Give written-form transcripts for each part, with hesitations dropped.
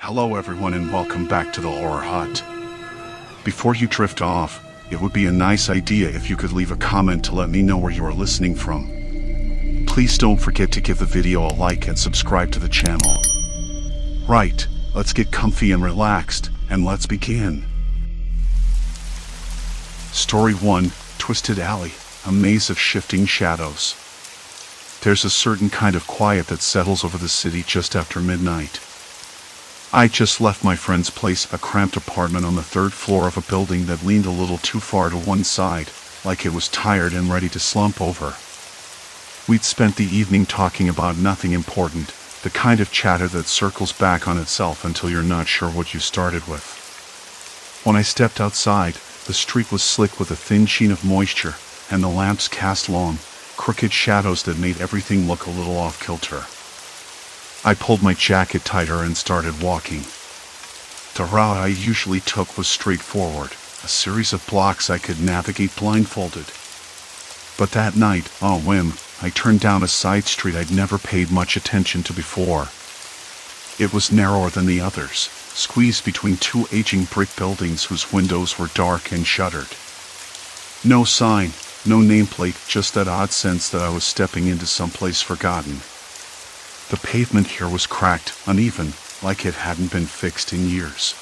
Hello everyone and welcome back to the Horror Hut. Before you drift off, it would be a nice idea if you could leave a comment to let me know where you are listening from. Please don't forget to give the video a like and subscribe to the channel. Right, let's get comfy and relaxed, and let's begin. Story 1, Twisted Alley, a maze of shifting shadows. There's a certain kind of quiet that settles over the city just after midnight. I just left my friend's place, a cramped apartment on the third floor of a building that leaned a little too far to one side, like it was tired and ready to slump over. We'd spent the evening talking about nothing important, the kind of chatter that circles back on itself until you're not sure what you started with. When I stepped outside, the street was slick with a thin sheen of moisture, and the lamps cast long, crooked shadows that made everything look a little off-kilter. I pulled my jacket tighter and started walking. The route I usually took was straightforward, a series of blocks I could navigate blindfolded. But that night, on a whim, I turned down a side street I'd never paid much attention to before. It was narrower than the others, squeezed between two aging brick buildings whose windows were dark and shuttered. No sign, no nameplate, just that odd sense that I was stepping into someplace forgotten. The pavement here was cracked, uneven, like it hadn't been fixed in years.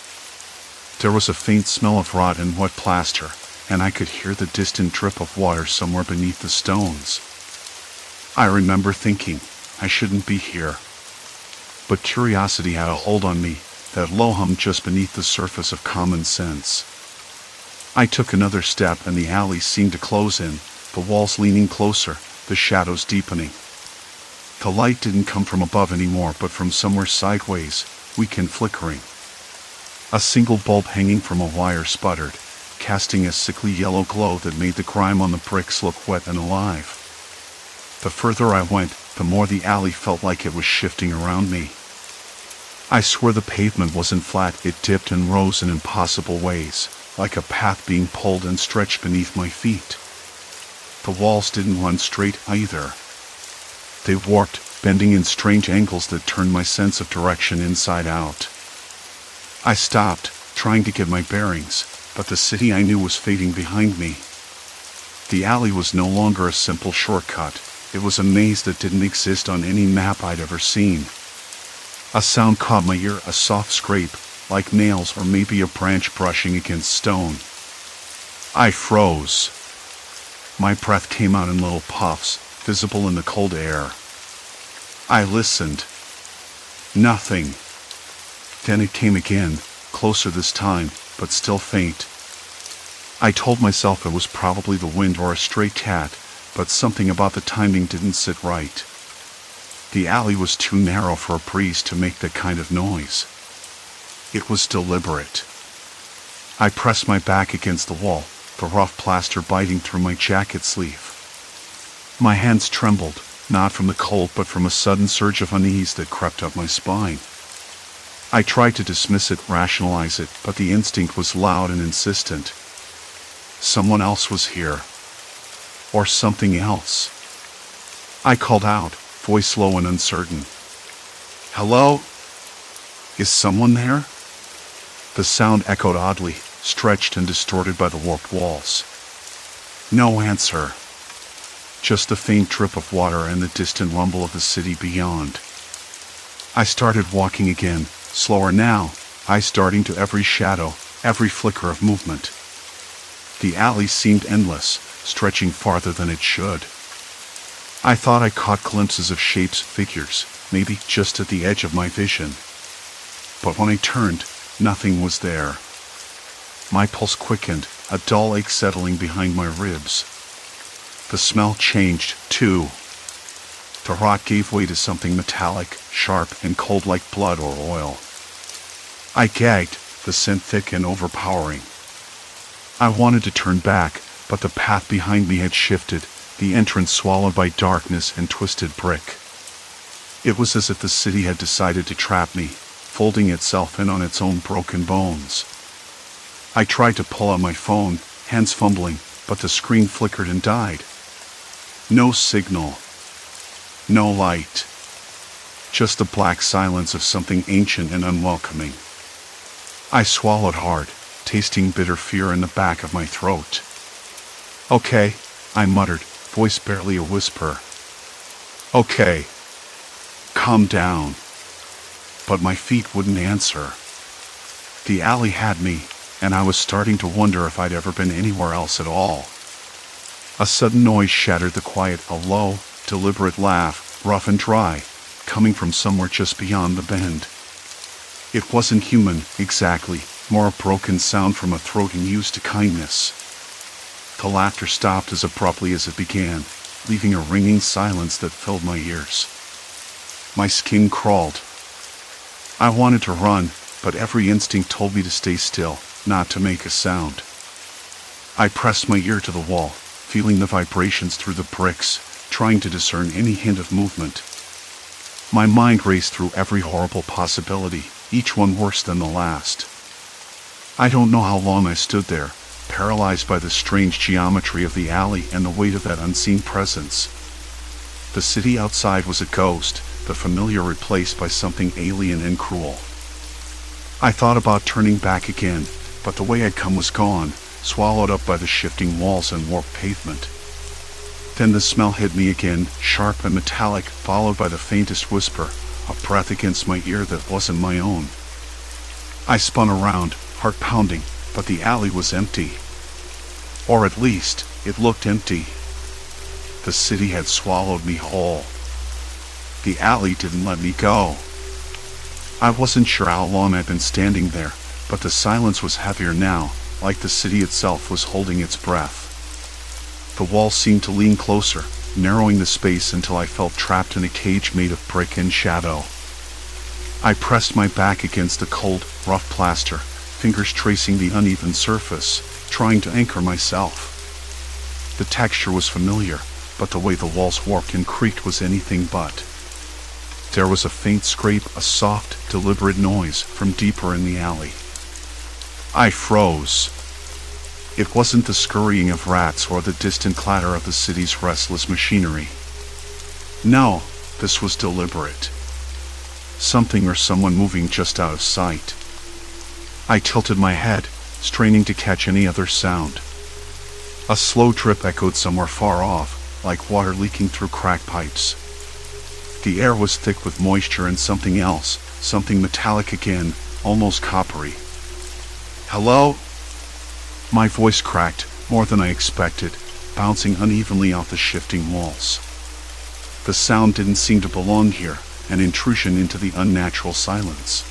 There was a faint smell of rot and wet plaster, and I could hear the distant drip of water somewhere beneath the stones. I remember thinking, I shouldn't be here. But curiosity had a hold on me, that low hum just beneath the surface of common sense. I took another step and the alley seemed to close in, the walls leaning closer, the shadows deepening. The light didn't come from above anymore, but from somewhere sideways, weak and flickering. A single bulb hanging from a wire sputtered, casting a sickly yellow glow that made the grime on the bricks look wet and alive. The further I went, the more the alley felt like it was shifting around me. I swore the pavement wasn't flat, it dipped and rose in impossible ways, like a path being pulled and stretched beneath my feet. The walls didn't run straight either. They warped, bending in strange angles that turned my sense of direction inside out. I stopped, trying to get my bearings, but the city I knew was fading behind me. The alley was no longer a simple shortcut, it was a maze that didn't exist on any map I'd ever seen. A sound caught my ear, a soft scrape, like nails or maybe a branch brushing against stone. I froze. My breath came out in little puffs, visible in the cold air. I listened. Nothing. Then it came again, closer this time, but still faint. I told myself it was probably the wind or a stray cat, but something about the timing didn't sit right. The alley was too narrow for a breeze to make that kind of noise. It was deliberate. I pressed my back against the wall, the rough plaster biting through my jacket sleeve. My hands trembled, not from the cold but from a sudden surge of unease that crept up my spine. I tried to dismiss it, rationalize it, but the instinct was loud and insistent. Someone else was here. Or something else. I called out, voice low and uncertain. Hello? Is someone there? The sound echoed oddly, stretched and distorted by the warped walls. No answer. Just the faint drip of water and the distant rumble of the city beyond. I started walking again, slower now, eyes darting to every shadow, every flicker of movement. The alley seemed endless, stretching farther than it should. I thought I caught glimpses of shapes, figures, maybe just at the edge of my vision. But when I turned, nothing was there. My pulse quickened, a dull ache settling behind my ribs. The smell changed, too. The rot gave way to something metallic, sharp, and cold like blood or oil. I gagged, the scent thick and overpowering. I wanted to turn back, but the path behind me had shifted, the entrance swallowed by darkness and twisted brick. It was as if the city had decided to trap me, folding itself in on its own broken bones. I tried to pull out my phone, hands fumbling, but the screen flickered and died. No signal. No light. just the black silence of something ancient and unwelcoming. I swallowed hard, tasting bitter fear in the back of my throat. "Okay," I muttered, voice barely a whisper. "Okay. Calm down." But my feet wouldn't answer. The alley had me, and I was starting to wonder if I'd ever been anywhere else at all. A sudden noise shattered the quiet, a low, deliberate laugh, rough and dry, coming from somewhere just beyond the bend. It wasn't human, exactly, more a broken sound from a throat unused to kindness. The laughter stopped as abruptly as it began, leaving a ringing silence that filled my ears. My skin crawled. I wanted to run, but every instinct told me to stay still, not to make a sound. I pressed my ear to the wall, feeling the vibrations through the bricks, trying to discern any hint of movement. My mind raced through every horrible possibility, each one worse than the last. I don't know how long I stood there, paralyzed by the strange geometry of the alley and the weight of that unseen presence. The city outside was a ghost, the familiar replaced by something alien and cruel. I thought about turning back again, but the way I'd come was gone, swallowed up by the shifting walls and warped pavement. Then the smell hit me again, sharp and metallic, followed by the faintest whisper, a breath against my ear that wasn't my own. I spun around, heart pounding, but the alley was empty. Or at least, it looked empty. The city had swallowed me whole. The alley didn't let me go. I wasn't sure how long I'd been standing there, but the silence was heavier now, like the city itself was holding its breath. The wall seemed to lean closer, narrowing the space until I felt trapped in a cage made of brick and shadow. I pressed my back against the cold, rough plaster, fingers tracing the uneven surface, trying to anchor myself. The texture was familiar, but the way the walls warped and creaked was anything but. There was a faint scrape, a soft, deliberate noise from deeper in the alley. I froze. It wasn't the scurrying of rats or the distant clatter of the city's restless machinery. No, this was deliberate. Something or someone moving just out of sight. I tilted my head, straining to catch any other sound. A slow drip echoed somewhere far off, like water leaking through cracked pipes. The air was thick with moisture and something else, something metallic again, almost coppery. "Hello?" My voice cracked, more than I expected, bouncing unevenly off the shifting walls. The sound didn't seem to belong here, an intrusion into the unnatural silence.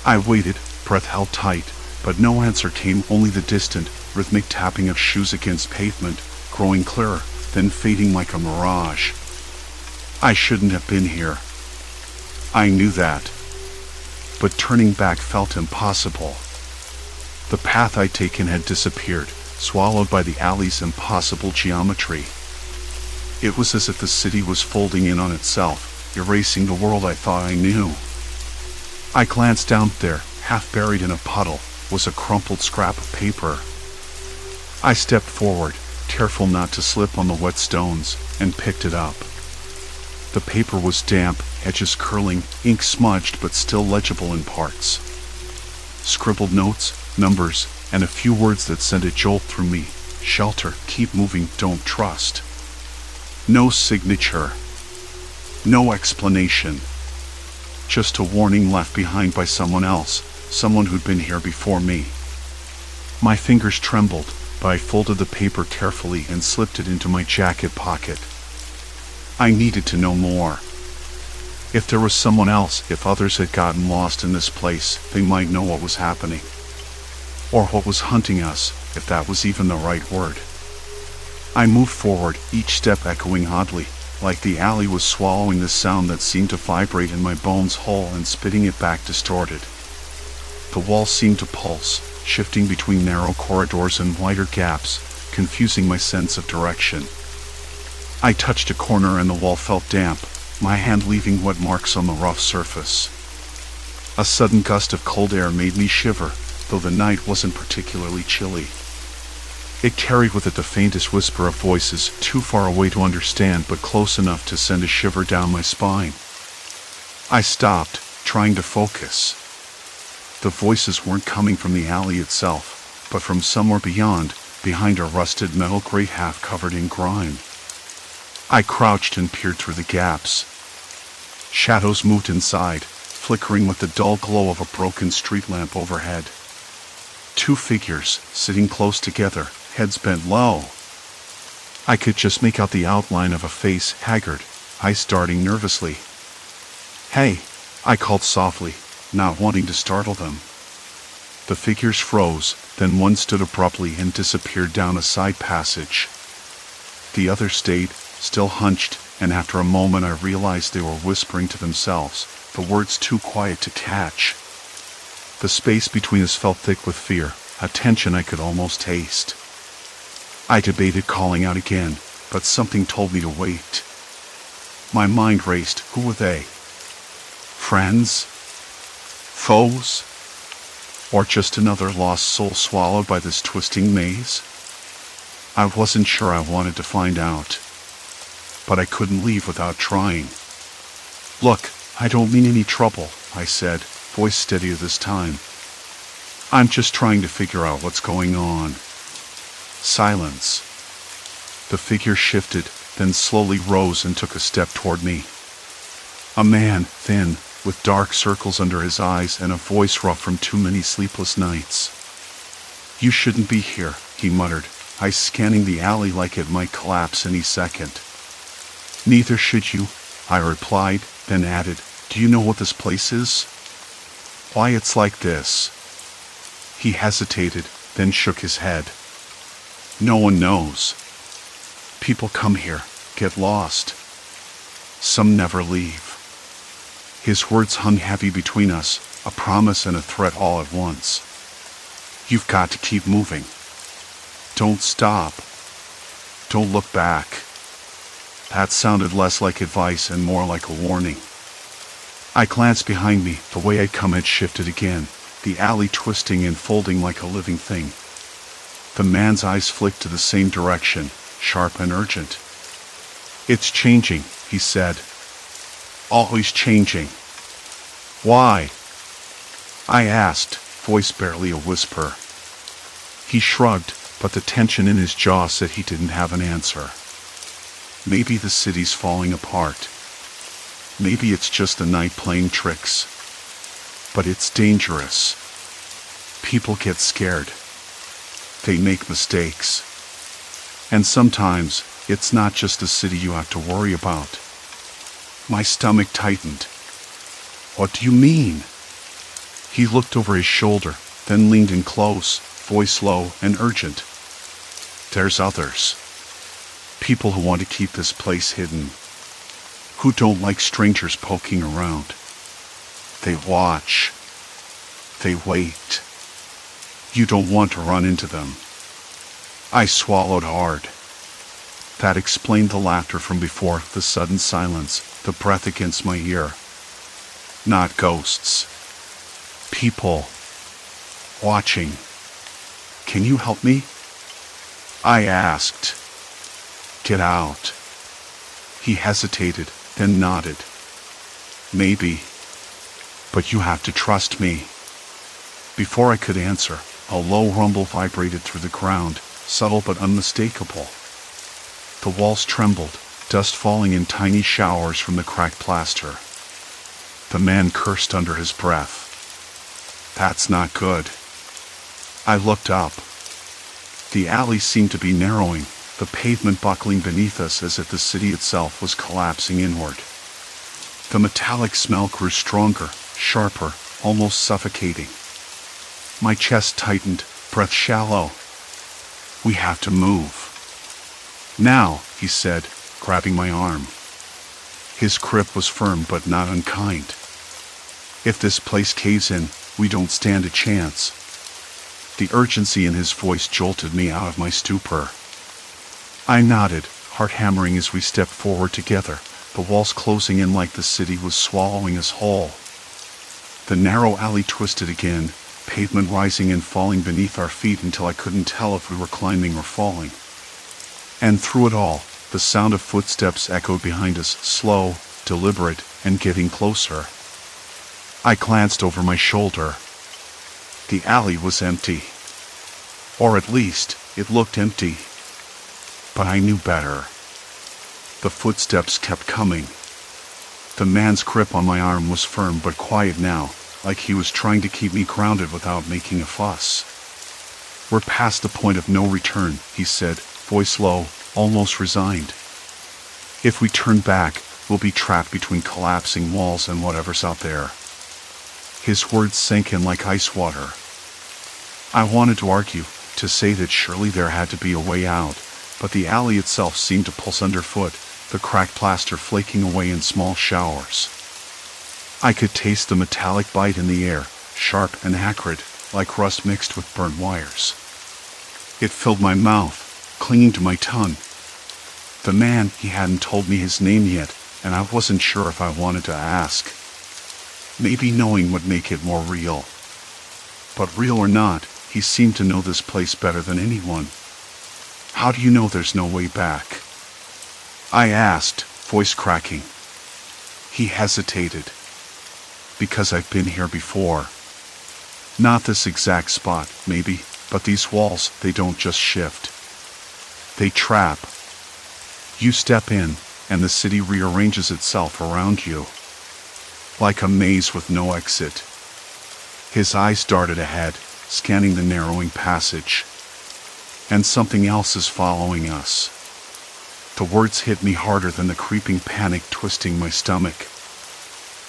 I waited, breath held tight, but no answer came, only the distant, rhythmic tapping of shoes against pavement, growing clearer, then fading like a mirage. I shouldn't have been here. I knew that. But turning back felt impossible. The path I'd taken had disappeared, swallowed by the alley's impossible geometry. It was as if the city was folding in on itself, erasing the world I thought I knew. I glanced down there, half buried in a puddle, was a crumpled scrap of paper. I stepped forward, careful not to slip on the wet stones, and picked it up. The paper was damp, edges curling, ink smudged but still legible in parts. Scribbled notes, numbers, and a few words that sent a jolt through me. Shelter, keep moving, don't trust. No signature. No explanation. Just a warning left behind by someone else, someone who'd been here before me. My fingers trembled, but I folded the paper carefully and slipped it into my jacket pocket. I needed to know more. If there was someone else, if others had gotten lost in this place, they might know what was happening. Or what was hunting us, if that was even the right word. I moved forward, each step echoing oddly, like the alley was swallowing the sound that seemed to vibrate in my bones whole and spitting it back distorted. The wall seemed to pulse, shifting between narrow corridors and wider gaps, confusing my sense of direction. I touched a corner and the wall felt damp, my hand leaving wet marks on the rough surface. A sudden gust of cold air made me shiver, though the night wasn't particularly chilly. It carried with it the faintest whisper of voices, too far away to understand but close enough to send a shiver down my spine. I stopped, trying to focus. The voices weren't coming from the alley itself, but from somewhere beyond, behind a rusted metal grate half covered in grime. I crouched and peered through the gaps. Shadows moved inside, flickering with the dull glow of a broken street lamp overhead. Two figures, sitting close together, heads bent low. I could just make out the outline of a face, haggard, eyes darting nervously. "Hey," I called softly, not wanting to startle them. The figures froze, then one stood abruptly and disappeared down a side passage. The other stayed, still hunched, and after a moment I realized they were whispering to themselves, the words too quiet to catch. The space between us felt thick with fear, a tension I could almost taste. I debated calling out again, but something told me to wait. My mind raced. Who were they? Friends? Foes? Or just another lost soul swallowed by this twisting maze? I wasn't sure I wanted to find out. But I couldn't leave without trying. "Look, I don't mean any trouble," I said, voice steadier this time. "I'm just trying to figure out what's going on." Silence. The figure shifted, then slowly rose and took a step toward me. A man, thin, with dark circles under his eyes and a voice rough from too many sleepless nights. "You shouldn't be here," he muttered, eyes scanning the alley like it might collapse any second. "Neither should you," I replied, then added, "Do you know what this place is? Why it's like this?" He hesitated, then shook his head. "No one knows. People come here, get lost. Some never leave." His words hung heavy between us, a promise and a threat all at once. "You've got to keep moving. Don't stop. Don't look back." That sounded less like advice and more like a warning. I glanced behind me. The way I'd come had shifted again, the alley twisting and folding like a living thing. The man's eyes flicked to the same direction, sharp and urgent. "It's changing," he said. "Always changing." "Why?" I asked, voice barely a whisper. He shrugged, but the tension in his jaw said he didn't have an answer. "Maybe the city's falling apart. Maybe it's just the night playing tricks. But it's dangerous. People get scared. They make mistakes. And sometimes, it's not just the city you have to worry about." My stomach tightened. "What do you mean?" He looked over his shoulder, then leaned in close, voice low and urgent. "There's others. People who want to keep this place hidden. Who don't like strangers poking around. They watch. They wait. You don't want to run into them." I swallowed hard. That explained the laughter from before, the sudden silence, the breath against my ear. Not ghosts. People. Watching. "Can you help me?" I asked. "Get out." He hesitated, then nodded. "Maybe. But you have to trust me." Before I could answer, a low rumble vibrated through the ground, subtle but unmistakable. The walls trembled, dust falling in tiny showers from the cracked plaster. The man cursed under his breath. "That's not good." I looked up. The alley seemed to be narrowing, the pavement buckling beneath us as if the city itself was collapsing inward. The metallic smell grew stronger, sharper, almost suffocating. My chest tightened, breath shallow. "We have to move." "Now," he said, grabbing my arm. His grip was firm but not unkind. "If this place caves in, we don't stand a chance." The urgency in his voice jolted me out of my stupor. I nodded, heart hammering as we stepped forward together, the walls closing in like the city was swallowing us whole. The narrow alley twisted again, pavement rising and falling beneath our feet until I couldn't tell if we were climbing or falling. And through it all, the sound of footsteps echoed behind us, slow, deliberate, and getting closer. I glanced over my shoulder. The alley was empty. Or at least, it looked empty. But I knew better. The footsteps kept coming. The man's grip on my arm was firm but quiet now, like he was trying to keep me grounded without making a fuss. "We're past the point of no return," he said, voice low, almost resigned. "If we turn back, we'll be trapped between collapsing walls and whatever's out there." His words sank in like ice water. I wanted to argue, to say that surely there had to be a way out, but the alley itself seemed to pulse underfoot, the cracked plaster flaking away in small showers. I could taste the metallic bite in the air, sharp and acrid, like rust mixed with burnt wires. It filled my mouth, clinging to my tongue. The man, he hadn't told me his name yet, and I wasn't sure if I wanted to ask. Maybe knowing would make it more real. But real or not, he seemed to know this place better than anyone. "How do you know there's no way back?" I asked, voice cracking. He hesitated. "Because I've been here before. Not this exact spot, maybe, but these walls, they don't just shift. They trap. You step in, and the city rearranges itself around you. Like a maze with no exit." His eyes darted ahead, scanning the narrowing passage. "And something else is following us." The words hit me harder than the creeping panic twisting my stomach.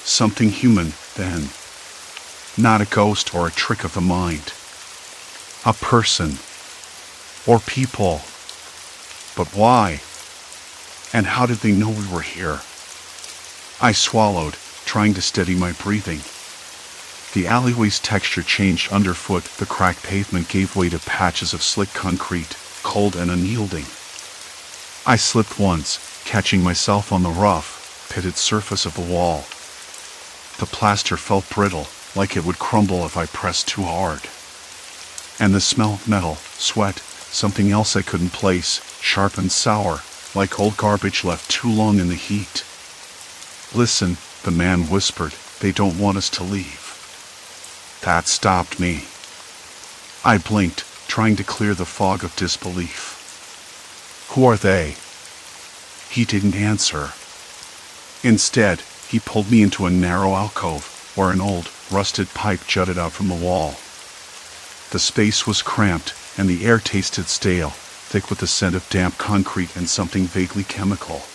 Something human, then. Not a ghost or a trick of the mind. A person. Or people. But why? And how did they know we were here? I swallowed, trying to steady my breathing. The alleyway's texture changed underfoot, the cracked pavement gave way to patches of slick concrete, cold and unyielding. I slipped once, catching myself on the rough, pitted surface of the wall. The plaster felt brittle, like it would crumble if I pressed too hard. And the smell of metal, sweat, something else I couldn't place, sharp and sour, like old garbage left too long in the heat. "Listen," the man whispered, "they don't want us to leave." That stopped me. I blinked, trying to clear the fog of disbelief. "Who are they?" He didn't answer. Instead, he pulled me into a narrow alcove, where an old, rusted pipe jutted out from the wall. The space was cramped, and the air tasted stale, thick with the scent of damp concrete and something vaguely chemical.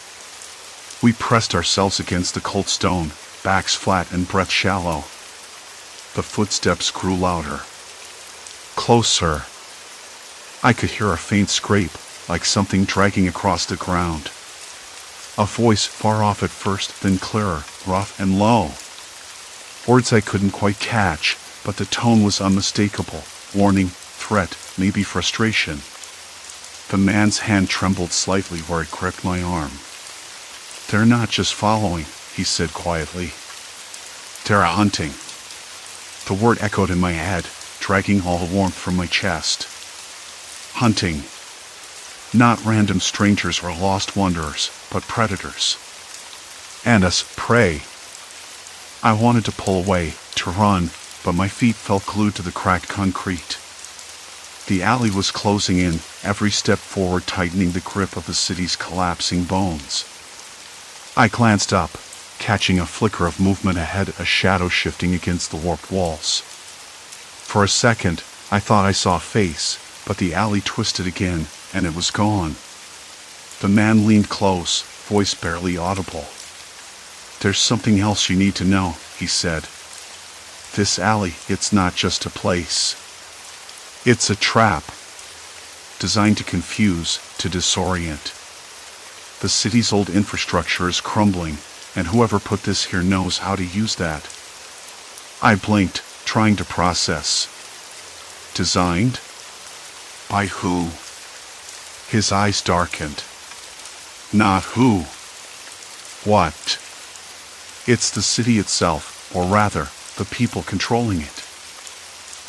We pressed ourselves against the cold stone, backs flat and breath shallow. The footsteps grew louder. Closer. I could hear a faint scrape, like something dragging across the ground. A voice far off at first, then clearer, rough and low. Words I couldn't quite catch, but the tone was unmistakable. Warning, threat, maybe frustration. The man's hand trembled slightly where it gripped my arm. "They're not just following," he said quietly. "They're hunting." The word echoed in my head, dragging all the warmth from my chest. Hunting. Not random strangers or lost wanderers, but predators. And us, prey. I wanted to pull away, to run, but my feet felt glued to the cracked concrete. The alley was closing in, every step forward tightening the grip of the city's collapsing bones. I glanced up, catching a flicker of movement ahead, a shadow shifting against the warped walls. For a second, I thought I saw a face, but the alley twisted again, and it was gone. The man leaned close, voice barely audible. "There's something else you need to know," he said. "This alley, it's not just a place. It's a trap. Designed to confuse, to disorient. The city's old infrastructure is crumbling, and whoever put this here knows how to use that." I blinked, trying to process. Designed? By who? His eyes darkened. Not who. What? It's the city itself, or rather, the people controlling it.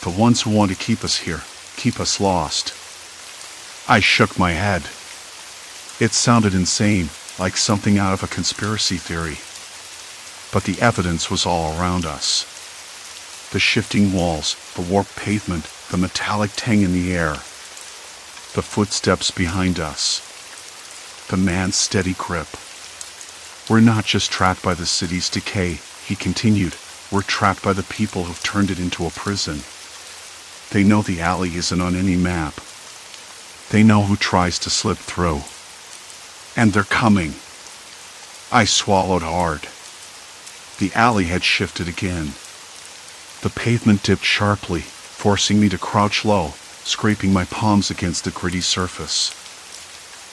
The ones who want to keep us here, keep us lost. I shook my head. It sounded insane, like something out of a conspiracy theory. But the evidence was all around us. The shifting walls, the warped pavement, the metallic tang in the air. The footsteps behind us. The man's steady grip. We're not just trapped by the city's decay, he continued. We're trapped by the people who've turned it into a prison. They know the alley isn't on any map. They know who tries to slip through. And they're coming. I swallowed hard. The alley had shifted again. The pavement dipped sharply, forcing me to crouch low, scraping my palms against the gritty surface.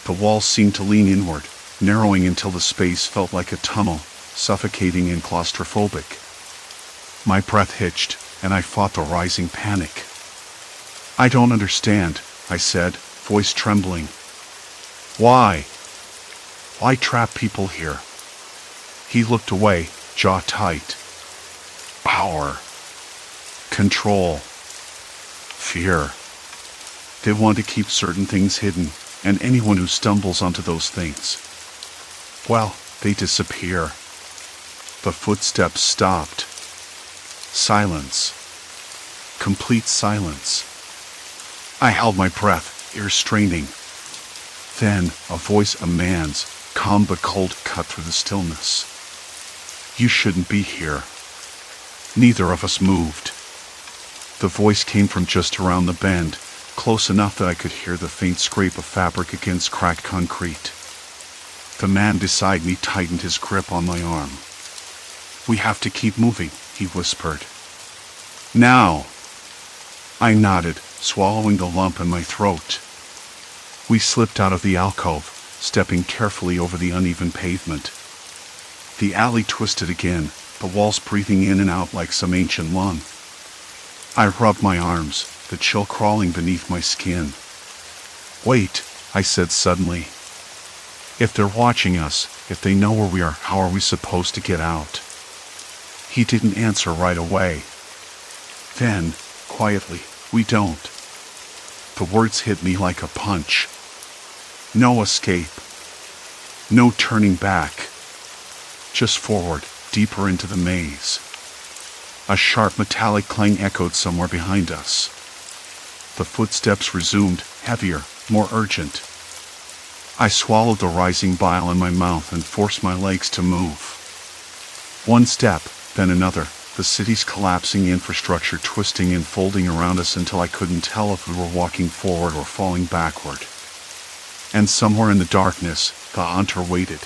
The walls seemed to lean inward, narrowing until the space felt like a tunnel, suffocating and claustrophobic. My breath hitched, and I fought the rising panic. I don't understand, I said, voice trembling. Why? Why trap people here? He looked away, jaw tight. Power. Control. Fear. They want to keep certain things hidden, and anyone who stumbles onto those things, well, they disappear. The footsteps stopped. Silence. Complete silence. I held my breath, ears straining. Then, a voice, a man's, calm but cold, cut through the stillness. You shouldn't be here. Neither of us moved. The voice came from just around the bend, close enough that I could hear the faint scrape of fabric against cracked concrete. The man beside me tightened his grip on my arm. We have to keep moving, he whispered. Now. I nodded, swallowing the lump in my throat. We slipped out of the alcove, stepping carefully over the uneven pavement. The alley twisted again, the walls breathing in and out like some ancient lung. I rubbed my arms, the chill crawling beneath my skin. Wait, I said suddenly. If they're watching us, if they know where we are, how are we supposed to get out? He didn't answer right away. Then, quietly, we don't. The words hit me like a punch. No escape. No turning back. Just forward, deeper into the maze. A sharp metallic clang echoed somewhere behind us. The footsteps resumed, heavier, more urgent. I swallowed the rising bile in my mouth and forced my legs to move. One step, then another, the city's collapsing infrastructure twisting and folding around us until I couldn't tell if we were walking forward or falling backward. And somewhere in the darkness, the hunter waited.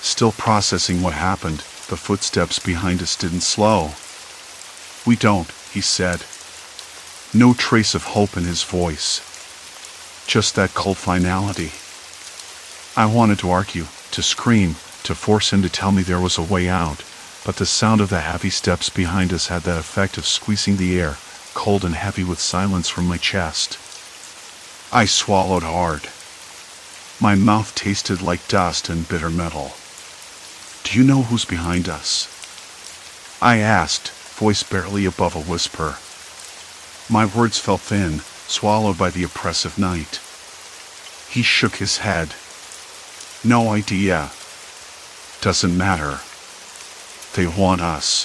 Still processing what happened, the footsteps behind us didn't slow. We don't, he said. No trace of hope in his voice. Just that cold finality. I wanted to argue, to scream, to force him to tell me there was a way out, but the sound of the heavy steps behind us had that effect of squeezing the air, cold and heavy with silence from my chest. I swallowed hard. My mouth tasted like dust and bitter metal. Do you know who's behind us? I asked, voice barely above a whisper. My words fell thin, swallowed by the oppressive night. He shook his head. No idea. Doesn't matter. They want us.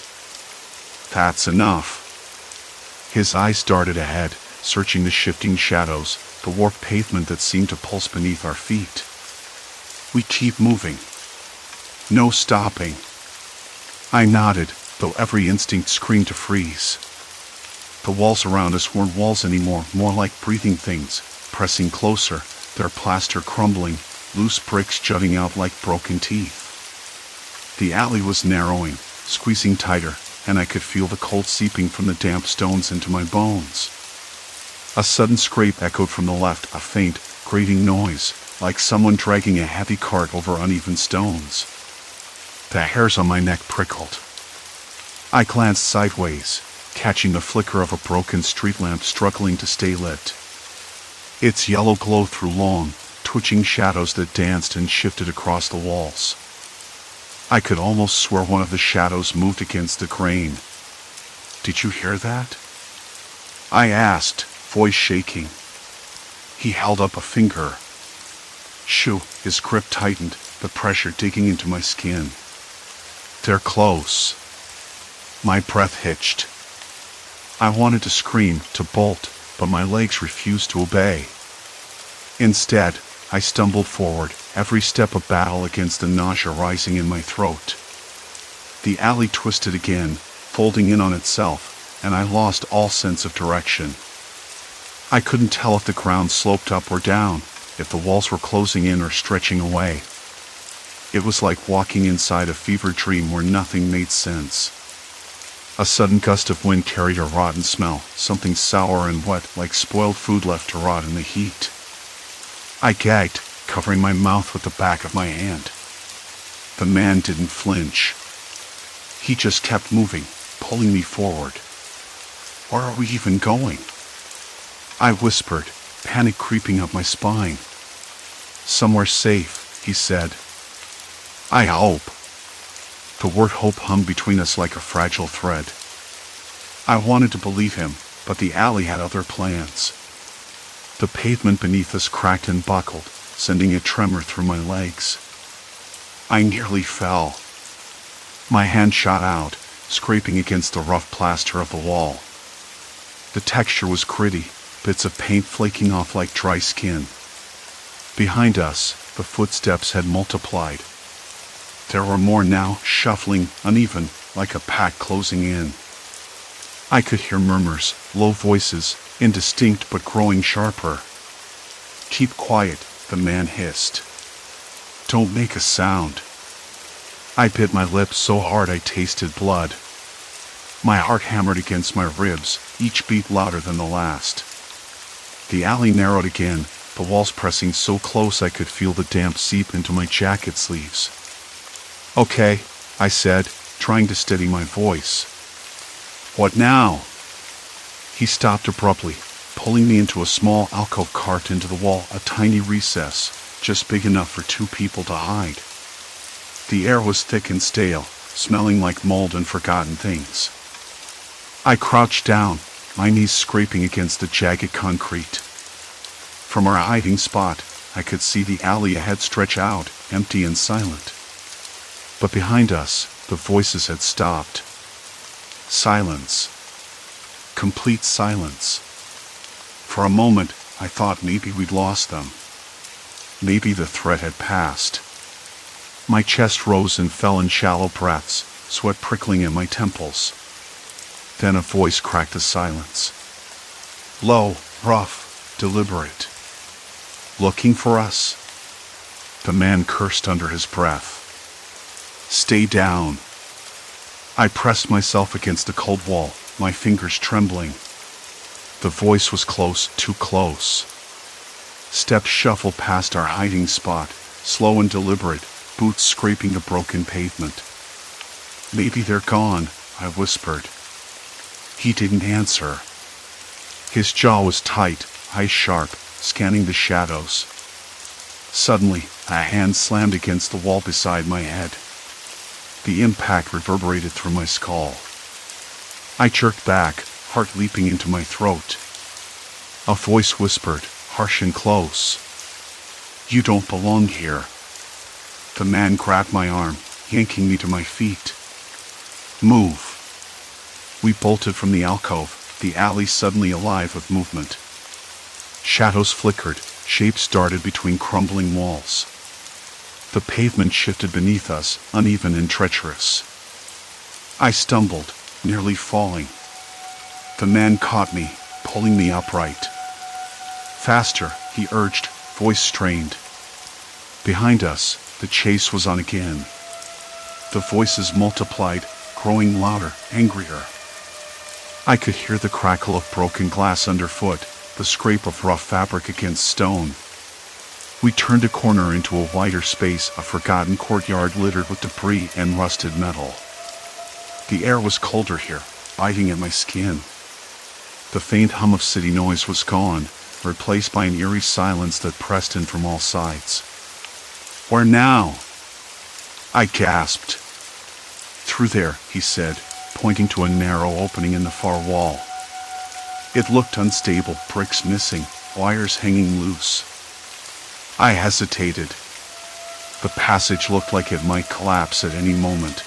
That's enough. His eyes darted ahead, searching the shifting shadows, the warped pavement that seemed to pulse beneath our feet. We keep moving. No stopping. I nodded, though every instinct screamed to freeze. The walls around us weren't walls anymore, more like breathing things, pressing closer, their plaster crumbling, loose bricks jutting out like broken teeth. The alley was narrowing, squeezing tighter, and I could feel the cold seeping from the damp stones into my bones. A sudden scrape echoed from the left, a faint, grating noise, like someone dragging a heavy cart over uneven stones. The hairs on my neck prickled. I glanced sideways, catching the flicker of a broken street lamp struggling to stay lit. Its yellow glow threw long, twitching shadows that danced and shifted across the walls. I could almost swear one of the shadows moved against the grain. Did you hear that? I asked, voice shaking. He held up a finger. Shoo, his grip tightened, the pressure digging into my skin. They're close. My breath hitched. I wanted to scream, to bolt, but my legs refused to obey. Instead, I stumbled forward, every step a battle against the nausea rising in my throat. The alley twisted again, folding in on itself, and I lost all sense of direction. I couldn't tell if the ground sloped up or down, if the walls were closing in or stretching away. It was like walking inside a fever dream where nothing made sense. A sudden gust of wind carried a rotten smell, something sour and wet like spoiled food left to rot in the heat. I gagged, covering my mouth with the back of my hand. The man didn't flinch. He just kept moving, pulling me forward. Where are we even going? I whispered, panic creeping up my spine. Somewhere safe, he said. I hope. The word hope hung between us like a fragile thread. I wanted to believe him, but the alley had other plans. The pavement beneath us cracked and buckled, sending a tremor through my legs. I nearly fell. My hand shot out, scraping against the rough plaster of the wall. The texture was gritty, bits of paint flaking off like dry skin. Behind us, the footsteps had multiplied. There were more now, shuffling, uneven, like a pack closing in. I could hear murmurs, low voices, indistinct but growing sharper. Keep quiet, the man hissed. Don't make a sound. I bit my lips so hard I tasted blood. My heart hammered against my ribs, each beat louder than the last. The alley narrowed again, the walls pressing so close I could feel the damp seep into my jacket sleeves. Okay, I said, trying to steady my voice. What now? He stopped abruptly, pulling me into a small alcove cart into the wall, a tiny recess, just big enough for two people to hide. The air was thick and stale, smelling like mold and forgotten things. I crouched down, my knees scraping against the jagged concrete. From our hiding spot, I could see the alley ahead stretch out, empty and silent. But behind us, the voices had stopped. Silence. Complete silence. For a moment, I thought maybe we'd lost them. Maybe the threat had passed. My chest rose and fell in shallow breaths, sweat prickling at my temples. Then a voice cracked the silence. Low, rough, deliberate. Looking for us? The man cursed under his breath. Stay down. I pressed myself against the cold wall, my fingers trembling. The voice was close, too close. Steps shuffled past our hiding spot, slow and deliberate, boots scraping the broken pavement. Maybe they're gone, I whispered. He didn't answer. His jaw was tight, eyes sharp, scanning the shadows. Suddenly, a hand slammed against the wall beside my head. The impact reverberated through my skull. I jerked back, heart leaping into my throat. A voice whispered, harsh and close. You don't belong here. The man grabbed my arm, yanking me to my feet. Move. We bolted from the alcove, the alley suddenly alive with movement. Shadows flickered, shapes darted between crumbling walls. The pavement shifted beneath us, uneven and treacherous. I stumbled, nearly falling. The man caught me, pulling me upright. Faster, he urged, voice strained. Behind us, the chase was on again. The voices multiplied, growing louder, angrier. I could hear the crackle of broken glass underfoot, the scrape of rough fabric against stone. We turned a corner into a wider space, a forgotten courtyard littered with debris and rusted metal. The air was colder here, biting at my skin. The faint hum of city noise was gone, replaced by an eerie silence that pressed in from all sides. Where now? I gasped. Through there, he said, pointing to a narrow opening in the far wall. It looked unstable, bricks missing, wires hanging loose. I hesitated. The passage looked like it might collapse at any moment.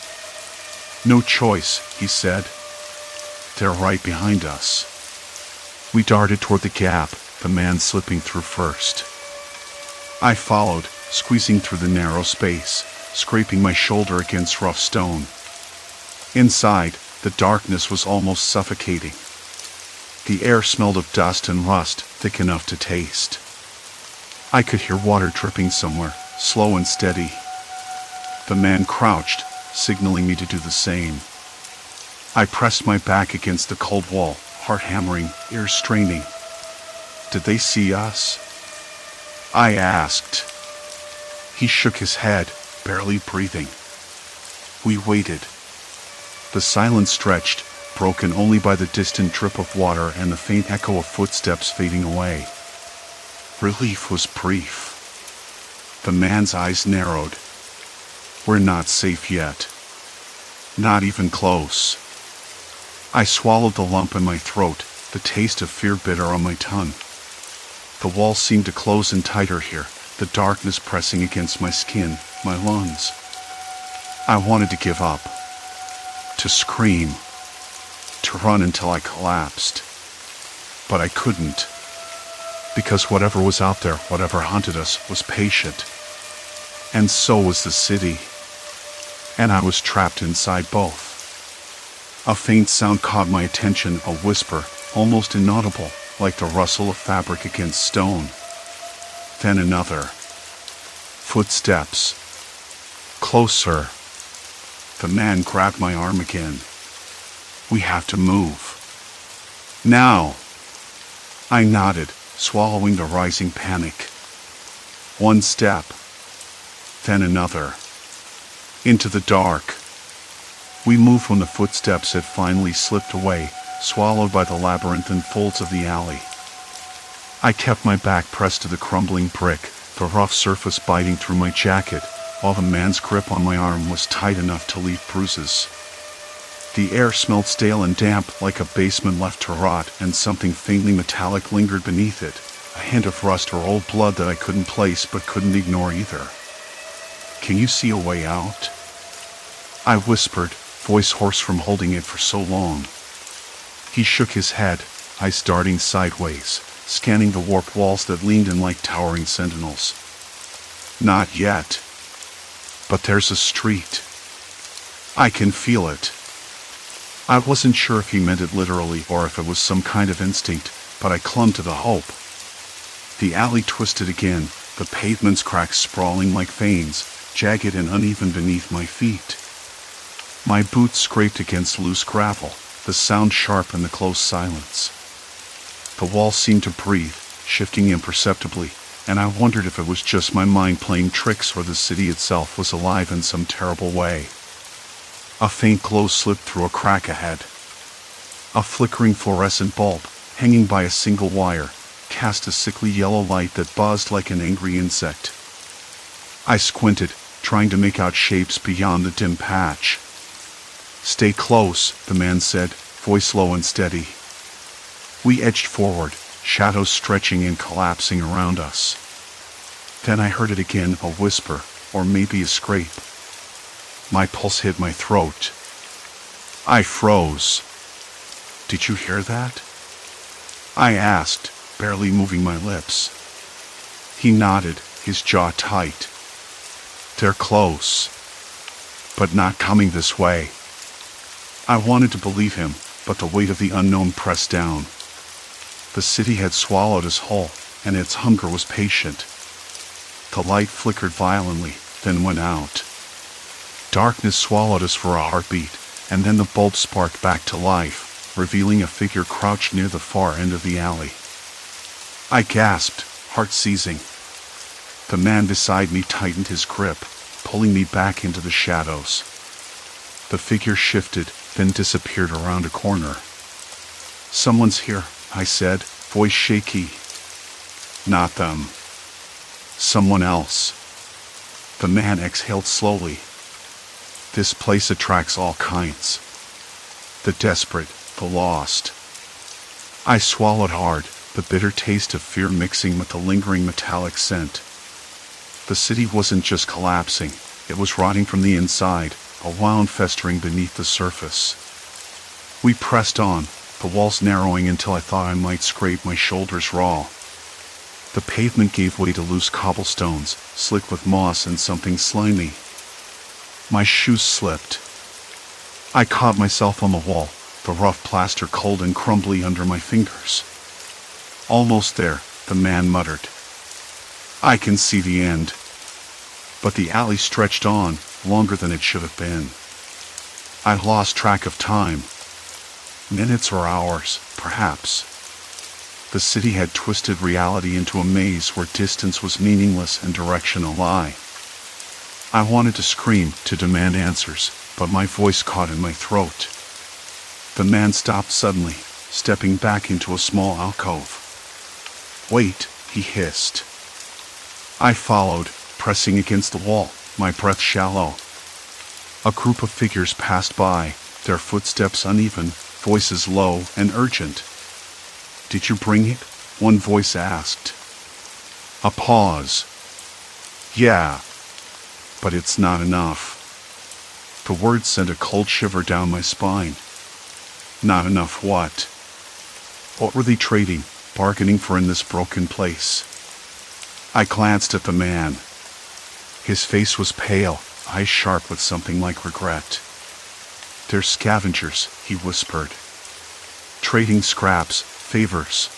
No choice, he said. They're right behind us. We darted toward the gap, the man slipping through first. I followed, squeezing through the narrow space, scraping my shoulder against rough stone. Inside, the darkness was almost suffocating. The air smelled of dust and rust, thick enough to taste. I could hear water dripping somewhere, slow and steady. The man crouched, signaling me to do the same. I pressed my back against the cold wall, heart hammering, ears straining. Did they see us? I asked. He shook his head, barely breathing. We waited. The silence stretched, broken only by the distant drip of water and the faint echo of footsteps fading away. Relief was brief. The man's eyes narrowed. We're not safe yet. Not even close. I swallowed the lump in my throat, the taste of fear bitter on my tongue. The walls seemed to close in tighter here, the darkness pressing against my skin, my lungs. I wanted to give up. To scream. To run until I collapsed. But I couldn't. Because whatever was out there, whatever haunted us, was patient. And so was the city. And I was trapped inside both. A faint sound caught my attention, a whisper, almost inaudible, like the rustle of fabric against stone. Then another. Footsteps. Closer. The man grabbed my arm again. We have to move. Now. I nodded, swallowing the rising panic. One step. Then another. Into the dark. We moved when the footsteps had finally slipped away, swallowed by the labyrinthine folds of the alley. I kept my back pressed to the crumbling brick, the rough surface biting through my jacket, while the man's grip on my arm was tight enough to leave bruises. The air smelled stale and damp, like a basement left to rot, and something faintly metallic lingered beneath it, a hint of rust or old blood that I couldn't place but couldn't ignore either. Can you see a way out? I whispered, voice hoarse from holding it for so long. He shook his head, eyes darting sideways, scanning the warped walls that leaned in like towering sentinels. Not yet. But there's a street. I can feel it. I wasn't sure if he meant it literally or if it was some kind of instinct, but I clung to the hope. The alley twisted again, the pavement's cracks sprawling like veins, jagged and uneven beneath my feet. My boots scraped against loose gravel, the sound sharp in the close silence. The wall seemed to breathe, shifting imperceptibly, and I wondered if it was just my mind playing tricks or the city itself was alive in some terrible way. A faint glow slipped through a crack ahead. A flickering fluorescent bulb, hanging by a single wire, cast a sickly yellow light that buzzed like an angry insect. I squinted, trying to make out shapes beyond the dim patch. Stay close, the man said, voice low and steady. We edged forward, shadows stretching and collapsing around us. Then I heard it again, a whisper, or maybe a scrape. My pulse hit my throat. I froze. Did you hear that? I asked, barely moving my lips. He nodded, his jaw tight. They're close, but not coming this way. I wanted to believe him, but the weight of the unknown pressed down. The city had swallowed us whole, and its hunger was patient. The light flickered violently, then went out. Darkness swallowed us for a heartbeat, and then the bulb sparked back to life, revealing a figure crouched near the far end of the alley. I gasped, heart seizing. The man beside me tightened his grip, pulling me back into the shadows. The figure shifted, then disappeared around a corner. Someone's here, I said, voice shaky. Not them. Someone else. The man exhaled slowly. This place attracts all kinds. The desperate, the lost. I swallowed hard, the bitter taste of fear mixing with the lingering metallic scent. The city wasn't just collapsing, it was rotting from the inside, a wound festering beneath the surface. We pressed on, the walls narrowing until I thought I might scrape my shoulders raw. The pavement gave way to loose cobblestones, slick with moss and something slimy. My shoes slipped. I caught myself on the wall, the rough plaster cold and crumbly under my fingers. Almost there, the man muttered. I can see the end. But the alley stretched on, longer than it should have been. I lost track of time. Minutes or hours, perhaps. The city had twisted reality into a maze where distance was meaningless and direction a lie. I wanted to scream, to demand answers, but my voice caught in my throat. The man stopped suddenly, stepping back into a small alcove. Wait, he hissed. I followed, pressing against the wall, my breath shallow. A group of figures passed by, their footsteps uneven, voices low and urgent. Did you bring it? One voice asked. A pause. Yeah, but it's not enough. The words sent a cold shiver down my spine. Not enough what? What were they trading, bargaining for in this broken place? I glanced at the man. His face was pale, eyes sharp with something like regret. They're scavengers, he whispered. Trading scraps, favors.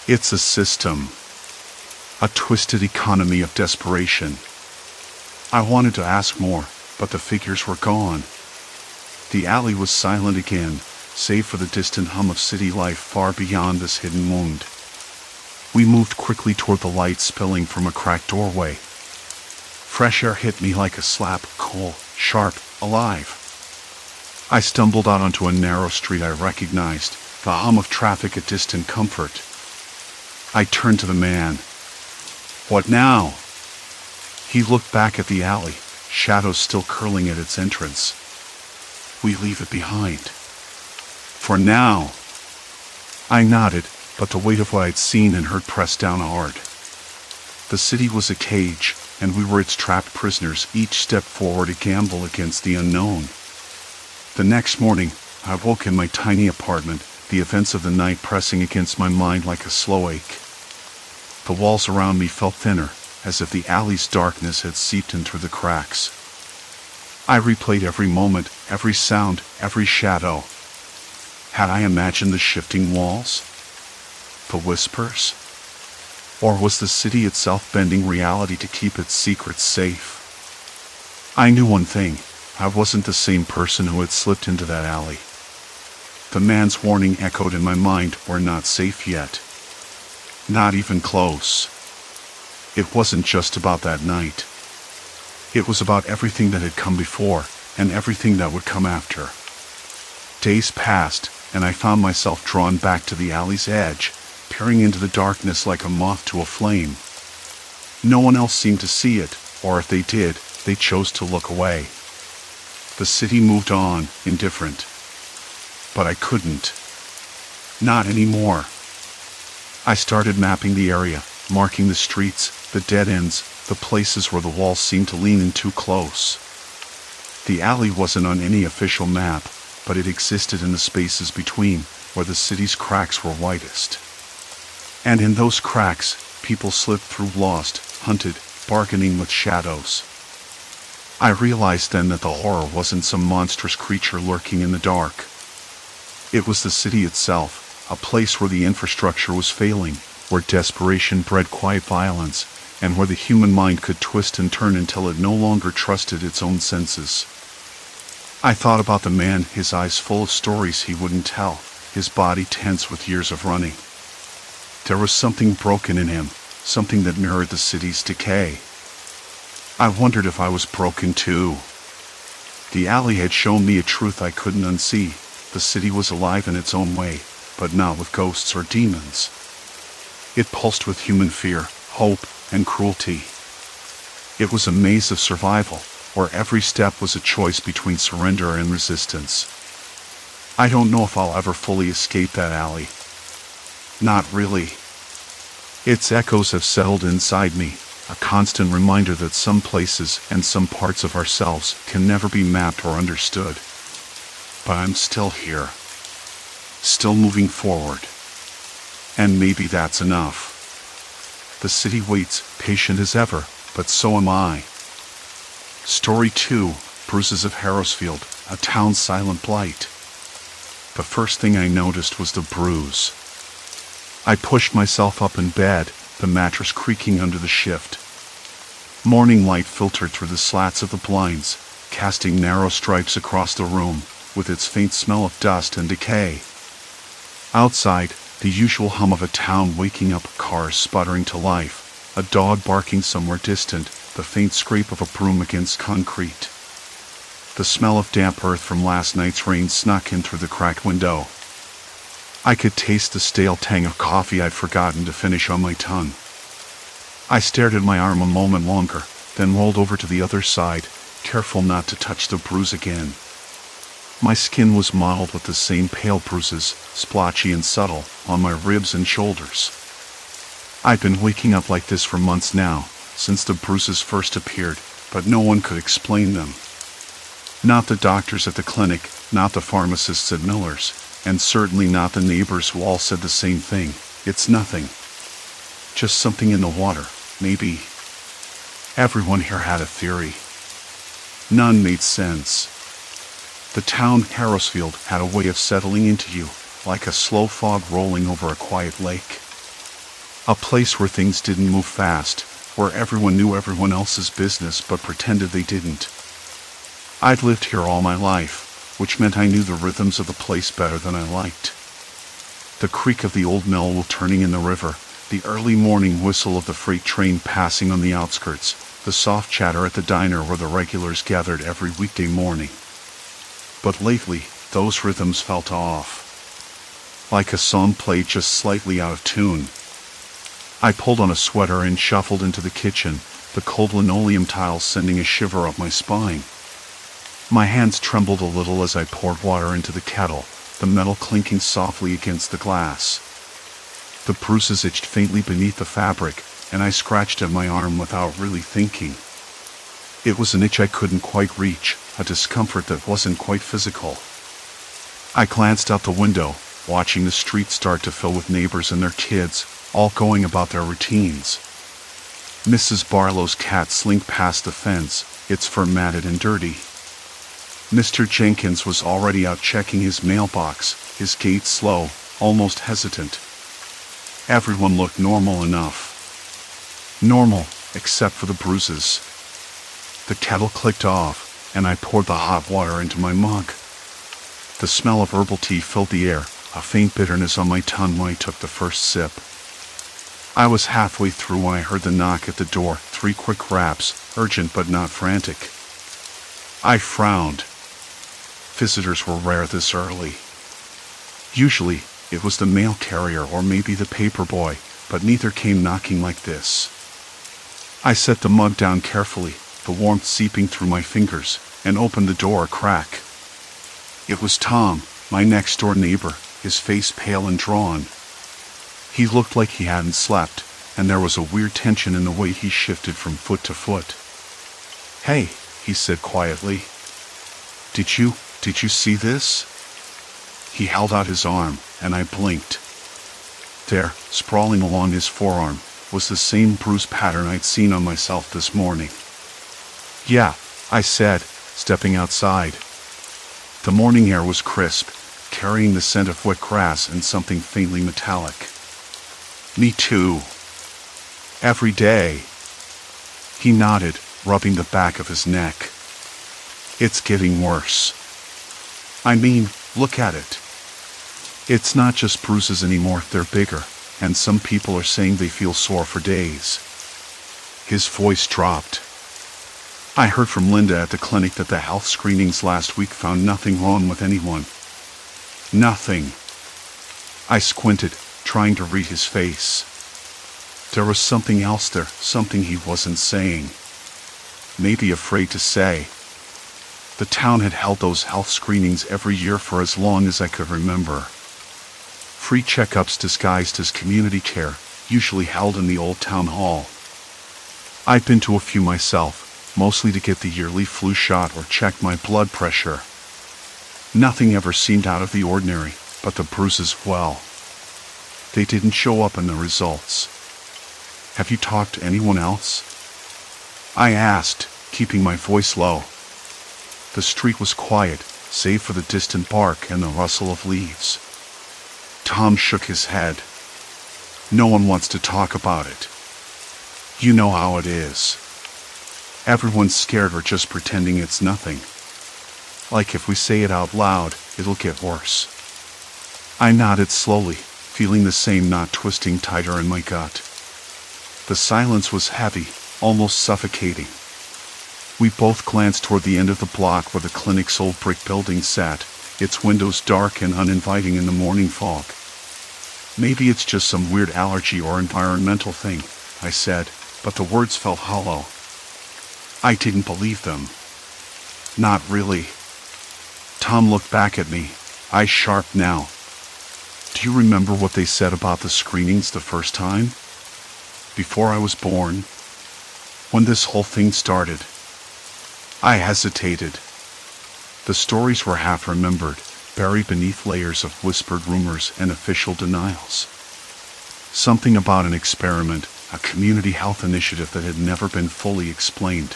It's a system. A twisted economy of desperation. I wanted to ask more, but the figures were gone. The alley was silent again, save for the distant hum of city life far beyond this hidden wound. We moved quickly toward the light spilling from a cracked doorway. Fresh air hit me like a slap, cool, sharp, alive. I stumbled out onto a narrow street I recognized, the hum of traffic a distant comfort. I turned to the man. What now? He looked back at the alley, shadows still curling at its entrance. We leave it behind. For now. I nodded, but the weight of what I'd seen and heard pressed down hard. The city was a cage, and we were its trapped prisoners, each step forward a gamble against the unknown. The next morning, I woke in my tiny apartment, the events of the night pressing against my mind like a slow ache. The walls around me felt thinner, as if the alley's darkness had seeped in through the cracks. I replayed every moment, every sound, every shadow. Had I imagined the shifting walls? The whispers? Or was the city itself bending reality to keep its secrets safe? I knew one thing. I wasn't the same person who had slipped into that alley. The man's warning echoed in my mind, we're not safe yet. Not even close. It wasn't just about that night. It was about everything that had come before, and everything that would come after. Days passed, and I found myself drawn back to the alley's edge, peering into the darkness like a moth to a flame. No one else seemed to see it, or if they did, they chose to look away. The city moved on, indifferent. But I couldn't. Not anymore. I started mapping the area, marking the streets, the dead ends, the places where the walls seemed to lean in too close. The alley wasn't on any official map, but it existed in the spaces between, where the city's cracks were widest. And in those cracks, people slipped through lost, hunted, bargaining with shadows. I realized then that the horror wasn't some monstrous creature lurking in the dark. It was the city itself, a place where the infrastructure was failing, where desperation bred quiet violence, and where the human mind could twist and turn until it no longer trusted its own senses. I thought about the man, his eyes full of stories he wouldn't tell, his body tense with years of running. There was something broken in him, something that mirrored the city's decay. I wondered if I was broken too. The alley had shown me a truth I couldn't unsee. The city was alive in its own way, but not with ghosts or demons. It pulsed with human fear, hope, and cruelty. It was a maze of survival, where every step was a choice between surrender and resistance. I don't know if I'll ever fully escape that alley. Not really. Its echoes have settled inside me, a constant reminder that some places and some parts of ourselves can never be mapped or understood. But I'm still here. still moving forward. And maybe that's enough. The city waits, patient as ever, but so am I. Story 2, Bruises of Harrowsfield, a town's silent blight. The first thing I noticed was the bruise. I pushed myself up in bed, the mattress creaking under the shift. Morning light filtered through the slats of the blinds, casting narrow stripes across the room, with its faint smell of dust and decay. Outside, the usual hum of a town waking up, cars sputtering to life, a dog barking somewhere distant, the faint scrape of a broom against concrete. The smell of damp earth from last night's rain snuck in through the cracked window. I could taste the stale tang of coffee I'd forgotten to finish on my tongue. I stared at my arm a moment longer, then rolled over to the other side, careful not to touch the bruise again. My skin was mottled with the same pale bruises, splotchy and subtle, on my ribs and shoulders. I'd been waking up like this for months now, since the bruises first appeared, but no one could explain them. Not the doctors at the clinic, not the pharmacists at Miller's, and certainly not the neighbors who all said the same thing. It's nothing. Just something in the water, maybe. Everyone here had a theory. None made sense. The town Harrowsfield had a way of settling into you, like a slow fog rolling over a quiet lake. A place where things didn't move fast, where everyone knew everyone else's business but pretended they didn't. I'd lived here all my life, which meant I knew the rhythms of the place better than I liked. The creak of the old mill wheel turning in the river, the early morning whistle of the freight train passing on the outskirts, the soft chatter at the diner where the regulars gathered every weekday morning. But lately, those rhythms felt off. Like a song played just slightly out of tune. I pulled on a sweater and shuffled into the kitchen, the cold linoleum tiles sending a shiver up my spine. My hands trembled a little as I poured water into the kettle, the metal clinking softly against the glass. The bruises itched faintly beneath the fabric, and I scratched at my arm without really thinking. It was an itch I couldn't quite reach, a discomfort that wasn't quite physical. I glanced out the window, watching the street start to fill with neighbors and their kids, all going about their routines. Mrs. Barlow's cat slinked past the fence, its fur matted and dirty. Mr. Jenkins was already out checking his mailbox, his gait slow, almost hesitant. Everyone looked normal enough. Normal, except for the bruises. The kettle clicked off, and I poured the hot water into my mug. The smell of herbal tea filled the air, a faint bitterness on my tongue when I took the first sip. I was halfway through when I heard the knock at the door, 3 quick raps, urgent but not frantic. I frowned. Visitors were rare this early. Usually, it was the mail carrier or maybe the paper boy, but neither came knocking like this. I set the mug down carefully, the warmth seeping through my fingers, and opened the door a crack. It was Tom, my next-door neighbor, his face pale and drawn. He looked like he hadn't slept, and there was a weird tension in the way he shifted from foot to foot. "Hey," he said quietly. Did you see this?" He held out his arm, and I blinked. There, sprawling along his forearm, was the same bruise pattern I'd seen on myself this morning. "Yeah," I said, stepping outside. The morning air was crisp, carrying the scent of wet grass and something faintly metallic. "Me too. Every day." He nodded, rubbing the back of his neck. "It's getting worse. I mean, look at it. It's not just bruises anymore, they're bigger, and some people are saying they feel sore for days." His voice dropped. "I heard from Linda at the clinic that the health screenings last week found nothing wrong with anyone. Nothing." I squinted, trying to read his face. There was something else there, something he wasn't saying. Maybe afraid to say. The town had held those health screenings every year for as long as I could remember. Free checkups disguised as community care, usually held in the old town hall. I'd been to a few myself, mostly to get the yearly flu shot or check my blood pressure. Nothing ever seemed out of the ordinary, But the bruises, well, they didn't show up in the results. Have you talked to anyone else? I asked, keeping my voice low. The street was quiet, save for the distant bark and the rustle of leaves. Tom shook his head. No one wants to talk about it. You know how it is. Everyone's scared or just pretending it's nothing. Like if we say it out loud, it'll get worse. I nodded slowly, feeling the same knot twisting tighter in my gut. The silence was heavy, almost suffocating. We both glanced toward the end of the block where the clinic's old brick building sat, its windows dark and uninviting in the morning fog. Maybe it's just some weird allergy or environmental thing, I said, but the words felt hollow. I didn't believe them. Not really. Tom looked back at me, eyes sharp now. Do you remember what they said about the screenings the first time? Before I was born? When this whole thing started? I hesitated. The stories were half remembered, buried beneath layers of whispered rumors and official denials. Something about an experiment, a community health initiative that had never been fully explained.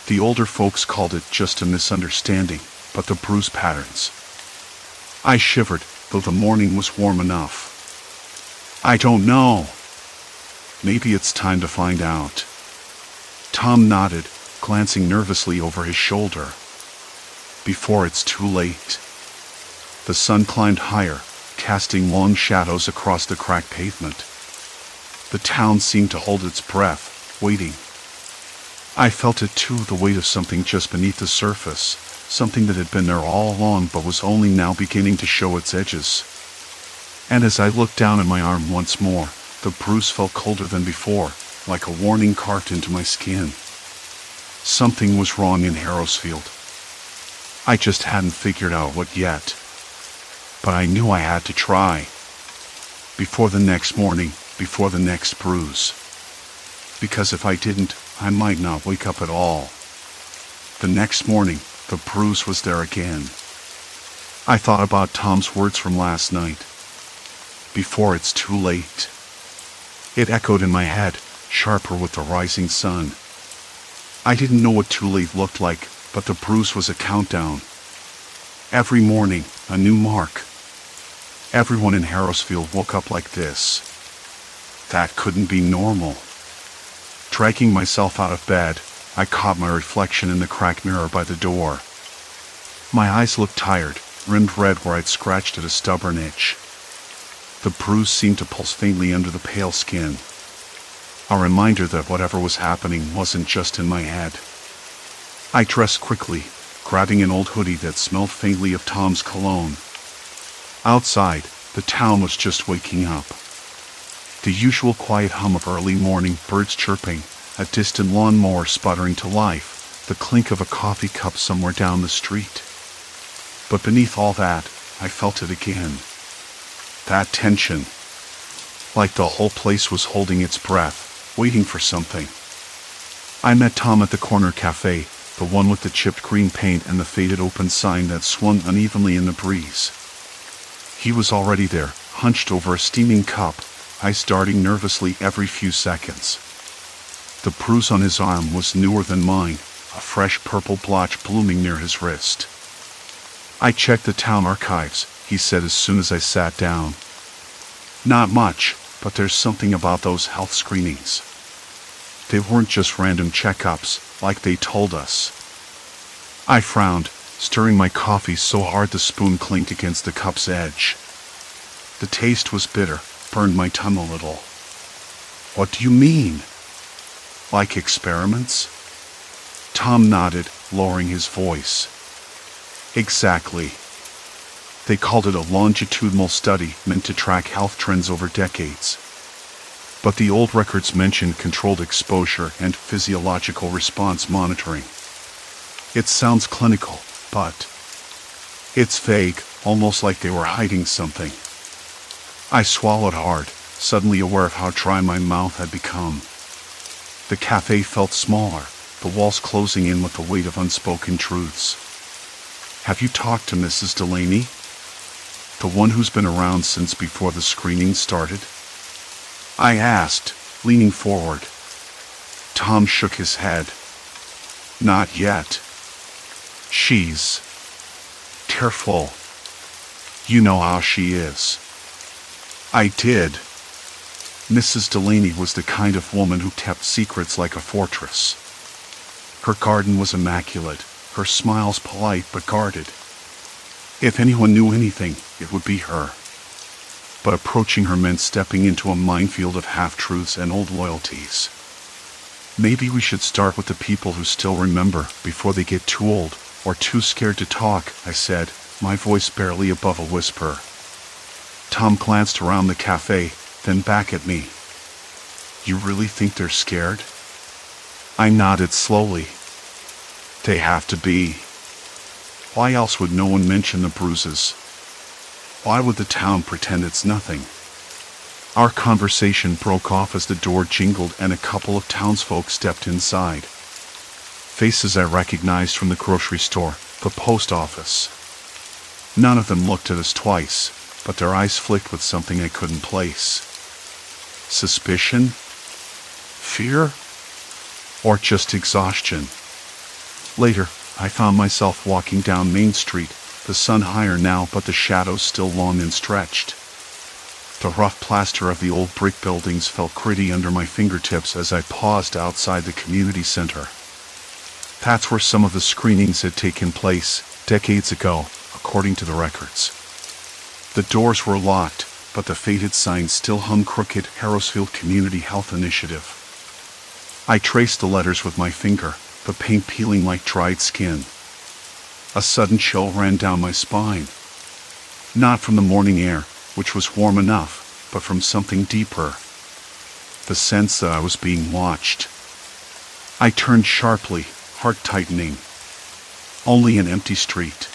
The older folks called it just a misunderstanding, but the bruise patterns. I shivered, though the morning was warm enough. I don't know. Maybe it's time to find out. Tom nodded, glancing nervously over his shoulder. Before it's too late. The sun climbed higher, casting long shadows across the cracked pavement. The town seemed to hold its breath, waiting. I felt it too, the weight of something just beneath the surface, something that had been there all along but was only now beginning to show its edges. And as I looked down at my arm once more, the bruise felt colder than before, like a warning carved into my skin. Something was wrong in Harrowsfield. I just hadn't figured out what yet. But I knew I had to try. Before the next morning, before the next bruise. Because if I didn't, I might not wake up at all. The next morning, the bruise was there again. I thought about Tom's words from last night. Before it's too late. It echoed in my head, sharper with the rising sun. I didn't know what too late looked like, but the bruise was a countdown. Every morning, a new mark. Everyone in Harrowsfield woke up like this. That couldn't be normal. Dragging myself out of bed, I caught my reflection in the cracked mirror by the door. My eyes looked tired, rimmed red where I'd scratched at a stubborn itch. The bruise seemed to pulse faintly under the pale skin. A reminder that whatever was happening wasn't just in my head. I dressed quickly, grabbing an old hoodie that smelled faintly of Tom's cologne. Outside, the town was just waking up. The usual quiet hum of early morning birds chirping, a distant lawnmower sputtering to life, the clink of a coffee cup somewhere down the street. But beneath all that, I felt it again. That tension. Like the whole place was holding its breath, waiting for something. I met Tom at the corner cafe, the one with the chipped green paint and the faded open sign that swung unevenly in the breeze. He was already there, hunched over a steaming cup, ice darting nervously every few seconds. The bruise on his arm was newer than mine, a fresh purple blotch blooming near his wrist. I checked the town archives, he said as soon as I sat down. Not much, but there's something about those health screenings. They weren't just random checkups, like they told us. I frowned, stirring my coffee so hard the spoon clinked against the cup's edge. The taste was bitter, burned my tongue a little. What do you mean? Like experiments? Tom nodded, lowering his voice. Exactly. They called it a longitudinal study meant to track health trends over decades. But the old records mentioned controlled exposure and physiological response monitoring. It sounds clinical, but it's vague, almost like they were hiding something. I swallowed hard, suddenly aware of how dry my mouth had become. The cafe felt smaller, the walls closing in with the weight of unspoken truths. Have you talked to Mrs. Delaney? The one who's been around since before the screening started? I asked, leaning forward. Tom shook his head. Not yet. She's careful. You know how she is. I did. Mrs. Delaney was the kind of woman who kept secrets like a fortress. Her garden was immaculate, her smiles polite but guarded. If anyone knew anything, it would be her. But approaching her meant stepping into a minefield of half-truths and old loyalties. Maybe we should start with the people who still remember before they get too old or too scared to talk, I said, my voice barely above a whisper. Tom glanced around the cafe, then back at me. You really think they're scared? I nodded slowly. They have to be. Why else would no one mention the Bruises? Why would the town pretend it's nothing? Our conversation broke off as the door jingled and a couple of townsfolk stepped inside. Faces I recognized from the grocery store, the post office. None of them looked at us twice, but their eyes flicked with something I couldn't place. Suspicion? Fear? Or just exhaustion? Later, I found myself walking down Main Street, the sun higher now but the shadows still long and stretched. The rough plaster of the old brick buildings felt gritty under my fingertips as I paused outside the community center. That's where some of the screenings had taken place, decades ago, according to the records. The doors were locked, but the faded sign still hung crooked. Harrowsfield Community Health Initiative. I traced the letters with my finger, the paint peeling like dried skin. A sudden chill ran down my spine. Not from the morning air, which was warm enough, but from something deeper. The sense that I was being watched. I turned sharply, heart tightening. Only an empty street.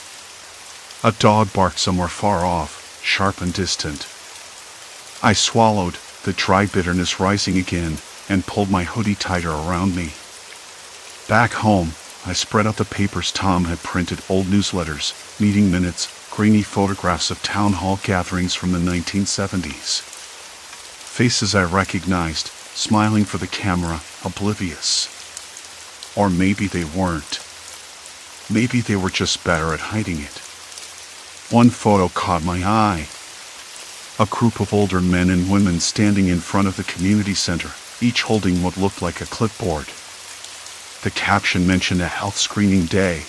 A dog barked somewhere far off, sharp and distant. I swallowed, the dry bitterness rising again, and pulled my hoodie tighter around me. Back home, I spread out the papers Tom had printed, old newsletters, meeting minutes, grainy photographs of town hall gatherings from the 1970s. Faces I recognized, smiling for the camera, oblivious. Or maybe they weren't. Maybe they were just better at hiding it. One photo caught my eye. A group of older men and women standing in front of the community center, each holding what looked like a clipboard. The caption mentioned a health screening day.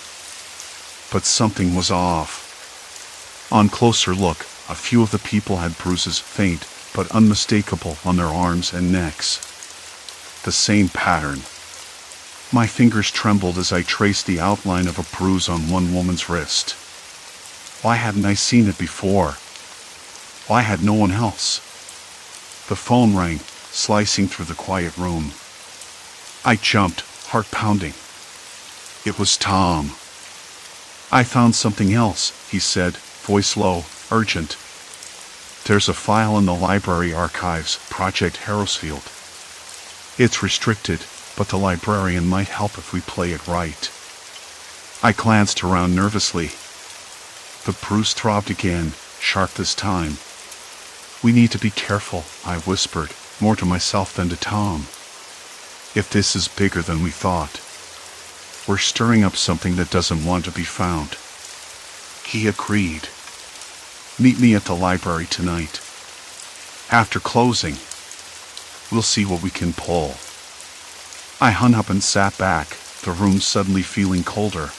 But something was off. On closer look, a few of the people had bruises, faint but unmistakable, on their arms and necks. The same pattern. My fingers trembled as I traced the outline of a bruise on one woman's wrist. Why hadn't I seen it before? Why had no one else? The phone rang, slicing through the quiet room. I jumped, heart pounding. It was Tom. I found something else, he said, voice low, urgent. There's a file in the library archives, Project Harrowsfield. It's restricted, but the librarian might help if we play it right. I glanced around nervously. The bruise throbbed again, sharp this time. We need to be careful, I whispered, more to myself than to Tom. If this is bigger than we thought, we're stirring up something that doesn't want to be found. He agreed. Meet me at the library tonight. After closing, we'll see what we can pull. I hung up and sat back, the room suddenly feeling colder.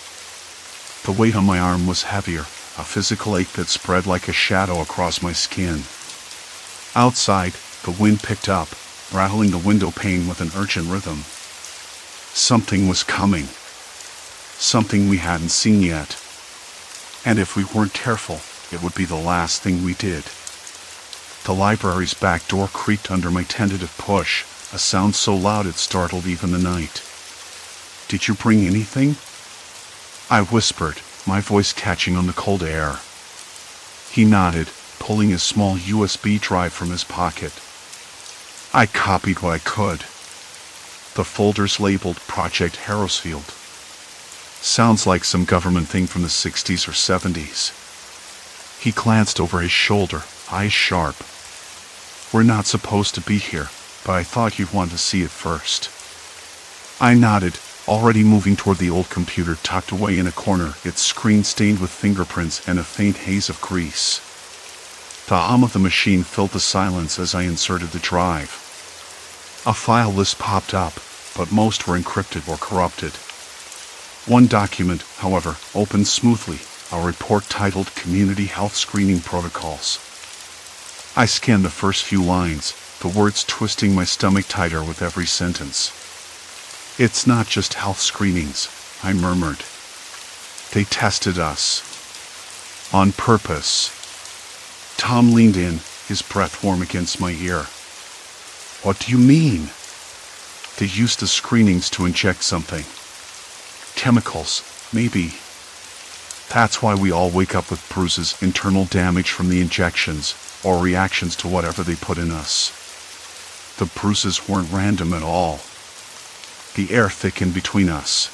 The weight on my arm was heavier, a physical ache that spread like a shadow across my skin. Outside, the wind picked up, rattling the window pane with an urgent rhythm. Something was coming. Something we hadn't seen yet. And if we weren't careful, it would be the last thing we did. The library's back door creaked under my tentative push, a sound so loud it startled even the night. Did you bring anything? I whispered, my voice catching on the cold air. He nodded, pulling a small USB drive from his pocket. I copied what I could. The folder's labeled Project Harrowsfield. Sounds like some government thing from the 60s or 70s. He glanced over his shoulder, eyes sharp. "We're not supposed to be here, but I thought you'd want to see it first." I nodded, already moving toward the old computer tucked away in a corner, its screen stained with fingerprints and a faint haze of grease. The hum of the machine filled the silence as I inserted the drive. A file list popped up, but most were encrypted or corrupted. One document, however, opened smoothly, a report titled Community Health Screening Protocols. I scanned the first few lines, the words twisting my stomach tighter with every sentence. "It's not just health screenings," I murmured. "They tested us. On purpose." Tom leaned in, his breath warm against my ear. "What do you mean?" "They used the screenings to inject something. Chemicals, maybe. That's why we all wake up with bruises, internal damage from the injections, or reactions to whatever they put in us. The bruises weren't random at all." The air thickened between us.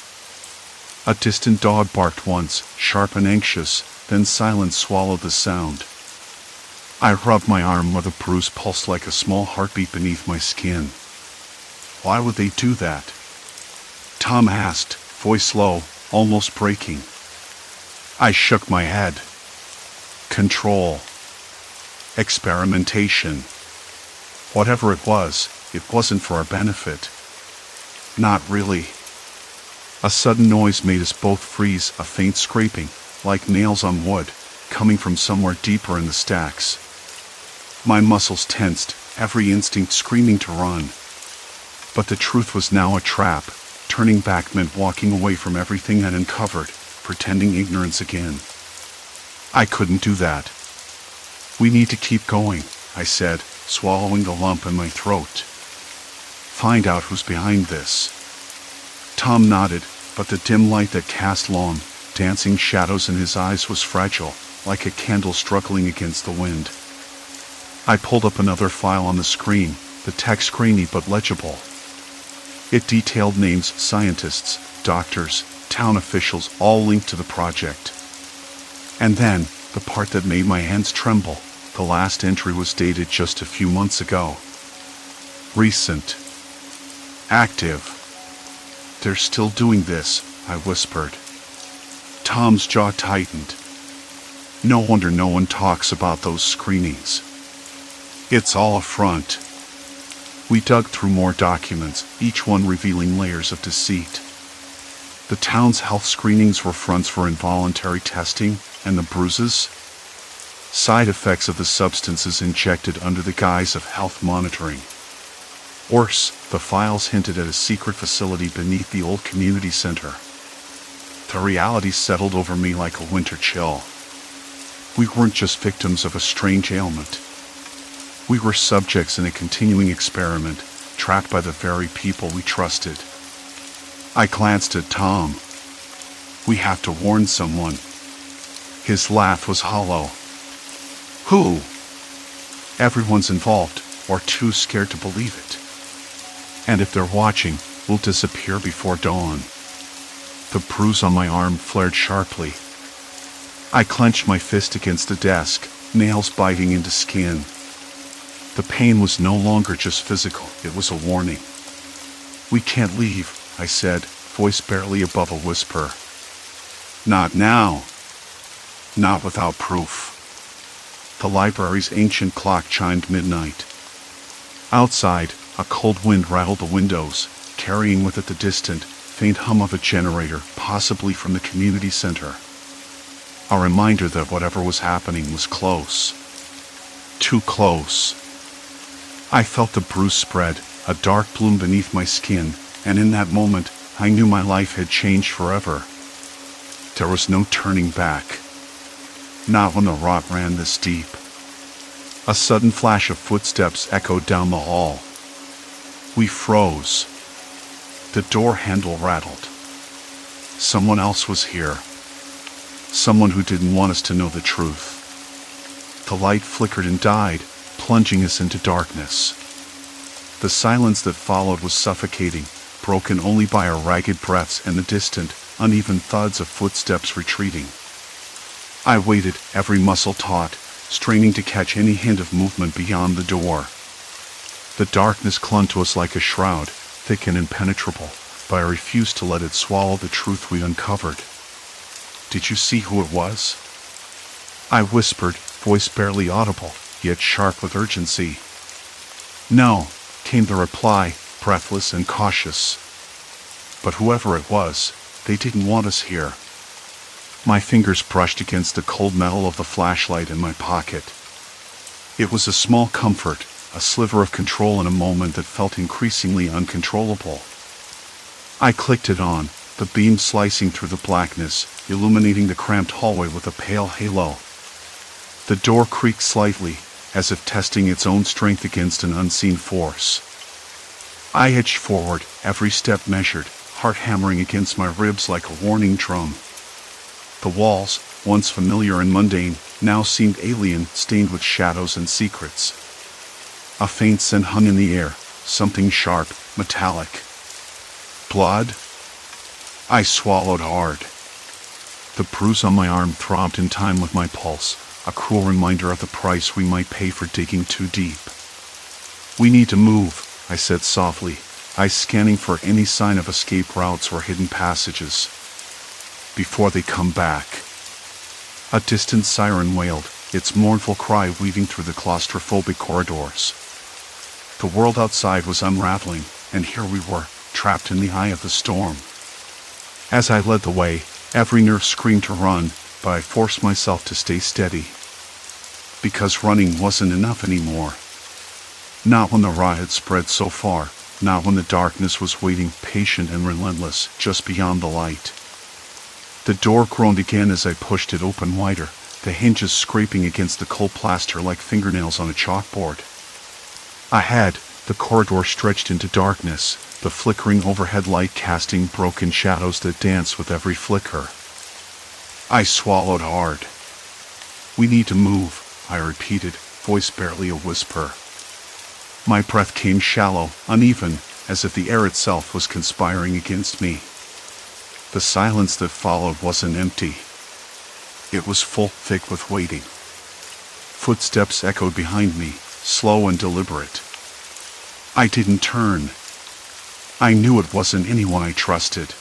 A distant dog barked once, sharp and anxious, then silence swallowed the sound. I rubbed my arm where the bruise pulsed like a small heartbeat beneath my skin. "Why would they do that?" Tom asked, voice low, almost breaking. I shook my head. Control. Experimentation. Whatever it wasn't for our benefit. Not really. A sudden noise made us both freeze, a faint scraping, like nails on wood, coming from somewhere deeper in the stacks. My muscles tensed, every instinct screaming to run. But the truth was now a trap. Turning back meant walking away from everything I'd uncovered, pretending ignorance again. I couldn't do that. "We need to keep going," I said, swallowing the lump in my throat. "Find out who's behind this." Tom nodded, but the dim light that cast long, dancing shadows in his eyes was fragile, like a candle struggling against the wind. I pulled up another file on the screen, the text grainy but legible. It detailed names, scientists, doctors, town officials, all linked to the project. And then, the part that made my hands tremble, the last entry was dated just a few months ago. Recent. Active. "They're still doing this," I whispered. Tom's jaw tightened. "No wonder no one talks about those screenings. It's all a front." We dug through more documents, each one revealing layers of deceit. The town's health screenings were fronts for involuntary testing, and the bruises? Side effects of the substances injected under the guise of health monitoring. Worse, the files hinted at a secret facility beneath the old community center. The reality settled over me like a winter chill. We weren't just victims of a strange ailment. We were subjects in a continuing experiment, trapped by the very people we trusted. I glanced at Tom. "We have to warn someone." His laugh was hollow. "Who?" "Everyone's involved, or too scared to believe it. And if they're watching, we'll disappear before dawn." The bruise on my arm flared sharply. I clenched my fist against the desk, nails biting into skin. The pain was no longer just physical, it was a warning. "We can't leave," I said, voice barely above a whisper. "Not now. Not without proof." The library's ancient clock chimed midnight. Outside, a cold wind rattled the windows, carrying with it the distant, faint hum of a generator, possibly from the community center. A reminder that whatever was happening was close. Too close. I felt the bruise spread, a dark bloom beneath my skin, and in that moment, I knew my life had changed forever. There was no turning back. Not when the rot ran this deep. A sudden flash of footsteps echoed down the hall. We froze. The door handle rattled. Someone else was here. Someone who didn't want us to know the truth. The light flickered and died, plunging us into darkness. The silence that followed was suffocating, broken only by our ragged breaths and the distant, uneven thuds of footsteps retreating. I waited, every muscle taut, straining to catch any hint of movement beyond the door. The darkness clung to us like a shroud, thick and impenetrable, but I refused to let it swallow the truth we uncovered. "Did you see who it was?" I whispered, voice barely audible, yet sharp with urgency. "No," came the reply, breathless and cautious. "But whoever it was, they didn't want us here." My fingers brushed against the cold metal of the flashlight in my pocket. It was a small comfort, a sliver of control in a moment that felt increasingly uncontrollable. I clicked it on, the beam slicing through the blackness, illuminating the cramped hallway with a pale halo. The door creaked slightly, as if testing its own strength against an unseen force. I edged forward, every step measured, heart hammering against my ribs like a warning drum. The walls, once familiar and mundane, now seemed alien, stained with shadows and secrets. A faint scent hung in the air, something sharp, metallic. Blood? I swallowed hard. The bruise on my arm throbbed in time with my pulse, a cruel reminder of the price we might pay for digging too deep. "We need to move," I said softly, eyes scanning for any sign of escape routes or hidden passages. "Before they come back." A distant siren wailed, its mournful cry weaving through the claustrophobic corridors. The world outside was unraveling, and here we were, trapped in the eye of the storm. As I led the way, every nerve screamed to run, but I forced myself to stay steady. Because running wasn't enough anymore. Not when the riot spread so far, not when the darkness was waiting, patient and relentless, just beyond the light. The door groaned again as I pushed it open wider, the hinges scraping against the cold plaster like fingernails on a chalkboard. Ahead, the corridor stretched into darkness, the flickering overhead light casting broken shadows that danced with every flicker. I swallowed hard. "We need to move," I repeated, voice barely a whisper. My breath came shallow, uneven, as if the air itself was conspiring against me. The silence that followed wasn't empty. It was full, thick with waiting. Footsteps echoed behind me, slow and deliberate. I didn't turn. I knew it wasn't anyone I trusted.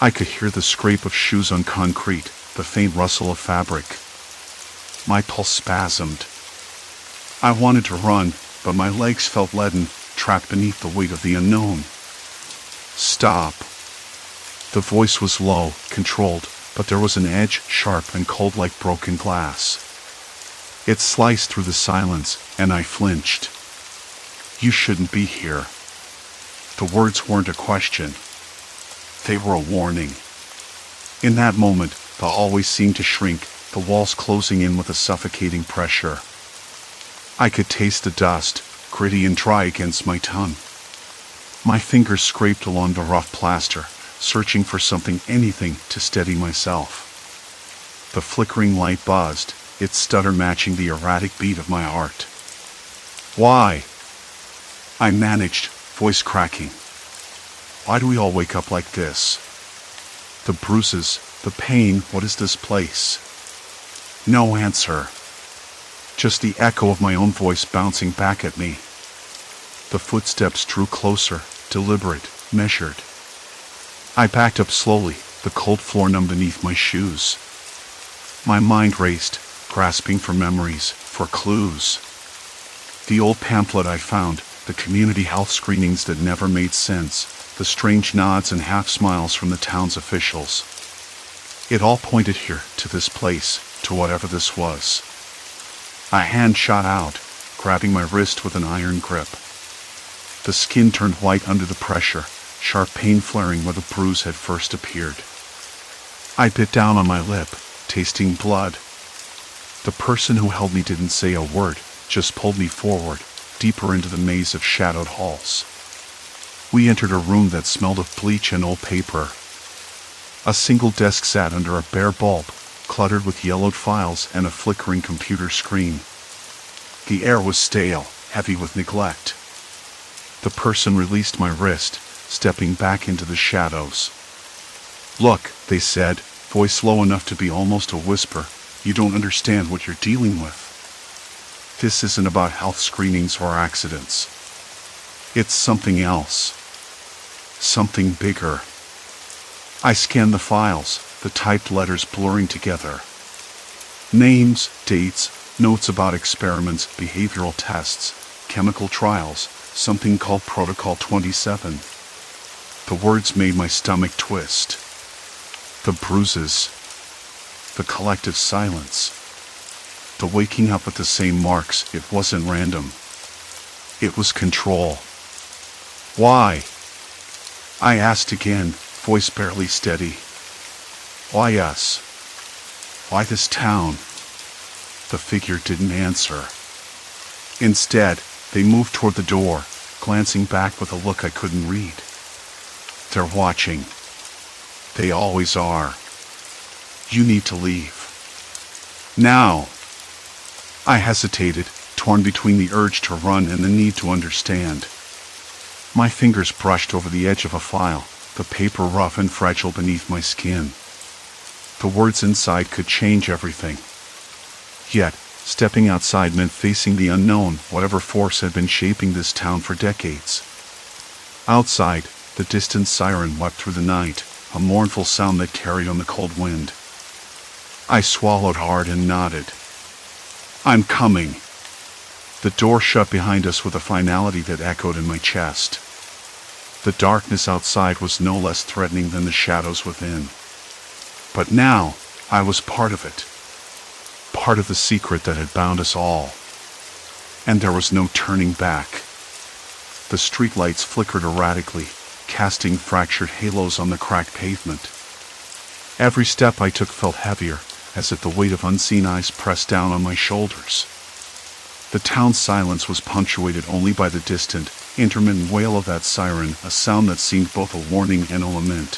I could hear the scrape of shoes on concrete, the faint rustle of fabric. My pulse spasmed. I wanted to run, but my legs felt leaden, trapped beneath the weight of the unknown. "Stop." The voice was low, controlled, but there was an edge, sharp and cold like broken glass. It sliced through the silence, and I flinched. "You shouldn't be here." The words weren't a question. They were a warning. In that moment, the hallway seemed to shrink, the walls closing in with a suffocating pressure. I could taste the dust, gritty and dry against my tongue. My fingers scraped along the rough plaster, searching for something, anything, to steady myself. The flickering light buzzed, its stutter matching the erratic beat of my heart. "Why?" I managed, voice cracking. "Why do we all wake up like this? The bruises, the pain, what is this place?" No answer. Just the echo of my own voice bouncing back at me. The footsteps drew closer, deliberate, measured. I backed up slowly, the cold floor numb beneath my shoes. My mind raced, grasping for memories, for clues. The old pamphlet I found, the community health screenings that never made sense, the strange nods and half-smiles from the town's officials. It all pointed here, to this place, to whatever this was. A hand shot out, grabbing my wrist with an iron grip. The skin turned white under the pressure, sharp pain flaring where the bruise had first appeared. I bit down on my lip, tasting blood. The person who held me didn't say a word, just pulled me forward, deeper into the maze of shadowed halls. We entered a room that smelled of bleach and old paper. A single desk sat under a bare bulb, cluttered with yellowed files and a flickering computer screen. The air was stale, heavy with neglect. The person released my wrist, stepping back into the shadows. "Look," they said, voice low enough to be almost a whisper. "You don't understand what you're dealing with. This isn't about health screenings or accidents. It's something else. Something bigger." I scanned the files, the typed letters blurring together. Names, dates, notes about experiments, behavioral tests, chemical trials, something called Protocol 27. The words made my stomach twist. The bruises. The collective silence. The waking up with the same marks. It wasn't random. It was control. "Why?" I asked again, voice barely steady. "Why us? Why this town?" The figure didn't answer. Instead, they moved toward the door, glancing back with a look I couldn't read. "They're watching. They always are. You need to leave. Now." I hesitated, torn between the urge to run and the need to understand. My fingers brushed over the edge of a file, the paper rough and fragile beneath my skin. The words inside could change everything. Yet, stepping outside meant facing the unknown, whatever force had been shaping this town for decades. Outside, the distant siren wept through the night, a mournful sound that carried on the cold wind. I swallowed hard and nodded. "I'm coming." The door shut behind us with a finality that echoed in my chest. The darkness outside was no less threatening than the shadows within. But now, I was part of it. Part of the secret that had bound us all. And there was no turning back. The streetlights flickered erratically, casting fractured halos on the cracked pavement. Every step I took felt heavier, as if the weight of unseen eyes pressed down on my shoulders. The town's silence was punctuated only by the distant, intermittent wail of that siren, a sound that seemed both a warning and a lament.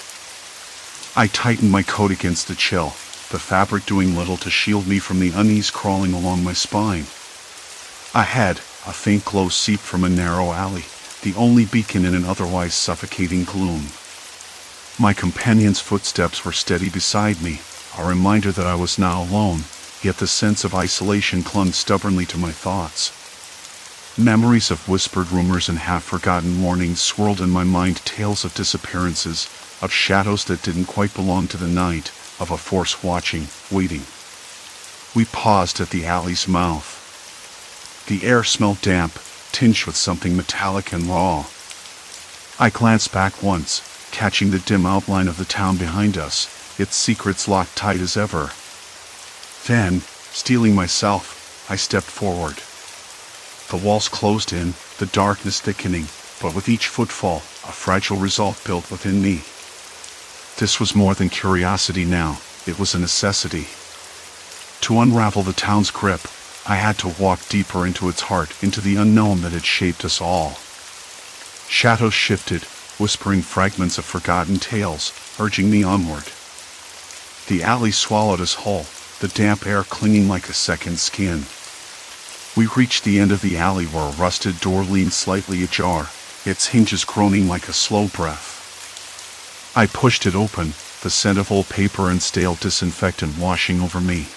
I tightened my coat against the chill, the fabric doing little to shield me from the unease crawling along my spine. Ahead, a faint glow seeped from a narrow alley, the only beacon in an otherwise suffocating gloom. My companion's footsteps were steady beside me, a reminder that I was now alone, yet the sense of isolation clung stubbornly to my thoughts. Memories of whispered rumors and half-forgotten warnings swirled in my mind, tales of disappearances, of shadows that didn't quite belong to the night, of a force watching, waiting. We paused at the alley's mouth. The air smelled damp, tinged with something metallic and raw. I glanced back once, catching the dim outline of the town behind us, its secrets locked tight as ever. Then, steeling myself, I stepped forward. The walls closed in, the darkness thickening, but with each footfall, a fragile resolve built within me. This was more than curiosity now, it was a necessity. To unravel the town's grip, I had to walk deeper into its heart, into the unknown that had shaped us all. Shadows shifted, whispering fragments of forgotten tales, urging me onward. The alley swallowed us whole, the damp air clinging like a second skin. We reached the end of the alley where a rusted door leaned slightly ajar, its hinges groaning like a slow breath. I pushed it open, the scent of old paper and stale disinfectant washing over me.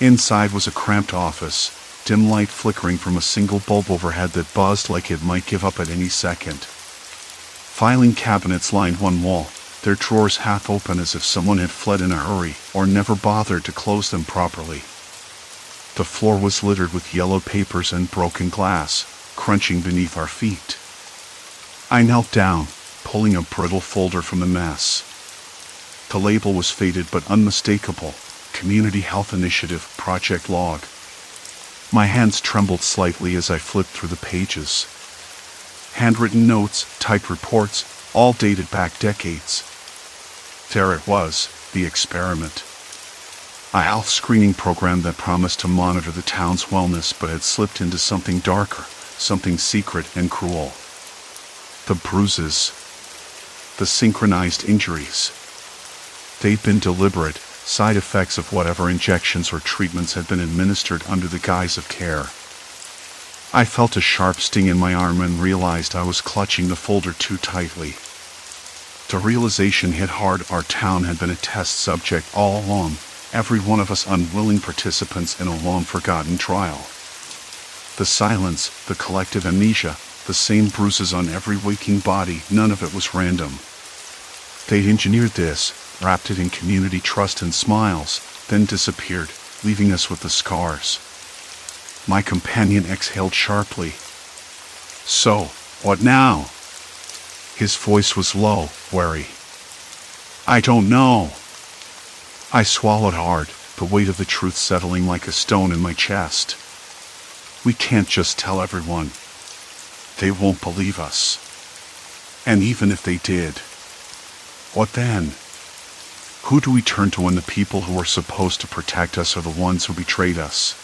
Inside was a cramped office, dim light flickering from a single bulb overhead that buzzed like it might give up at any second. Filing cabinets lined one wall, their drawers half open as if someone had fled in a hurry or never bothered to close them properly. The floor was littered with yellow papers and broken glass, crunching beneath our feet. I knelt down, pulling a brittle folder from the mess. The label was faded but unmistakable, Community Health Initiative Project Log. My hands trembled slightly as I flipped through the pages. Handwritten notes, typed reports, all dated back decades. There it was, the experiment. A health screening program that promised to monitor the town's wellness but had slipped into something darker, something secret and cruel. The bruises. The synchronized injuries. They'd been deliberate, side effects of whatever injections or treatments had been administered under the guise of care. I felt a sharp sting in my arm and realized I was clutching the folder too tightly. The realization hit hard. Our town had been a test subject all along, every one of us unwilling participants in a long-forgotten trial. The silence, the collective amnesia, the same bruises on every waking body, none of it was random. They'd engineered this, wrapped it in community trust and smiles, then disappeared, leaving us with the scars. My companion exhaled sharply. "So, what now?" His voice was low, wary. "I don't know." I swallowed hard, the weight of the truth settling like a stone in my chest. We can't just tell everyone. They won't believe us. And even if they did, what then? Who do we turn to when the people who are supposed to protect us are the ones who betrayed us?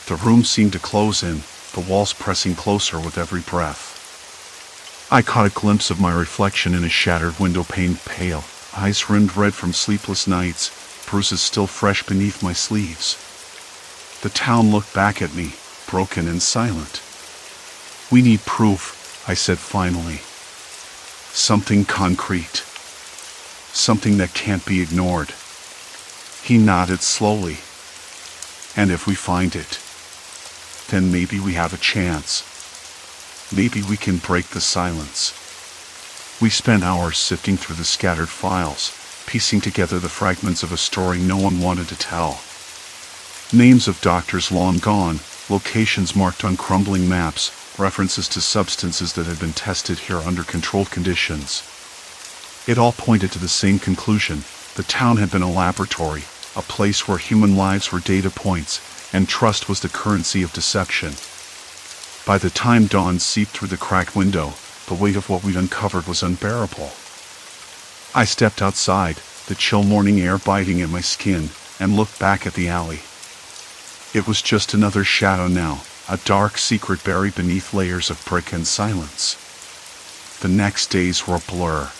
The room seemed to close in, the walls pressing closer with every breath. I caught a glimpse of my reflection in a shattered window pane, pale, eyes rimmed red from sleepless nights, bruises still fresh beneath my sleeves. The town looked back at me, broken and silent. "We need proof," I said finally. "Something concrete. Something that can't be ignored." He nodded slowly. "And if we find it, then maybe we have a chance. Maybe we can break the silence." We spent hours sifting through the scattered files, piecing together the fragments of a story no one wanted to tell. Names of doctors long gone, locations marked on crumbling maps, references to substances that had been tested here under controlled conditions. It all pointed to the same conclusion. The town had been a laboratory, a place where human lives were data points, and trust was the currency of deception. By the time dawn seeped through the cracked window, the weight of what we'd uncovered was unbearable. I stepped outside, the chill morning air biting at my skin, and looked back at the alley. It was just another shadow now, a dark secret buried beneath layers of brick and silence. The next days were a blur.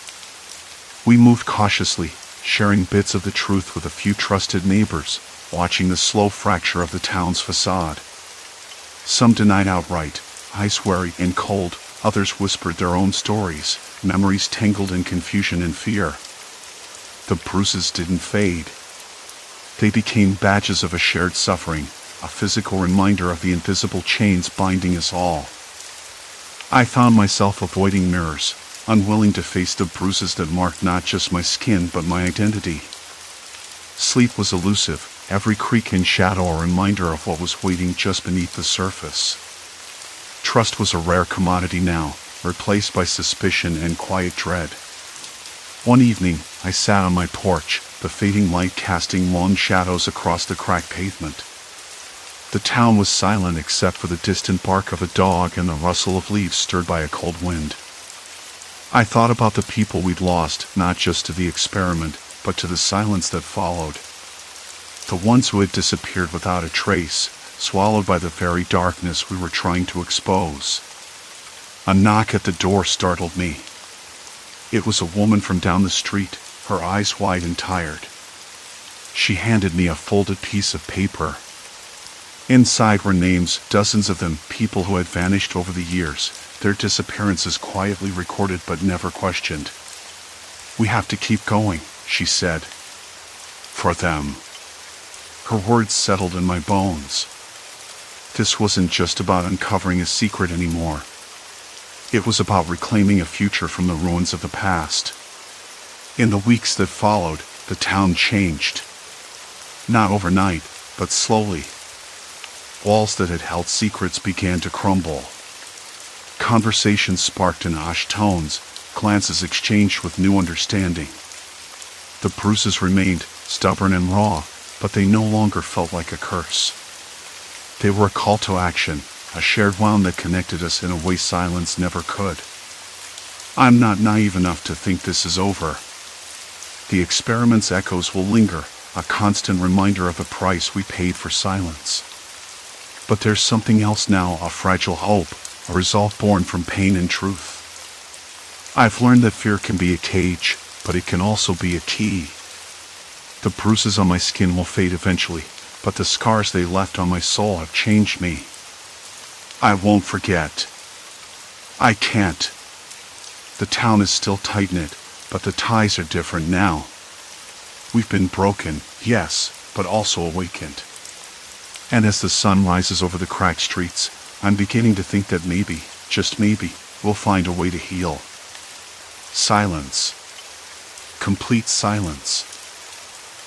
We moved cautiously, sharing bits of the truth with a few trusted neighbors, watching the slow fracture of the town's facade. Some denied outright, eyes wary and cold, others whispered their own stories, memories tangled in confusion and fear. The bruises didn't fade. They became badges of a shared suffering, a physical reminder of the invisible chains binding us all. I found myself avoiding mirrors, unwilling to face the bruises that marked not just my skin but my identity. Sleep was elusive, every creak and shadow a reminder of what was waiting just beneath the surface. Trust was a rare commodity now, replaced by suspicion and quiet dread. One evening, I sat on my porch, the fading light casting long shadows across the cracked pavement. The town was silent except for the distant bark of a dog and the rustle of leaves stirred by a cold wind. I thought about the people we'd lost, not just to the experiment, but to the silence that followed. The ones who had disappeared without a trace, swallowed by the very darkness we were trying to expose. A knock at the door startled me. It was a woman from down the street, her eyes wide and tired. She handed me a folded piece of paper. Inside were names, dozens of them, people who had vanished over the years, their disappearances quietly recorded but never questioned. "We have to keep going," she said. "For them." Her words settled in my bones. This wasn't just about uncovering a secret anymore. It was about reclaiming a future from the ruins of the past. In the weeks that followed, the town changed. Not overnight, but slowly. Walls that had held secrets began to crumble. Conversations sparked in hushed tones, glances exchanged with new understanding. The bruises remained, stubborn and raw, but they no longer felt like a curse. They were a call to action, a shared wound that connected us in a way silence never could. I'm not naive enough to think this is over. The experiment's echoes will linger, a constant reminder of the price we paid for silence. But there's something else now, a fragile hope, a resolve born from pain and truth. I've learned that fear can be a cage, but it can also be a key. The bruises on my skin will fade eventually, but the scars they left on my soul have changed me. I won't forget. I can't. The town is still tight-knit, But the ties are different now. We've been broken, yes, but also awakened. And as the sun rises over the cracked streets, I'm beginning to think that maybe, just maybe, we'll find a way to heal. Silence. Complete silence.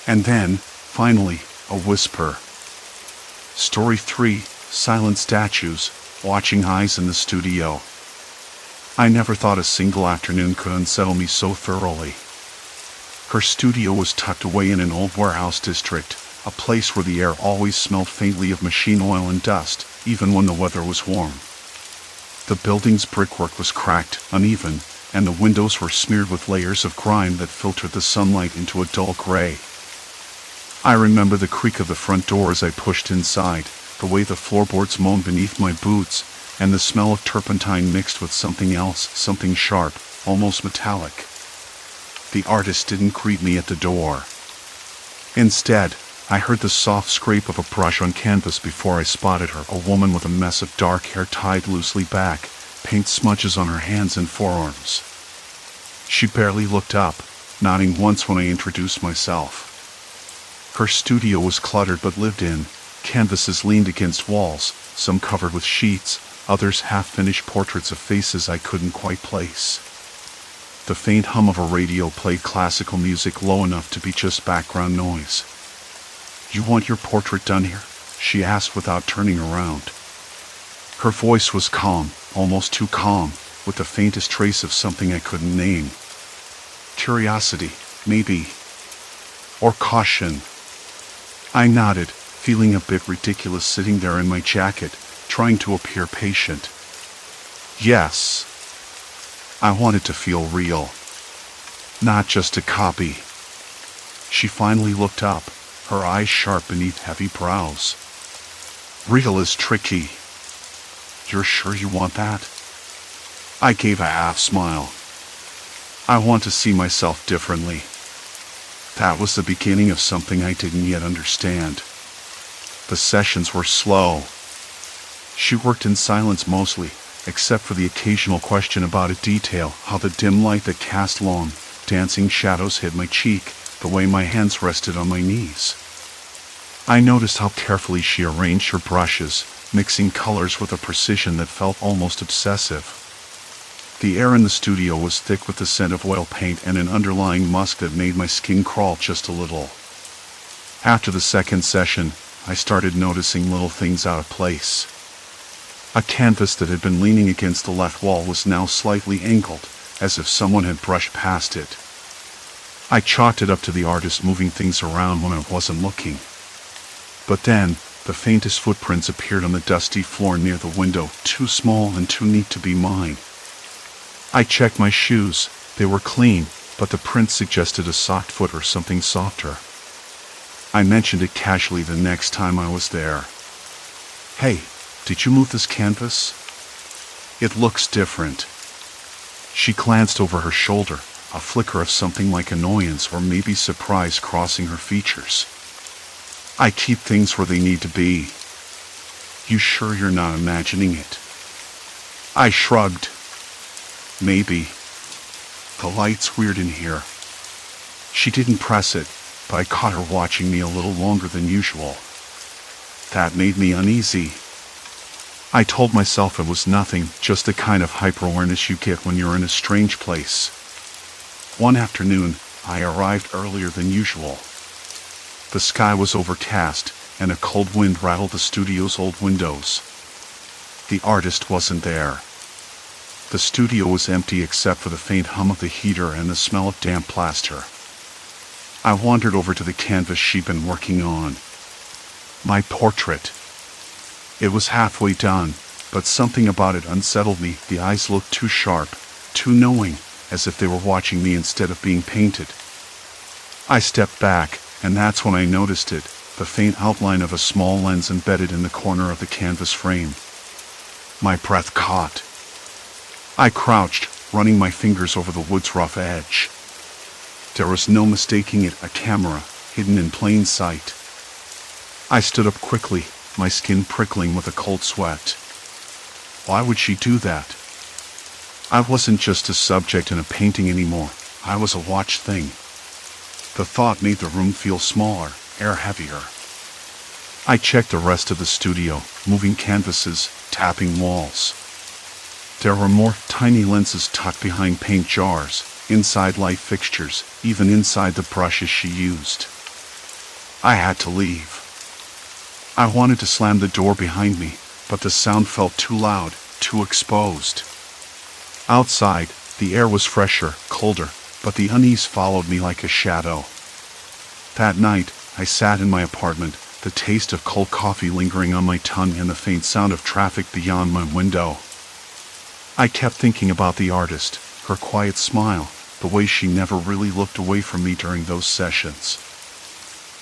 And then, finally, a whisper. Story 3, Silent Statues, Watching Eyes in the Studio. I never thought a single afternoon could unsettle me so thoroughly. Her studio was tucked away in an old warehouse district, a place where the air always smelled faintly of machine oil and dust, even when the weather was warm. The building's brickwork was cracked, uneven, and the windows were smeared with layers of grime that filtered the sunlight into a dull gray. I remember the creak of the front door as I pushed inside, the way the floorboards moaned beneath my boots, and the smell of turpentine mixed with something else, something sharp, almost metallic. The artist didn't greet me at the door. Instead, I heard the soft scrape of a brush on canvas before I spotted her, a woman with a mess of dark hair tied loosely back, paint smudges on her hands and forearms. She barely looked up, nodding once when I introduced myself. Her studio was cluttered but lived in. Canvases leaned against walls, some covered with sheets, others half-finished portraits of faces I couldn't quite place. The faint hum of a radio played classical music low enough to be just background noise. "You want your portrait done here?" she asked without turning around. Her voice was calm, almost too calm, with the faintest trace of something I couldn't name. Curiosity, maybe. Or caution. I nodded, feeling a bit ridiculous sitting there in my jacket, trying to appear patient. Yes. I wanted to feel real. Not just a copy. She finally looked up, her eyes sharp beneath heavy brows. "Real is tricky. You're sure you want that?" I gave a half smile. "I want to see myself differently." That was the beginning of something I didn't yet understand. The sessions were slow. She worked in silence mostly, except for the occasional question about a detail, how the dim light that cast long, dancing shadows hit my cheek, the way my hands rested on my knees. I noticed how carefully she arranged her brushes, mixing colors with a precision that felt almost obsessive. The air in the studio was thick with the scent of oil paint and an underlying musk that made my skin crawl just a little. After the second session, I started noticing little things out of place. A canvas that had been leaning against the left wall was now slightly angled, as if someone had brushed past it. I chalked it up to the artist moving things around when I wasn't looking. But then, the faintest footprints appeared on the dusty floor near the window, too small and too neat to be mine. I checked my shoes. They were clean, but the prints suggested a socked foot or something softer. I mentioned it casually the next time I was there. "Hey, did you move this canvas? It looks different." She glanced over her shoulder, a flicker of something like annoyance or maybe surprise crossing her features. "I keep things where they need to be." "You sure you're not imagining it?" I shrugged. "Maybe. The light's weird in here." She didn't press it, but I caught her watching me a little longer than usual. That made me uneasy. I told myself it was nothing, just the kind of hyper-awareness you get when you're in a strange place. One afternoon, I arrived earlier than usual. The sky was overcast, and a cold wind rattled the studio's old windows. The artist wasn't there. The studio was empty except for the faint hum of the heater and the smell of damp plaster. I wandered over to the canvas she'd been working on. My portrait. It was halfway done, but something about it unsettled me. The eyes looked too sharp, too knowing, as if they were watching me instead of being painted. I stepped back, and that's when I noticed it, the faint outline of a small lens embedded in the corner of the canvas frame. My breath caught. I crouched, running my fingers over the wood's rough edge. There was no mistaking it, a camera, hidden in plain sight. I stood up quickly, my skin prickling with a cold sweat. Why would she do that? I wasn't just a subject in a painting anymore. I was a watched thing. The thought made the room feel smaller, air heavier. I checked the rest of the studio, moving canvases, tapping walls. There were more tiny lenses tucked behind paint jars, inside light fixtures, even inside the brushes she used. I had to leave. I wanted to slam the door behind me, but the sound felt too loud, too exposed. Outside, the air was fresher, colder, but the unease followed me like a shadow. That night, I sat in my apartment, the taste of cold coffee lingering on my tongue and the faint sound of traffic beyond my window. I kept thinking about the artist, her quiet smile, the way she never really looked away from me during those sessions.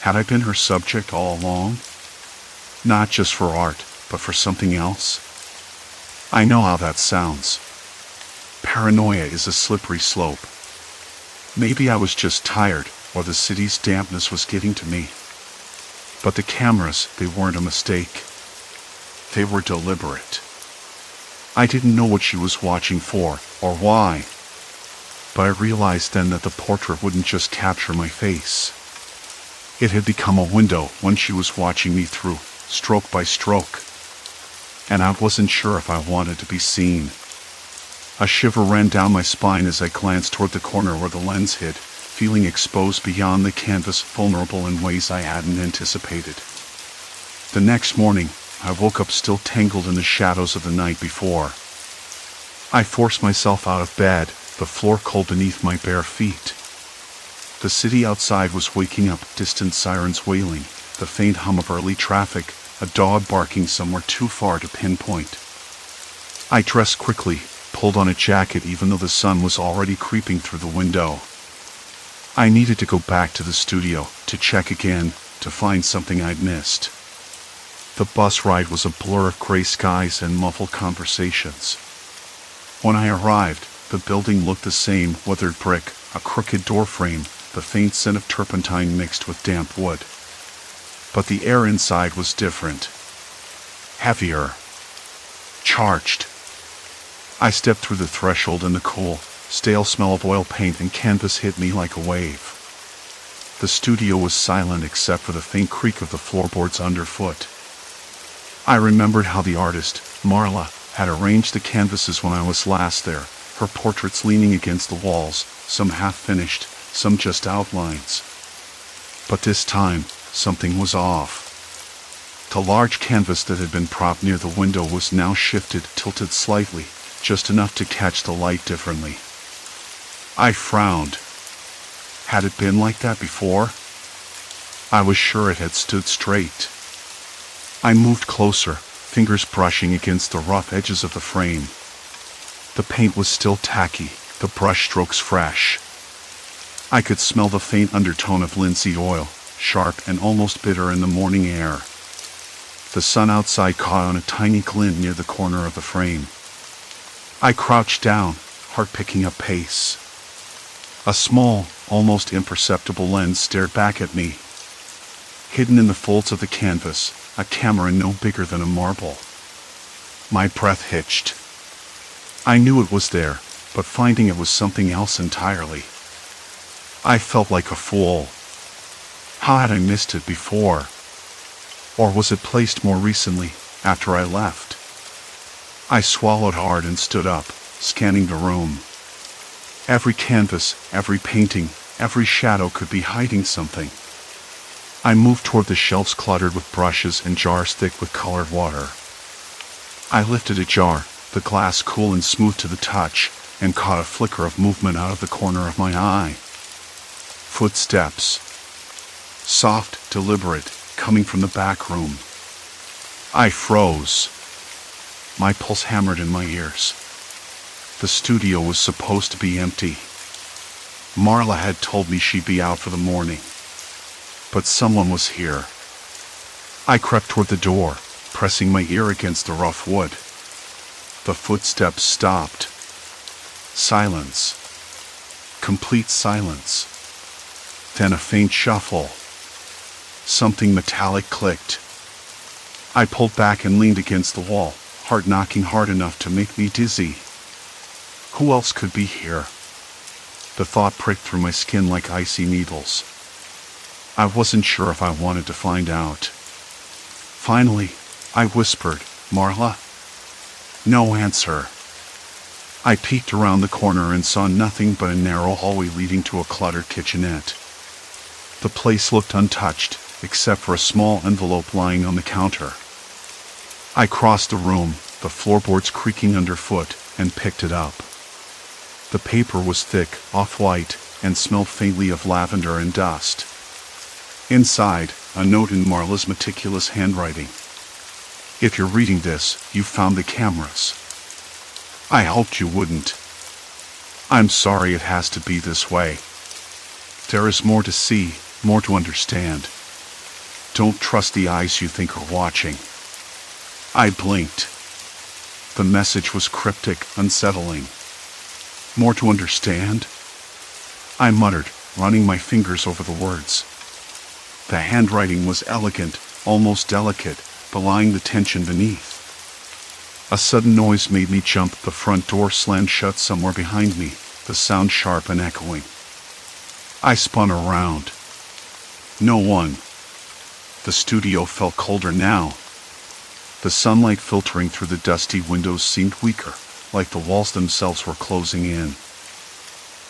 Had I been her subject all along? Not just for art, but for something else? I know how that sounds. Paranoia is a slippery slope. Maybe I was just tired, or the city's dampness was getting to me. But the cameras, they weren't a mistake. They were deliberate. I didn't know what she was watching for, or why. But I realized then that the portrait wouldn't just capture my face. It had become a window, one she was watching me through, stroke by stroke. And I wasn't sure if I wanted to be seen. A shiver ran down my spine as I glanced toward the corner where the lens hid, feeling exposed beyond the canvas, vulnerable in ways I hadn't anticipated. The next morning, I woke up still tangled in the shadows of the night before. I forced myself out of bed, the floor cold beneath my bare feet. The city outside was waking up, distant sirens wailing, the faint hum of early traffic, a dog barking somewhere too far to pinpoint. I dressed quickly, pulled on a jacket even though the sun was already creeping through the window. I needed to go back to the studio, to check again, to find something I'd missed. The bus ride was a blur of gray skies and muffled conversations. When I arrived, the building looked the same, weathered brick, a crooked doorframe, the faint scent of turpentine mixed with damp wood. But the air inside was different. Heavier. Charged. I stepped through the threshold and the cool, stale smell of oil paint and canvas hit me like a wave. The studio was silent except for the faint creak of the floorboards underfoot. I remembered how the artist, Marla, had arranged the canvases when I was last there, her portraits leaning against the walls, some half-finished, some just outlines. But this time, something was off. The large canvas that had been propped near the window was now shifted, tilted slightly, just enough to catch the light differently. I frowned. Had it been like that before? I was sure it had stood straight. I moved closer, fingers brushing against the rough edges of the frame. The paint was still tacky, the brush strokes fresh. I could smell the faint undertone of linseed oil, sharp and almost bitter in the morning air. The sun outside caught on a tiny glint near the corner of the frame. I crouched down, heart picking up pace. A small, almost imperceptible lens stared back at me. Hidden in the folds of the canvas, a camera no bigger than a marble. My breath hitched. I knew it was there, but finding it was something else entirely. I felt like a fool. How had I missed it before? Or was it placed more recently, after I left? I swallowed hard and stood up, scanning the room. Every canvas, every painting, every shadow could be hiding something. I moved toward the shelves cluttered with brushes and jars thick with colored water. I lifted a jar, the glass cool and smooth to the touch, and caught a flicker of movement out of the corner of my eye. Footsteps. Soft, deliberate, coming from the back room. I froze. My pulse hammered in my ears. The studio was supposed to be empty. Marla had told me she'd be out for the morning. But someone was here. I crept toward the door, pressing my ear against the rough wood. The footsteps stopped. Silence. Complete silence. Then a faint shuffle. Something metallic clicked. I pulled back and leaned against the wall, heart knocking hard enough to make me dizzy. Who else could be here? The The thought pricked through my skin like icy needles. I wasn't sure if I wanted to find out. Finally, I whispered, "Marla?" No answer. I peeked around the corner and saw nothing but a narrow hallway leading to a cluttered kitchenette. The place looked untouched, except for a small envelope lying on the counter. I crossed the room, the floorboards creaking underfoot, and picked it up. The paper was thick, off-white, and smelled faintly of lavender and dust. Inside, a note in Marla's meticulous handwriting. "If you're reading this, you found the cameras. I hoped you wouldn't. I'm sorry it has to be this way. There is more to see, more to understand. Don't trust the eyes you think are watching." I blinked. The message was cryptic, unsettling. More to understand? I muttered, running my fingers over the words. The handwriting was elegant, almost delicate, belying the tension beneath. A sudden noise made me jump. The front door slammed shut somewhere behind me, the sound sharp and echoing. I spun around. No one. The studio felt colder now. The sunlight filtering through the dusty windows seemed weaker, like the walls themselves were closing in.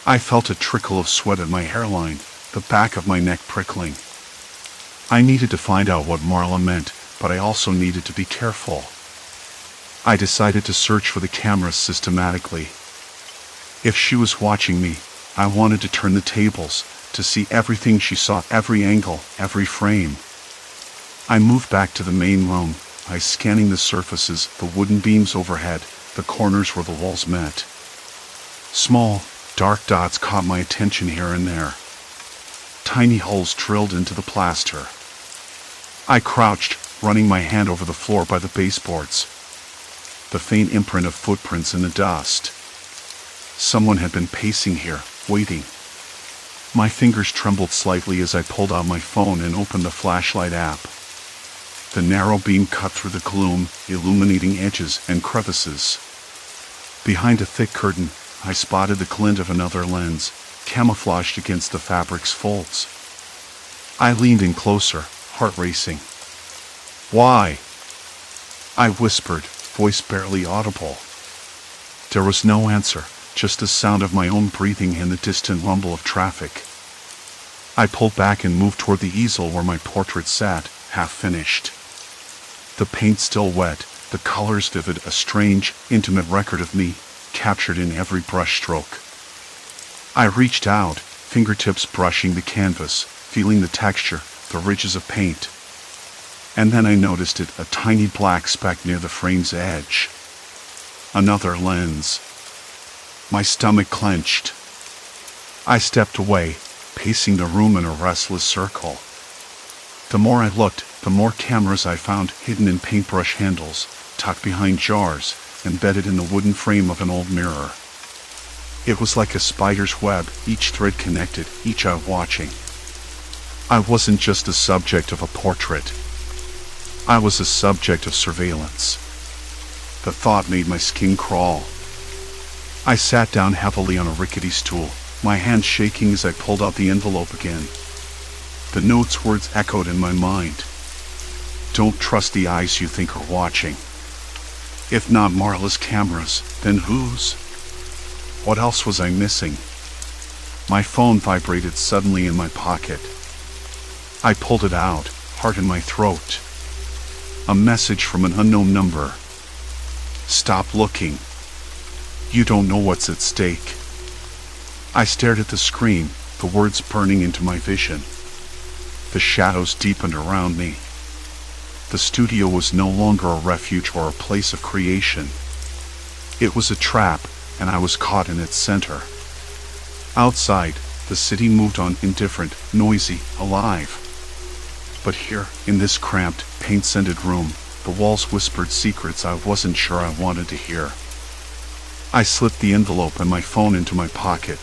I felt a trickle of sweat at my hairline, the back of my neck prickling. I needed to find out what Marla meant, but I also needed to be careful. I decided to search for the cameras systematically. If she was watching me, I wanted to turn the tables, to see everything she saw, every angle, every frame. I moved back to the main room, eyes scanning the surfaces, the wooden beams overhead, the corners where the walls met. Small, dark dots caught my attention here and there. Tiny holes drilled into the plaster. I crouched, running my hand over the floor by the baseboards. The faint imprint of footprints in the dust. Someone had been pacing here, waiting. My fingers trembled slightly as I pulled out my phone and opened the flashlight app. The narrow beam cut through the gloom, illuminating edges and crevices. Behind a thick curtain, I spotted the glint of another lens, camouflaged against the fabric's folds. I leaned in closer, heart racing. "Why?" I whispered, voice barely audible. There was no answer, just the sound of my own breathing and the distant rumble of traffic. I pulled back and moved toward the easel where my portrait sat, half finished. The paint still wet, the colors vivid, a strange, intimate record of me, captured in every brushstroke. I reached out, fingertips brushing the canvas, feeling the texture, the ridges of paint. And then I noticed it, a tiny black speck near the frame's edge. Another lens. My stomach clenched. I stepped away, pacing the room in a restless circle. The more I looked, the more cameras I found hidden in paintbrush handles, tucked behind jars, embedded in the wooden frame of an old mirror. It was like a spider's web, each thread connected, each eye watching. I wasn't just the subject of a portrait. I was the subject of surveillance. The thought made my skin crawl. I sat down heavily on a rickety stool, my hands shaking as I pulled out the envelope again. The note's words echoed in my mind. Don't trust the eyes you think are watching. If not Marla's cameras, then whose? What else was I missing? My phone vibrated suddenly in my pocket. I pulled it out, heart in my throat. A message from an unknown number. Stop looking. You don't know what's at stake. I stared at the screen, the words burning into my vision. The shadows deepened around me. The studio was no longer a refuge or a place of creation. It was a trap, and I was caught in its center. Outside, the city moved on, indifferent, noisy, alive. But here, in this cramped, paint-scented room, the walls whispered secrets I wasn't sure I wanted to hear. I slipped the envelope and my phone into my pocket.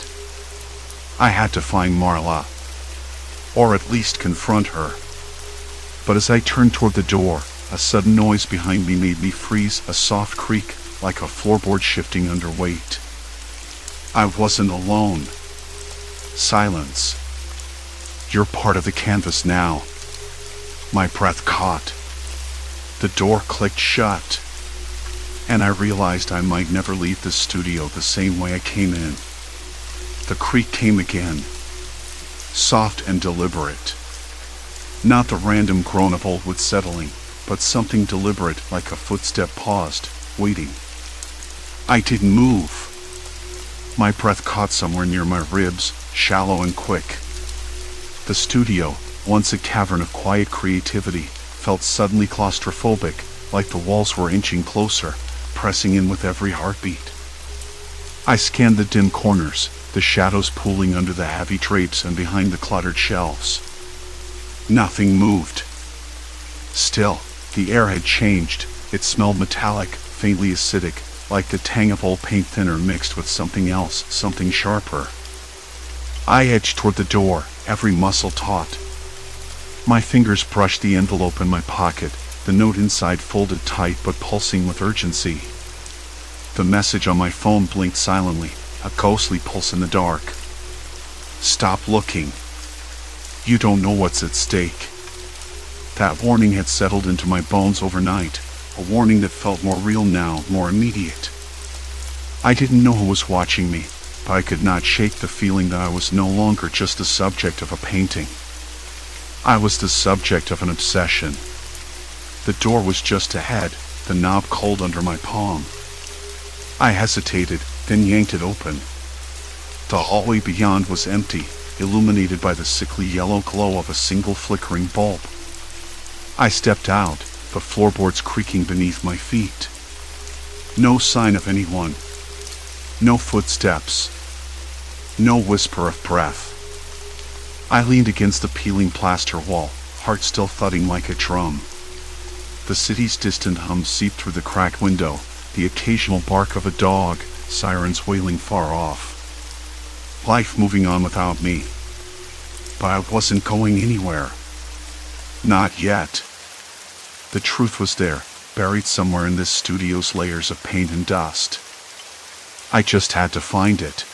I had to find Marla, or at least confront her. But as I turned toward the door, a sudden noise behind me made me freeze, a soft creak, like a floorboard shifting under weight. I wasn't alone. Silence. You're part of the canvas now. My breath caught. The door clicked shut, and I realized I might never leave this studio the same way I came in. The creak came again, soft and deliberate. Not the random groan of old wood settling, but something deliberate like a footstep paused, waiting. I didn't move. My breath caught somewhere near my ribs, shallow and quick. The studio, once a cavern of quiet creativity, felt suddenly claustrophobic, like the walls were inching closer, pressing in with every heartbeat. I scanned the dim corners, the shadows pooling under the heavy drapes and behind the cluttered shelves. Nothing moved. Still, the air had changed. It smelled metallic, faintly acidic, like the tang of old paint thinner mixed with something else, something sharper. I edged toward the door, every muscle taut. My fingers brushed the envelope in my pocket, the note inside folded tight but pulsing with urgency. The message on my phone blinked silently, a ghostly pulse in the dark. Stop looking. You don't know what's at stake. That warning had settled into my bones overnight, a warning that felt more real now, more immediate. I didn't know who was watching me, but I could not shake the feeling that I was no longer just the subject of a painting. I was the subject of an obsession. The door was just ahead, the knob cold under my palm. I hesitated, then yanked it open. The hallway beyond was empty, illuminated by the sickly yellow glow of a single flickering bulb. I stepped out, the floorboards creaking beneath my feet. No sign of anyone. No footsteps. No whisper of breath. I leaned against the peeling plaster wall, heart still thudding like a drum. The city's distant hum seeped through the cracked window, the occasional bark of a dog, sirens wailing far off. Life moving on without me. But I wasn't going anywhere. Not yet. The truth was there, buried somewhere in this studio's layers of paint and dust. I just had to find it.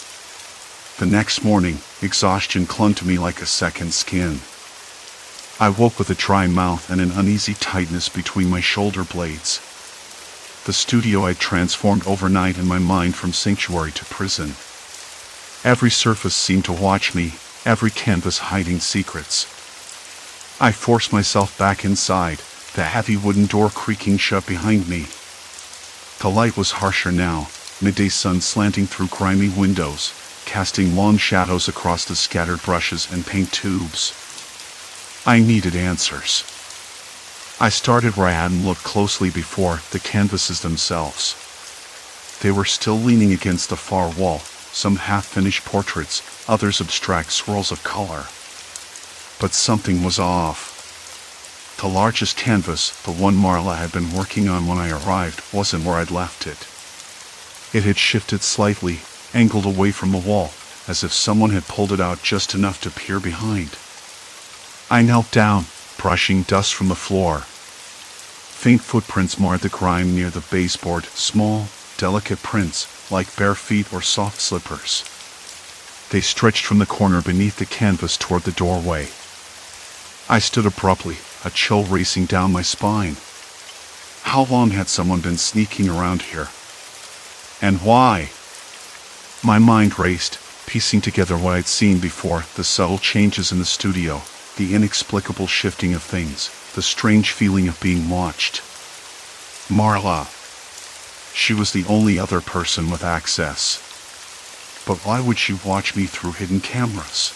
The next morning, exhaustion clung to me like a second skin. I woke with a dry mouth and an uneasy tightness between my shoulder blades. The studio I'd transformed overnight in my mind from sanctuary to prison. Every surface seemed to watch me, every canvas hiding secrets. I forced myself back inside, the heavy wooden door creaking shut behind me. The light was harsher now, midday sun slanting through grimy windows, casting long shadows across the scattered brushes and paint tubes. I needed answers. I started where I hadn't looked closely before, the canvases themselves. They were still leaning against the far wall, some half-finished portraits, others abstract swirls of color. But something was off. The largest canvas, the one Marla had been working on when I arrived, wasn't where I'd left it. It had shifted slightly, angled away from the wall, as if someone had pulled it out just enough to peer behind. I knelt down, brushing dust from the floor. Faint footprints marred the grime near the baseboard, small, delicate prints, like bare feet or soft slippers. They stretched from the corner beneath the canvas toward the doorway. I stood abruptly, a chill racing down my spine. How long had someone been sneaking around here? And why? My mind raced, piecing together what I'd seen before, the subtle changes in the studio, the inexplicable shifting of things, the strange feeling of being watched. Marla. She was the only other person with access. But why would she watch me through hidden cameras?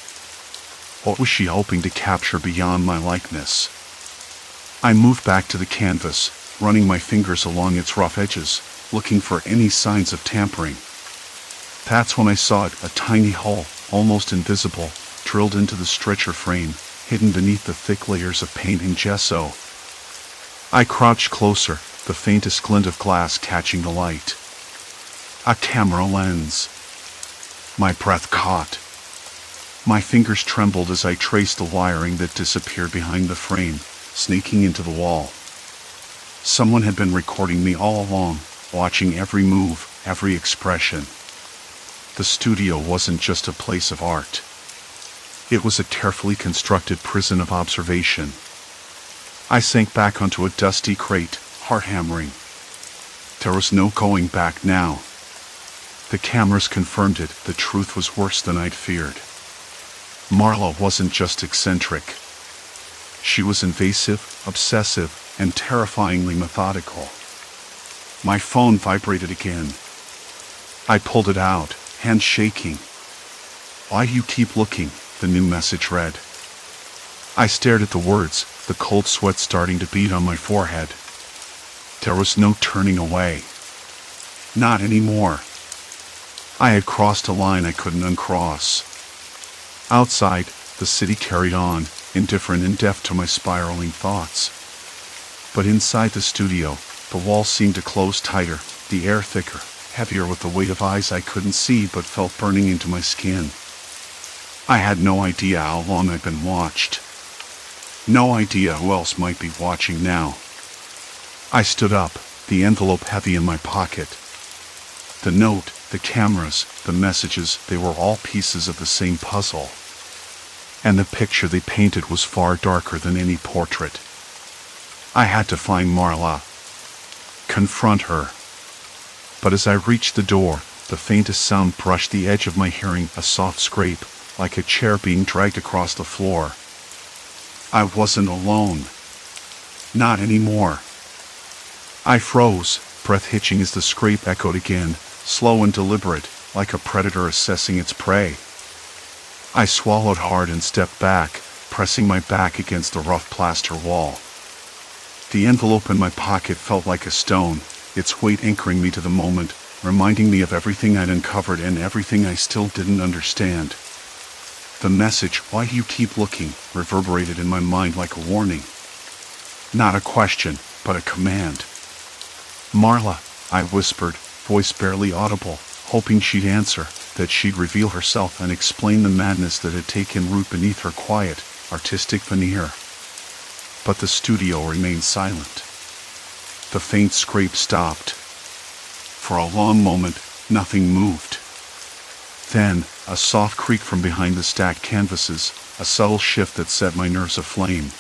What was she hoping to capture beyond my likeness? I moved back to the canvas, running my fingers along its rough edges, looking for any signs of tampering. That's when I saw it, a tiny hole, almost invisible, drilled into the stretcher frame, hidden beneath the thick layers of paint and gesso. I crouched closer, the faintest glint of glass catching the light. A camera lens. My breath caught. My fingers trembled as I traced the wiring that disappeared behind the frame, sneaking into the wall. Someone had been recording me all along, watching every move, every expression. The studio wasn't just a place of art. It was a carefully constructed prison of observation. I sank back onto a dusty crate, heart hammering. There was no going back now. The cameras confirmed it. The truth was worse than I'd feared. Marla wasn't just eccentric. She was invasive, obsessive, and terrifyingly methodical. My phone vibrated again. I pulled it out, hands shaking. "Why do you keep looking?" the new message read. I stared at the words, the cold sweat starting to bead on my forehead. There was no turning away. Not anymore. I had crossed a line I couldn't uncross. Outside, the city carried on, indifferent and deaf to my spiraling thoughts. But inside the studio, the walls seemed to close tighter, the air thicker, heavier with the weight of eyes I couldn't see but felt burning into my skin. I had no idea how long I'd been watched. No idea who else might be watching now. I stood up, the envelope heavy in my pocket. The note, the cameras, the messages, they were all pieces of the same puzzle. And the picture they painted was far darker than any portrait. I had to find Marla. Confront her. But as I reached the door, the faintest sound brushed the edge of my hearing, a soft scrape, like a chair being dragged across the floor. I wasn't alone. Not anymore. I froze, breath hitching as the scrape echoed again, slow and deliberate, like a predator assessing its prey. I swallowed hard and stepped back, pressing my back against the rough plaster wall. The envelope in my pocket felt like a stone, its weight anchoring me to the moment, reminding me of everything I'd uncovered and everything I still didn't understand. The message, "Why do you keep looking?" reverberated in my mind like a warning. Not a question, but a command. "Marla," I whispered, voice barely audible, hoping she'd answer, that she'd reveal herself and explain the madness that had taken root beneath her quiet, artistic veneer. But the studio remained silent. The faint scrape stopped. For a long moment, nothing moved. Then, a soft creak from behind the stacked canvases, a subtle shift that set my nerves aflame.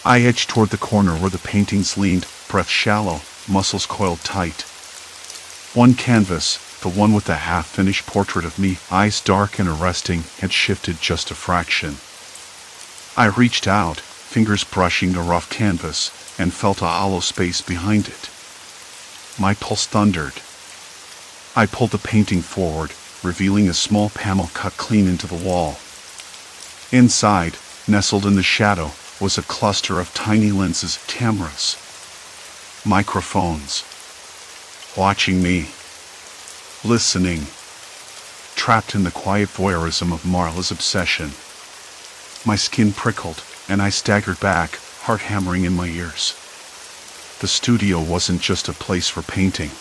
I edged toward the corner where the paintings leaned, breath shallow, muscles coiled tight. One canvas, the one with the half-finished portrait of me, eyes dark and arresting, had shifted just a fraction. I reached out, fingers brushing the rough canvas, and felt a hollow space behind it. My pulse thundered. I pulled the painting forward, revealing a small panel cut clean into the wall. Inside, nestled in the shadow, was a cluster of tiny lenses, cameras, microphones, watching me, listening, trapped in the quiet voyeurism of Marla's obsession. My skin prickled, and I staggered back, heart hammering in my ears. The studio wasn't just a place for painting.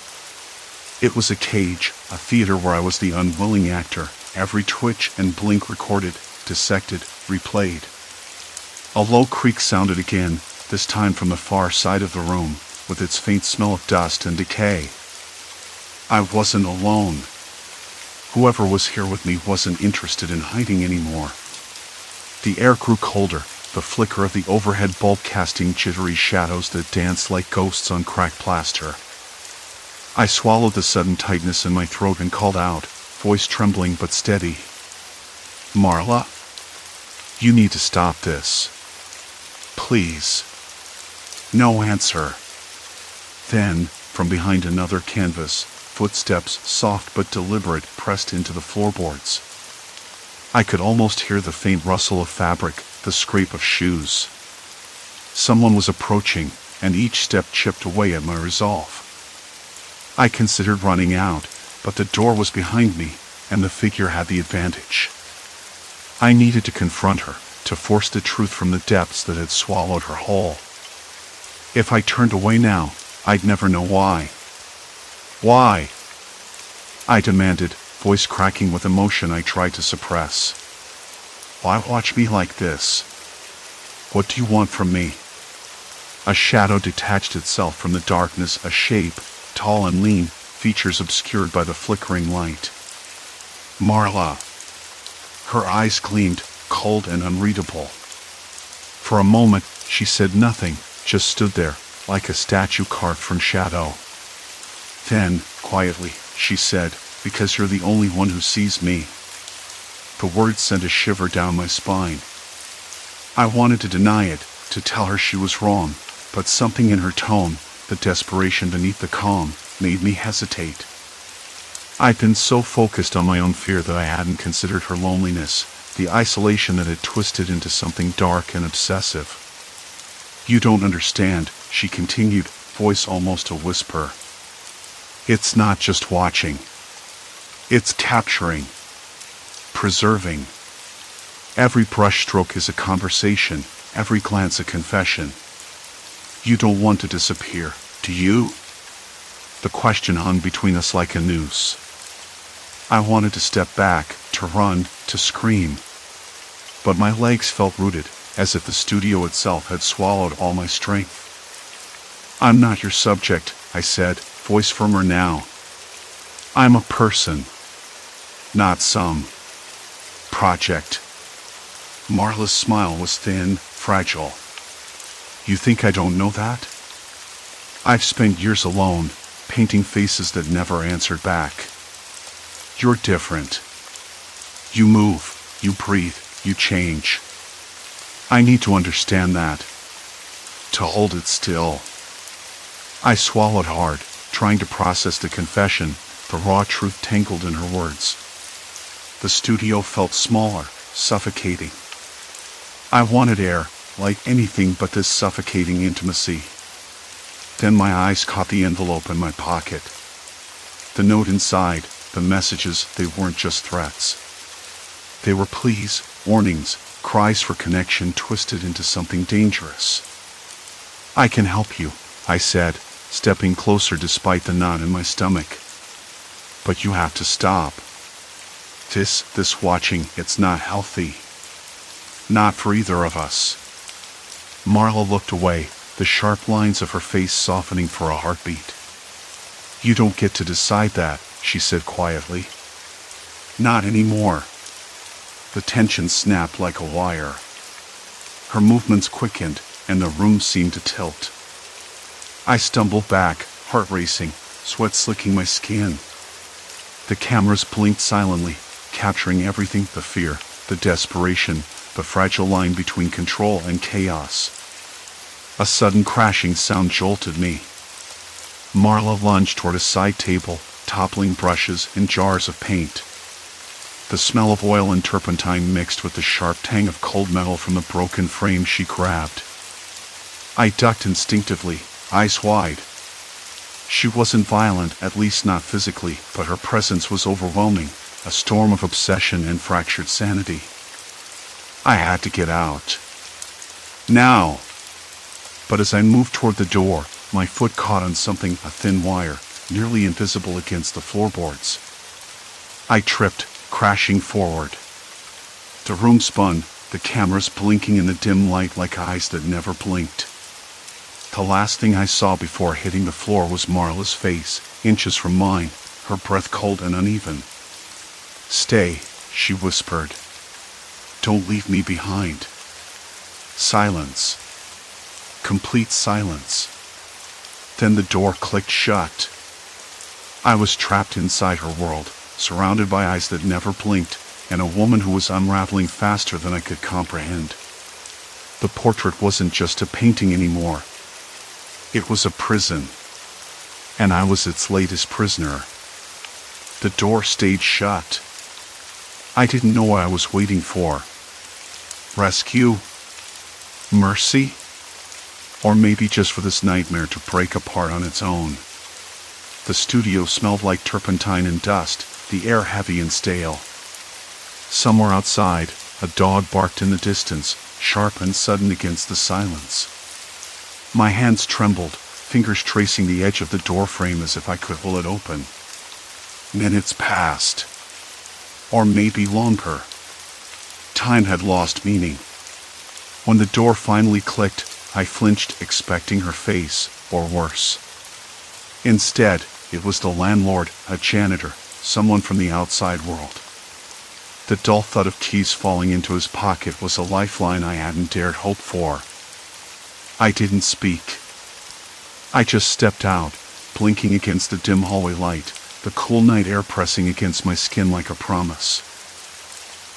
It was a cage, a theater where I was the unwilling actor, every twitch and blink recorded, dissected, replayed. A low creak sounded again, this time from the far side of the room, with its faint smell of dust and decay. I wasn't alone. Whoever was here with me wasn't interested in hiding anymore. The air grew colder, the flicker of the overhead bulb casting jittery shadows that danced like ghosts on cracked plaster. I swallowed the sudden tightness in my throat and called out, voice trembling but steady. "Marla, you need to stop this. Please." No answer. Then, from behind another canvas, footsteps, soft but deliberate, pressed into the floorboards. I could almost hear the faint rustle of fabric, the scrape of shoes. Someone was approaching, and each step chipped away at my resolve. I considered running out, but the door was behind me, and the figure had the advantage. I needed to confront her, to force the truth from the depths that had swallowed her whole. If I turned away now, I'd never know why. "Why?" I demanded, voice cracking with emotion I tried to suppress. "Why watch me like this? What do you want from me?" A shadow detached itself from the darkness, a shape, tall and lean, features obscured by the flickering light. Marla. Her eyes gleamed, cold and unreadable. For a moment, she said nothing, just stood there, like a statue carved from shadow. Then, quietly, she said, "Because you're the only one who sees me." The words sent a shiver down my spine. I wanted to deny it, to tell her she was wrong, but something in her tone, the desperation beneath the calm, made me hesitate. I'd been so focused on my own fear that I hadn't considered her loneliness, the isolation that had twisted into something dark and obsessive. "You don't understand," she continued, voice almost a whisper. "It's not just watching. It's capturing. Preserving. Every brushstroke is a conversation, every glance a confession. You don't want to disappear, do you?" The question hung between us like a noose. I wanted to step back, to run, to scream. But my legs felt rooted, as if the studio itself had swallowed all my strength. "I'm not your subject," I said, voice firmer now. "I'm a person. Not some project." Marla's smile was thin, fragile. "You think I don't know that? I've spent years alone, painting faces that never answered back. You're different. You move, you breathe, you change. I need to understand that. To hold it still." I swallowed hard, trying to process the confession, the raw truth tangled in her words. The studio felt smaller, suffocating. I wanted air, like anything but this suffocating intimacy. Then my eyes caught the envelope in my pocket. The note inside, the messages, they weren't just threats. They were pleas, warnings, cries for connection twisted into something dangerous. "I can help you," I said, stepping closer despite the knot in my stomach. "But you have to stop. This watching, it's not healthy. Not for either of us." Marla looked away, the sharp lines of her face softening for a heartbeat. "You don't get to decide that," she said quietly. "Not anymore." The tension snapped like a wire. Her movements quickened, and the room seemed to tilt. I stumbled back, heart racing, sweat slicking my skin. The cameras blinked silently, capturing everything, the fear, the desperation, the fragile line between control and chaos. A sudden crashing sound jolted me. Marla lunged toward a side table, toppling brushes and jars of paint. The smell of oil and turpentine mixed with the sharp tang of cold metal from the broken frame she grabbed. I ducked instinctively, eyes wide. She wasn't violent, at least not physically, but her presence was overwhelming, a storm of obsession and fractured sanity. I had to get out. Now! But as I moved toward the door, my foot caught on something, a thin wire, nearly invisible against the floorboards. I tripped, crashing forward. The room spun, the cameras blinking in the dim light like eyes that never blinked. The last thing I saw before hitting the floor was Marla's face, inches from mine, her breath cold and uneven. "Stay," she whispered. "Don't leave me behind." Silence. Complete silence. Then the door clicked shut. I was trapped inside her world, surrounded by eyes that never blinked, and a woman who was unraveling faster than I could comprehend. The portrait wasn't just a painting anymore. It was a prison, and I was its latest prisoner. The door stayed shut. I didn't know what I was waiting for. Rescue? Mercy? Or maybe just for this nightmare to break apart on its own. The studio smelled like turpentine and dust, the air heavy and stale. Somewhere outside, a dog barked in the distance, sharp and sudden against the silence. My hands trembled, fingers tracing the edge of the doorframe as if I could pull it open. Minutes passed. Or maybe longer. Time had lost meaning. When the door finally clicked, I flinched, expecting her face, or worse. Instead, it was the landlord, a janitor, someone from the outside world. The dull thud of keys falling into his pocket was a lifeline I hadn't dared hope for. I didn't speak. I just stepped out, blinking against the dim hallway light, the cool night air pressing against my skin like a promise.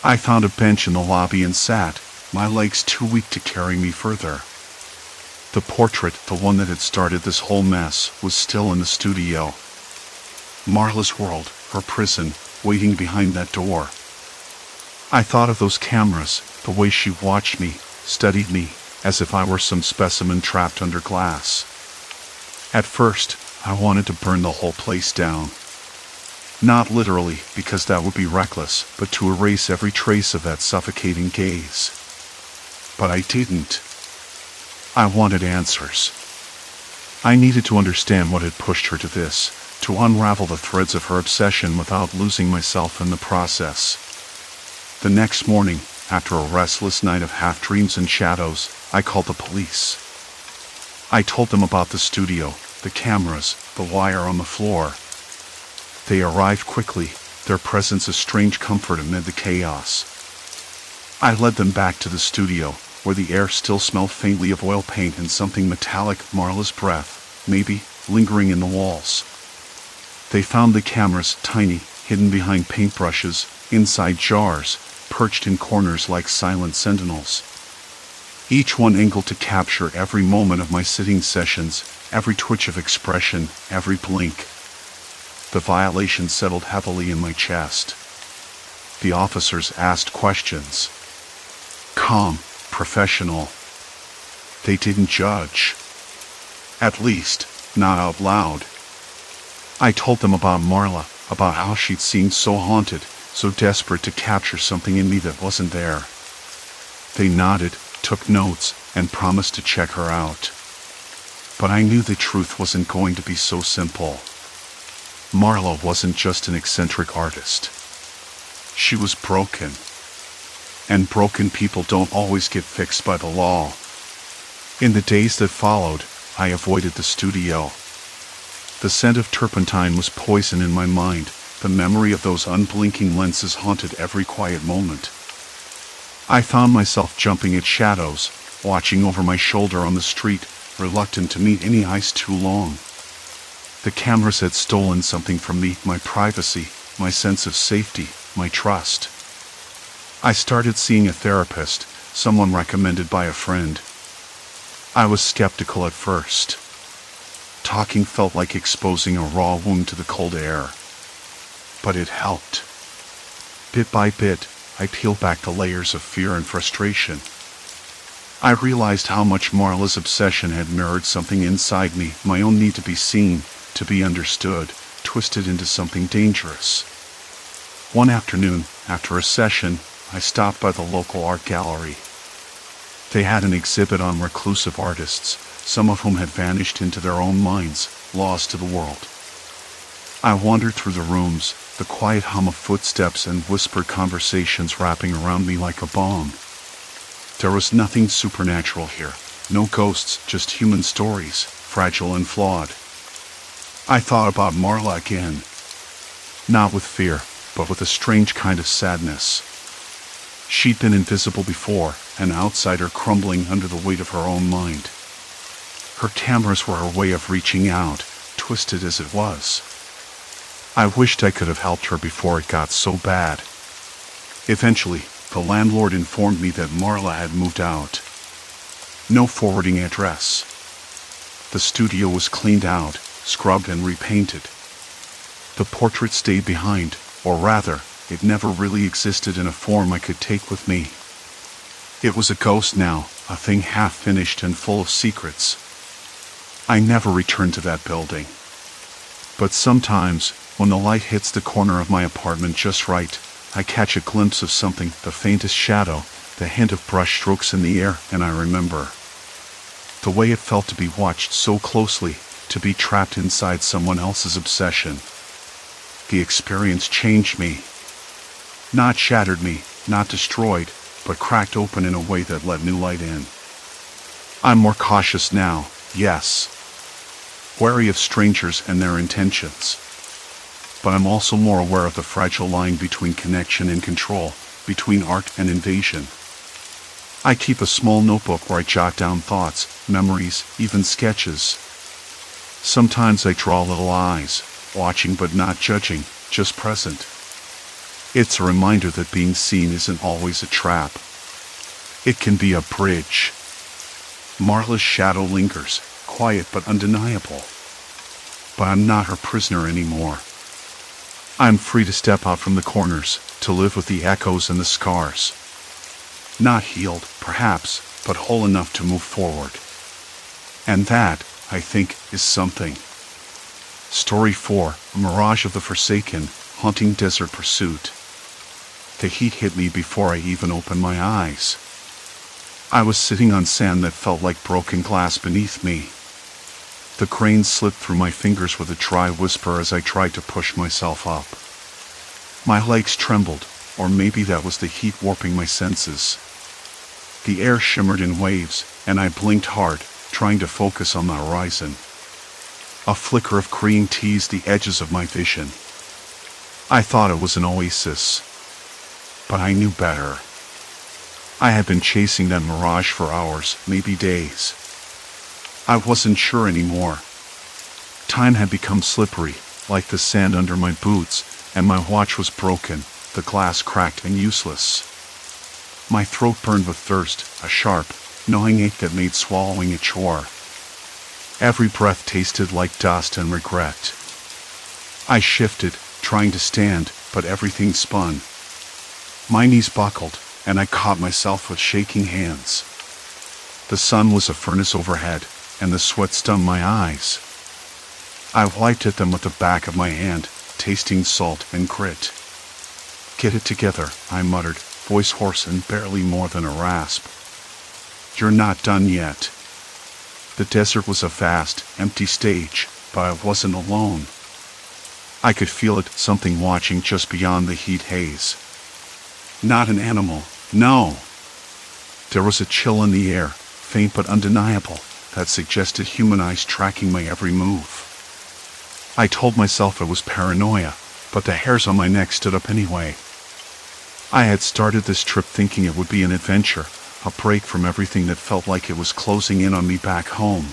I found a bench in the lobby and sat, my legs too weak to carry me further. The portrait, the one that had started this whole mess, was still in the studio. Marla's world, her prison, waiting behind that door. I thought of those cameras, the way she watched me, studied me, as if I were some specimen trapped under glass. At first, I wanted to burn the whole place down. Not literally, because that would be reckless, but to erase every trace of that suffocating gaze. But I didn't. I wanted answers. I needed to understand what had pushed her to this, to unravel the threads of her obsession without losing myself in the process. The next morning, after a restless night of half-dreams and shadows, I called the police. I told them about the studio, the cameras, the wire on the floor. They arrived quickly, their presence a strange comfort amid the chaos. I led them back to the studio, where the air still smelled faintly of oil paint and something metallic, Marla's breath, maybe, lingering in the walls. They found the cameras, tiny, hidden behind paintbrushes, inside jars, perched in corners like silent sentinels. Each one angled to capture every moment of my sitting sessions, every twitch of expression, every blink. The violation settled heavily in my chest. The officers asked questions. Calm, professional. They didn't judge. At least, not out loud. I told them about Marla, about how she'd seemed so haunted, so desperate to capture something in me that wasn't there. They nodded, took notes, and promised to check her out. But I knew the truth wasn't going to be so simple. Marla wasn't just an eccentric artist. She was broken. And broken people don't always get fixed by the law. In the days that followed, I avoided the studio. The scent of turpentine was poison in my mind. The memory of those unblinking lenses haunted every quiet moment. I found myself jumping at shadows, watching over my shoulder on the street, reluctant to meet any eyes too long. The cameras had stolen something from me, my privacy, my sense of safety, my trust. I started seeing a therapist, someone recommended by a friend. I was skeptical at first. Talking felt like exposing a raw wound to the cold air. But it helped. Bit by bit, I peeled back the layers of fear and frustration. I realized how much Marla's obsession had mirrored something inside me, my own need to be seen, to be understood, twisted into something dangerous. One afternoon, after a session, I stopped by the local art gallery. They had an exhibit on reclusive artists, some of whom had vanished into their own minds, lost to the world. I wandered through the rooms, the quiet hum of footsteps and whispered conversations wrapping around me like a balm. There was nothing supernatural here, no ghosts, just human stories, fragile and flawed. I thought about Marla again. Not with fear, but with a strange kind of sadness. She'd been invisible before, an outsider crumbling under the weight of her own mind. Her cameras were her way of reaching out, twisted as it was. I wished I could have helped her before it got so bad. Eventually, the landlord informed me that Marla had moved out. No forwarding address. The studio was cleaned out, scrubbed and repainted. The portrait stayed behind, or rather, it never really existed in a form I could take with me. It was a ghost now, a thing half-finished and full of secrets. I never returned to that building. But sometimes, when the light hits the corner of my apartment just right, I catch a glimpse of something, the faintest shadow, the hint of brush strokes in the air, and I remember. The way it felt to be watched so closely, to be trapped inside someone else's obsession. The experience changed me. Not shattered me, not destroyed, but cracked open in a way that let new light in. I'm more cautious now, yes. Wary of strangers and their intentions. but I'm also more aware of the fragile line between connection and control, between art and invasion. I keep a small notebook where I jot down thoughts, memories, even sketches. Sometimes I draw little eyes, watching but not judging, just present. It's a reminder that being seen isn't always a trap. It can be a bridge. Marla's shadow lingers, quiet but undeniable. But I'm not her prisoner anymore. I'm free to step out from the corners, to live with the echoes and the scars. Not healed, perhaps, but whole enough to move forward. And that, I think, is something. Story 4, A Mirage of the Forsaken, Haunting Desert Pursuit. The heat hit me before I even opened my eyes. I was sitting on sand that felt like broken glass beneath me. The grains slipped through my fingers with a dry whisper as I tried to push myself up. My legs trembled, or maybe that was the heat warping my senses. The air shimmered in waves, and I blinked hard, trying to focus on the horizon. A flicker of green teased the edges of my vision. I thought it was an oasis. But I knew better. I had been chasing that mirage for hours, maybe days. I wasn't sure anymore. Time had become slippery, like the sand under my boots, and my watch was broken, the glass cracked and useless. My throat burned with thirst, a sharp, gnawing ache that made swallowing a chore. Every breath tasted like dust and regret. I shifted, trying to stand, but everything spun. My knees buckled, and I caught myself with shaking hands. The sun was a furnace overhead, and the sweat stung my eyes. I wiped at them with the back of my hand, tasting salt and grit. "Get it together," I muttered, voice hoarse and barely more than a rasp. "You're not done yet." The desert was a vast, empty stage, but I wasn't alone. I could feel it, something watching just beyond the heat haze. Not an animal, no. There was a chill in the air, faint but undeniable, that suggested human eyes tracking my every move. I told myself it was paranoia, but the hairs on my neck stood up anyway. I had started this trip thinking it would be an adventure, a break from everything that felt like it was closing in on me back home.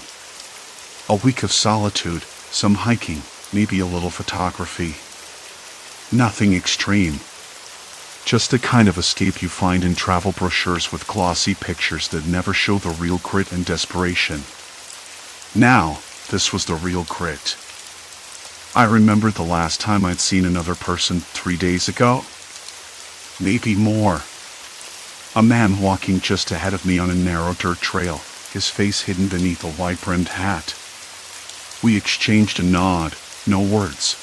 A week of solitude, some hiking, maybe a little photography. Nothing extreme. Just the kind of escape you find in travel brochures with glossy pictures that never show the real grit and desperation. Now, this was the real grit. I remembered the last time I'd seen another person 3 days ago. Maybe more. A man walking just ahead of me on a narrow dirt trail, his face hidden beneath a wide-brimmed hat. We exchanged a nod, no words.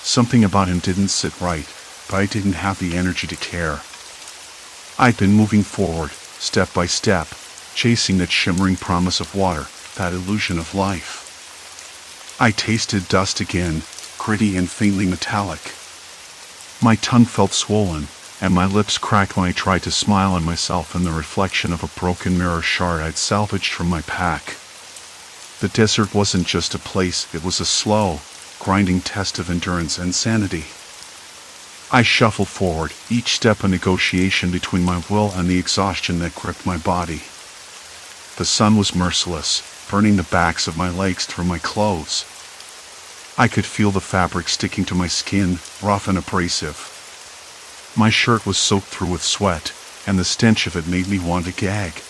Something about him didn't sit right, but I didn't have the energy to care. I'd been moving forward, step by step, chasing that shimmering promise of water, that illusion of life. I tasted dust again, gritty and faintly metallic. My tongue felt swollen, and my lips cracked when I tried to smile at myself in the reflection of a broken mirror shard I'd salvaged from my pack. The desert wasn't just a place, it was a slow, grinding test of endurance and sanity. I shuffled forward, each step a negotiation between my will and the exhaustion that gripped my body. The sun was merciless, burning the backs of my legs through my clothes. I could feel the fabric sticking to my skin, rough and abrasive. My shirt was soaked through with sweat, and the stench of it made me want to gag.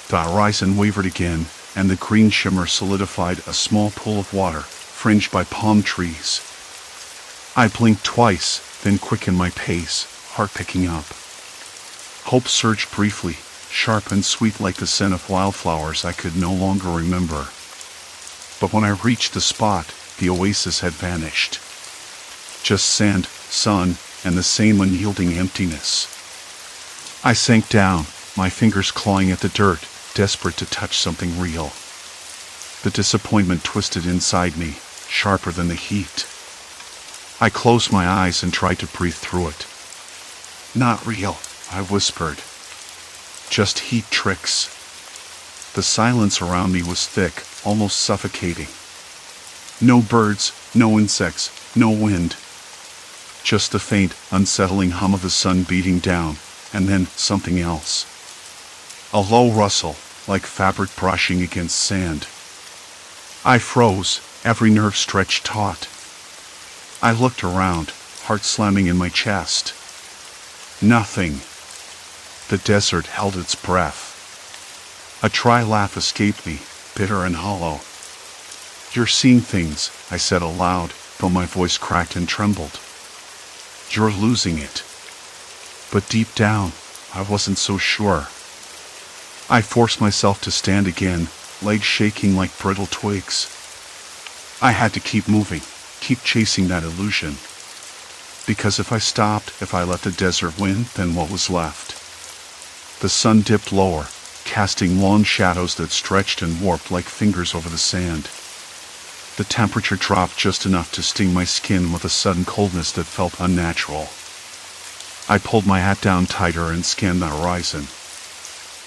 The horizon wavered again, and the green shimmer solidified a small pool of water, fringed by palm trees. I blinked twice, then quickened my pace, heart picking up. Hope surged briefly, sharp and sweet like the scent of wildflowers I could no longer remember. But when I reached the spot, the oasis had vanished. Just sand, sun, and the same unyielding emptiness. I sank down, my fingers clawing at the dirt, desperate to touch something real. The disappointment twisted inside me, sharper than the heat. I closed my eyes and tried to breathe through it. "Not real," I whispered. "Just heat tricks." The silence around me was thick, almost suffocating. No birds, no insects, No wind. Just the faint, unsettling hum of the sun beating down, and then something else. A low rustle, like fabric brushing against sand. I froze, every nerve stretched taut. I looked around, heart slamming in my chest. Nothing. The desert held its breath. A dry laugh escaped me, bitter and hollow. "You're seeing things," I said aloud, though my voice cracked and trembled. "You're losing it." But deep down, I wasn't so sure. I forced myself to stand again, legs shaking like brittle twigs. I had to keep moving, keep chasing that illusion. Because if I stopped, if I let the desert win, then what was left? The sun dipped lower, casting long shadows that stretched and warped like fingers over the sand. The temperature dropped just enough to sting my skin with a sudden coldness that felt unnatural. I pulled my hat down tighter and scanned the horizon.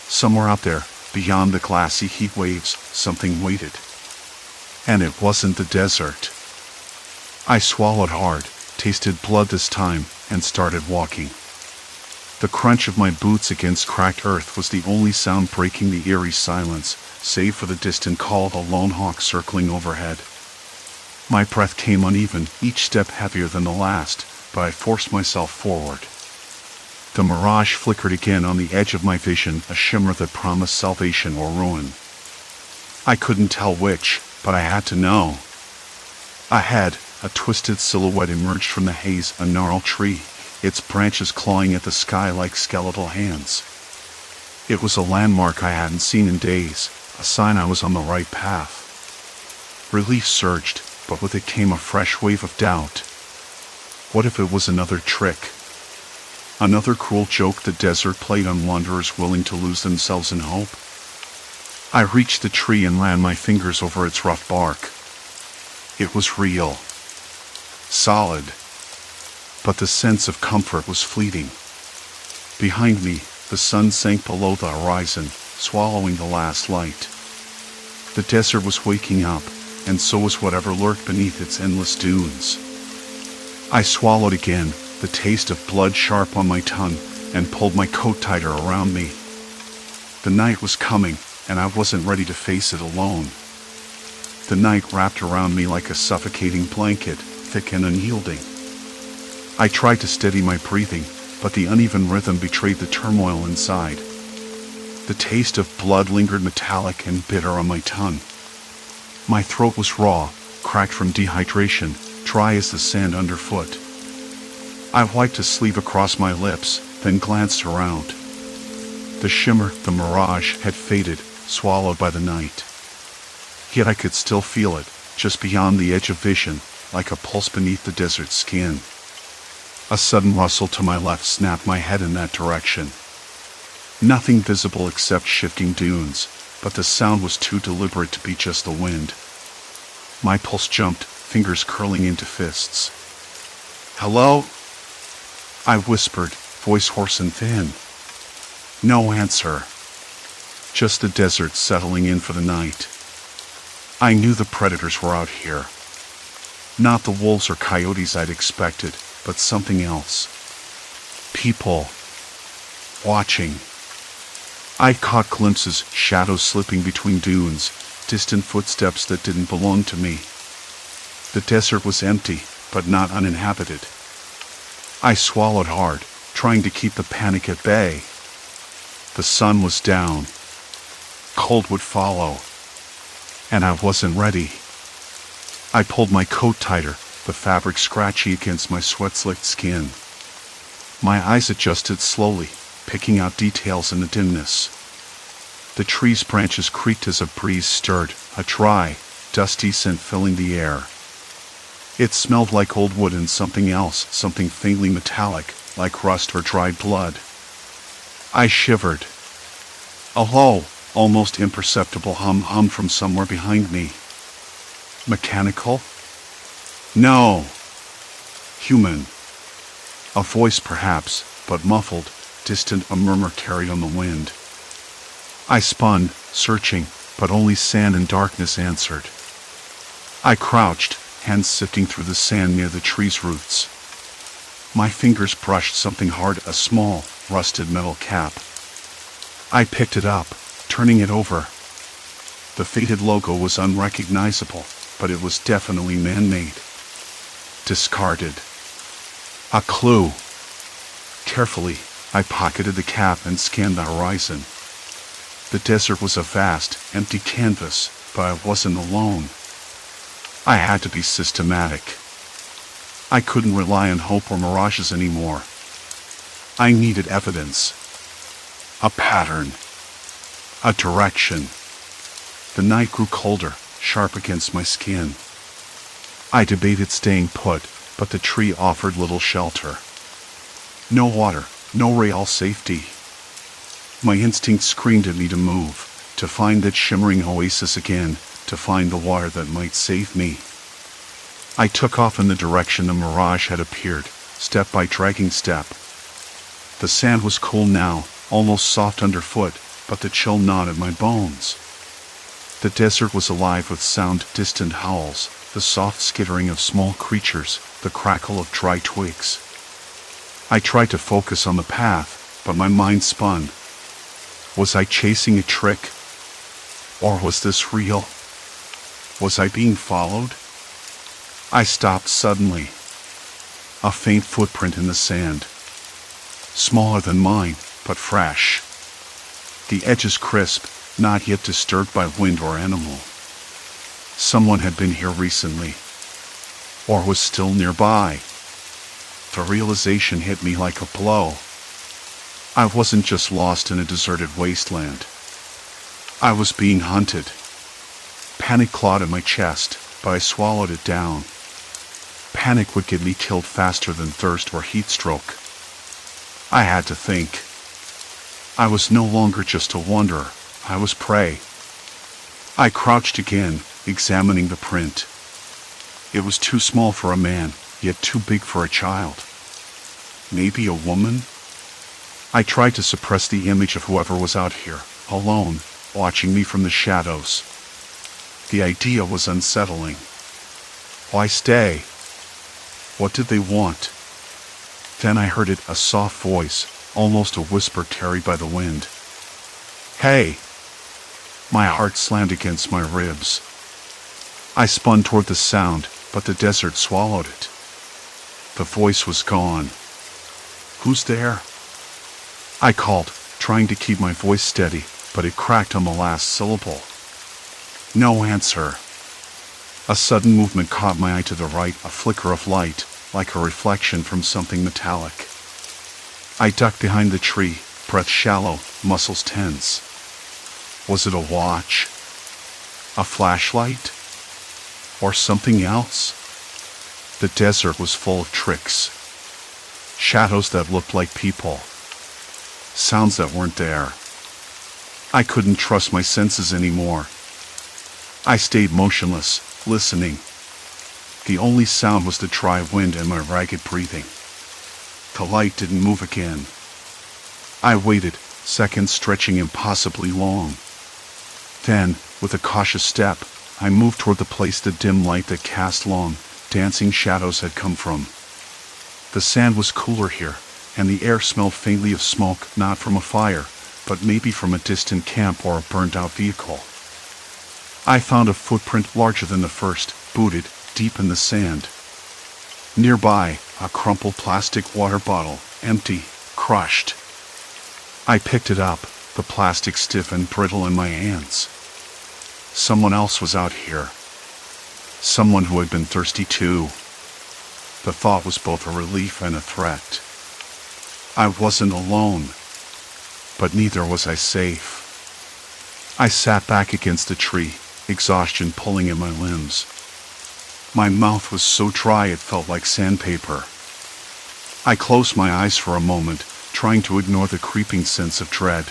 Somewhere out there, beyond the glassy heat waves, something waited. And it wasn't the desert. I swallowed hard, tasted blood this time, and started walking. The crunch of my boots against cracked earth was the only sound breaking the eerie silence, save for the distant call of a lone hawk circling overhead. My breath came uneven, each step heavier than the last, but I forced myself forward. The mirage flickered again on the edge of my vision, a shimmer that promised salvation or ruin. I couldn't tell which, but I had to know. Ahead, a twisted silhouette emerged from the haze, a gnarled tree, its branches clawing at the sky like skeletal hands. It was a landmark I hadn't seen in days, a sign I was on the right path. Relief surged, but with it came a fresh wave of doubt. What if it was another trick? Another cruel joke the desert played on wanderers willing to lose themselves in hope? I reached the tree and ran my fingers over its rough bark. It was real. Solid. But the sense of comfort was fleeting. Behind me, the sun sank below the horizon, swallowing the last light. The desert was waking up, and so was whatever lurked beneath its endless dunes. I swallowed again, the taste of blood sharp on my tongue, and pulled my coat tighter around me. The night was coming, and I wasn't ready to face it alone. The night wrapped around me like a suffocating blanket, thick and unyielding. I tried to steady my breathing, but the uneven rhythm betrayed the turmoil inside. The taste of blood lingered metallic and bitter on my tongue. My throat was raw, cracked from dehydration, dry as the sand underfoot. I wiped a sleeve across my lips, then glanced around. The shimmer, the mirage, had faded, swallowed by the night. Yet I could still feel it, just beyond the edge of vision, like a pulse beneath the desert skin. A sudden rustle to my left snapped my head in that direction. Nothing visible except shifting dunes, but the sound was too deliberate to be just the wind. My pulse jumped, fingers curling into fists. "Hello?" I whispered, voice hoarse and thin. No answer. Just the desert settling in for the night. I knew the predators were out here. Not the wolves or coyotes I'd expected, but something else. People. Watching. I caught glimpses, shadows slipping between dunes, distant footsteps that didn't belong to me. The desert was empty, but not uninhabited. I swallowed hard, trying to keep the panic at bay. The sun was down. Cold would follow. And I wasn't ready. I pulled my coat tighter, the fabric scratchy against my sweat-slicked skin. My eyes adjusted slowly, picking out details in the dimness. The tree's branches creaked as a breeze stirred, a dry, dusty scent filling the air. It smelled like old wood and something else, something faintly metallic, like rust or dried blood. I shivered. A low, almost imperceptible hum hummed from somewhere behind me. Mechanical? No. Human. A voice perhaps, but muffled, distant, a murmur carried on the wind. I spun, searching, but only sand and darkness answered. I crouched, hands sifting through the sand near the tree's roots. My fingers brushed something hard, a small, rusted metal cap. I picked it up, turning it over. The faded logo was unrecognizable, but it was definitely man-made. Discarded. A clue. Carefully, I pocketed the cap and scanned the horizon. The desert was a vast, empty canvas, but I wasn't alone. I had to be systematic. I couldn't rely on hope or mirages anymore. I needed evidence. A pattern. A direction. The night grew colder, sharp against my skin. I debated staying put, but the tree offered little shelter. No water, no real safety. My instinct screamed at me to move, to find that shimmering oasis again, to find the water that might save me. I took off in the direction the Mirage had appeared, step by dragging step. The sand was cool now, almost soft underfoot, but the chill gnawed at my bones. The desert was alive with sound, distant howls, the soft skittering of small creatures, the crackle of dry twigs. I tried to focus on the path, but my mind spun. Was I chasing a trick? Or was this real? Was I being followed? I stopped suddenly. A faint footprint in the sand. Smaller than mine, but fresh. The edges crisp, not yet disturbed by wind or animal. Someone had been here recently. Or was still nearby. The realization hit me like a blow. I wasn't just lost in a deserted wasteland. I was being hunted. Panic clawed at my chest, but I swallowed it down. Panic would get me killed faster than thirst or heat stroke. I had to think. I was no longer just a wanderer, I was prey. I crouched again, examining the print. It was too small for a man, yet too big for a child. Maybe a woman? I tried to suppress the image of whoever was out here, alone, watching me from the shadows. The idea was unsettling. Why stay? What did they want? Then I heard it, a soft voice, almost a whisper carried by the wind. Hey! My heart slammed against my ribs. I spun toward the sound, but the desert swallowed it. The voice was gone. Who's there? I called, trying to keep my voice steady, but it cracked on the last syllable. No answer. A sudden movement caught my eye to the right, a flicker of light, like a reflection from something metallic. I ducked behind the tree, breath shallow, muscles tense. Was it a watch? A flashlight? Or something else? The desert was full of tricks. Shadows that looked like people. Sounds that weren't there. I couldn't trust my senses anymore. I stayed motionless, listening. The only sound was the dry wind and my ragged breathing. The light didn't move again. I waited, seconds stretching impossibly long. Then, with a cautious step, I moved toward the place the dim light that cast long, dancing shadows had come from. The sand was cooler here, and the air smelled faintly of smoke, not from a fire, but maybe from a distant camp or a burned-out vehicle. I found a footprint larger than the first, booted, deep in the sand. Nearby, a crumpled plastic water bottle, empty, crushed. I picked it up, the plastic stiff and brittle in my hands. Someone else was out here. Someone who had been thirsty too. The thought was both a relief and a threat. I wasn't alone, but neither was I safe. I sat back against the tree, exhaustion pulling at my limbs. My mouth was so dry it felt like sandpaper. I closed my eyes for a moment, trying to ignore the creeping sense of dread.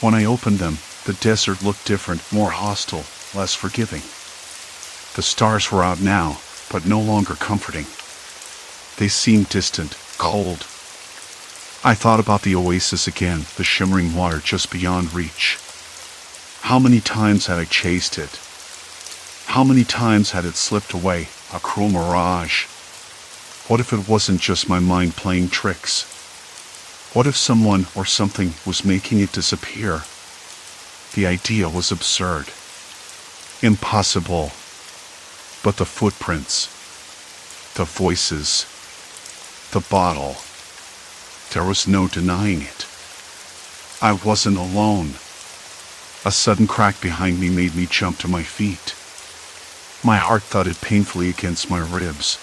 When I opened them, the desert looked different, more hostile, less forgiving. The stars were out now, but no longer comforting. They seemed distant, cold. I thought about the oasis again, the shimmering water just beyond reach. How many times had I chased it? How many times had it slipped away, A cruel mirage. What if it wasn't just my mind playing tricks? What if someone or something was making it disappear? The idea was absurd. Impossible. But the footprints, the voices, the bottle, there was no denying it. I wasn't alone. A sudden crack behind me made me jump to my feet. My heart thudded painfully against my ribs.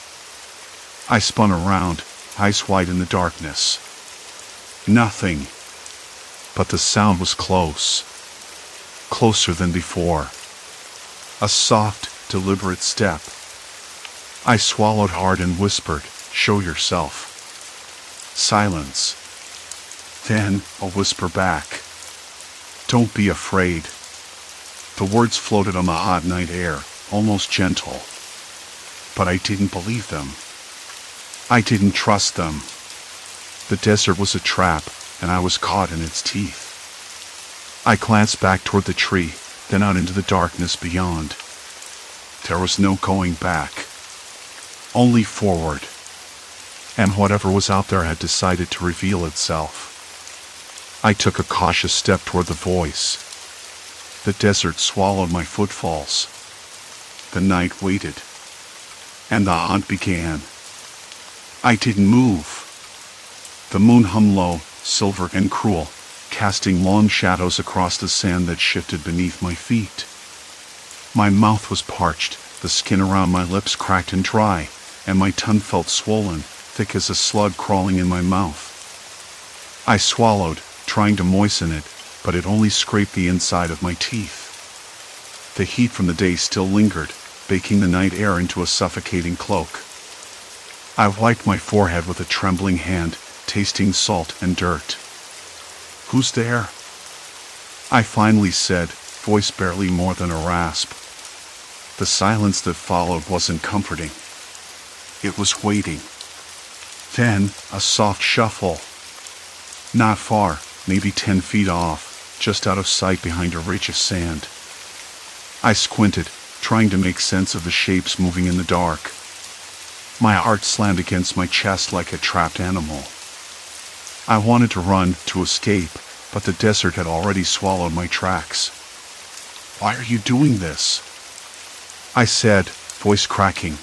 I spun around, eyes wide in the darkness. Nothing. But the sound was close. Closer than before. A soft, deliberate step. I swallowed hard and whispered, "Show yourself." Silence. Then a whisper back. "Don't be afraid." The words floated on the hot night air, almost gentle. But I didn't believe them. I didn't trust them. The desert was a trap, and I was caught in its teeth. I glanced back toward the tree, then out into the darkness beyond. There was no going back. Only forward. And whatever was out there had decided to reveal itself. I took a cautious step toward the voice. The desert swallowed my footfalls. The night waited. And the hunt began. I didn't move. The moon hung low, silver and cruel, casting long shadows across the sand that shifted beneath my feet. My mouth was parched, the skin around my lips cracked and dry, and my tongue felt swollen, thick as a slug crawling in my mouth. I swallowed, trying to moisten it, but it only scraped the inside of my teeth. The heat from the day still lingered, baking the night air into a suffocating cloak. I wiped my forehead with a trembling hand, tasting salt and dirt. "Who's there?" I finally said, voice barely more than a rasp. The silence that followed wasn't comforting. It was waiting. Then, a soft shuffle. Not far, maybe 10 feet off, just out of sight behind a ridge of sand. I squinted, trying to make sense of the shapes moving in the dark. My heart slammed against my chest like a trapped animal. I wanted to run, to escape, but the desert had already swallowed my tracks. "Why are you doing this?" I said, voice cracking.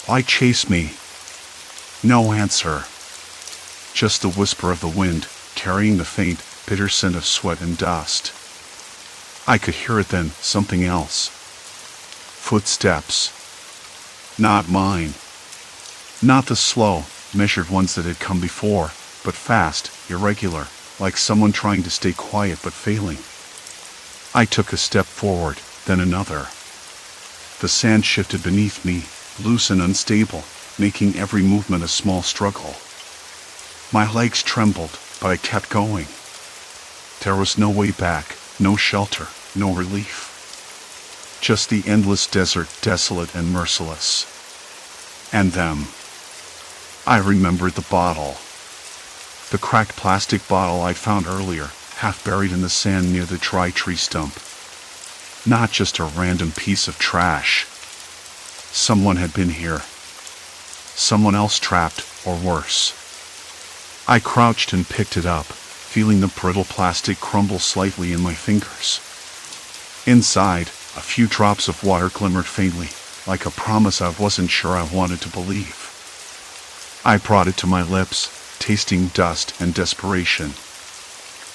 "Why chase me?" No answer. Just the whisper of the wind, carrying the faint, bitter scent of sweat and dust. I could hear it then, something else. Footsteps. Not mine. Not the slow, measured ones that had come before, but fast, irregular, like someone trying to stay quiet but failing. I took a step forward, then another. The sand shifted beneath me, loose and unstable, making every movement a small struggle. My legs trembled, but I kept going. There was no way back, no shelter, no relief. Just the endless desert, desolate and merciless. And them. I remembered the bottle. The cracked plastic bottle I'd found earlier, half buried in the sand near the dry tree stump. Not just a random piece of trash. Someone had been here. Someone else trapped, or worse. I crouched and picked it up, feeling the brittle plastic crumble slightly in my fingers. Inside, a few drops of water glimmered faintly, like a promise I wasn't sure I wanted to believe. I brought it to my lips, tasting dust and desperation.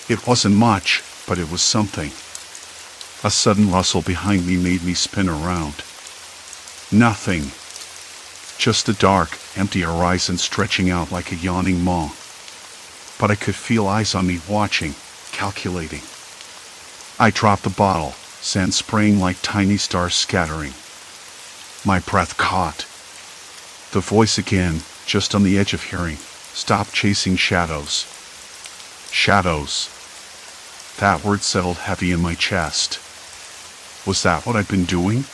It wasn't much, but it was something. A sudden rustle behind me made me spin around. Nothing. Just the dark, empty horizon stretching out like a yawning maw. But I could feel eyes on me watching, calculating. I dropped the bottle, sand spraying like tiny stars scattering. My breath caught. The voice again, just on the edge of hearing, "Stop chasing shadows." Shadows. That word settled heavy in my chest. Was that what I'd been doing?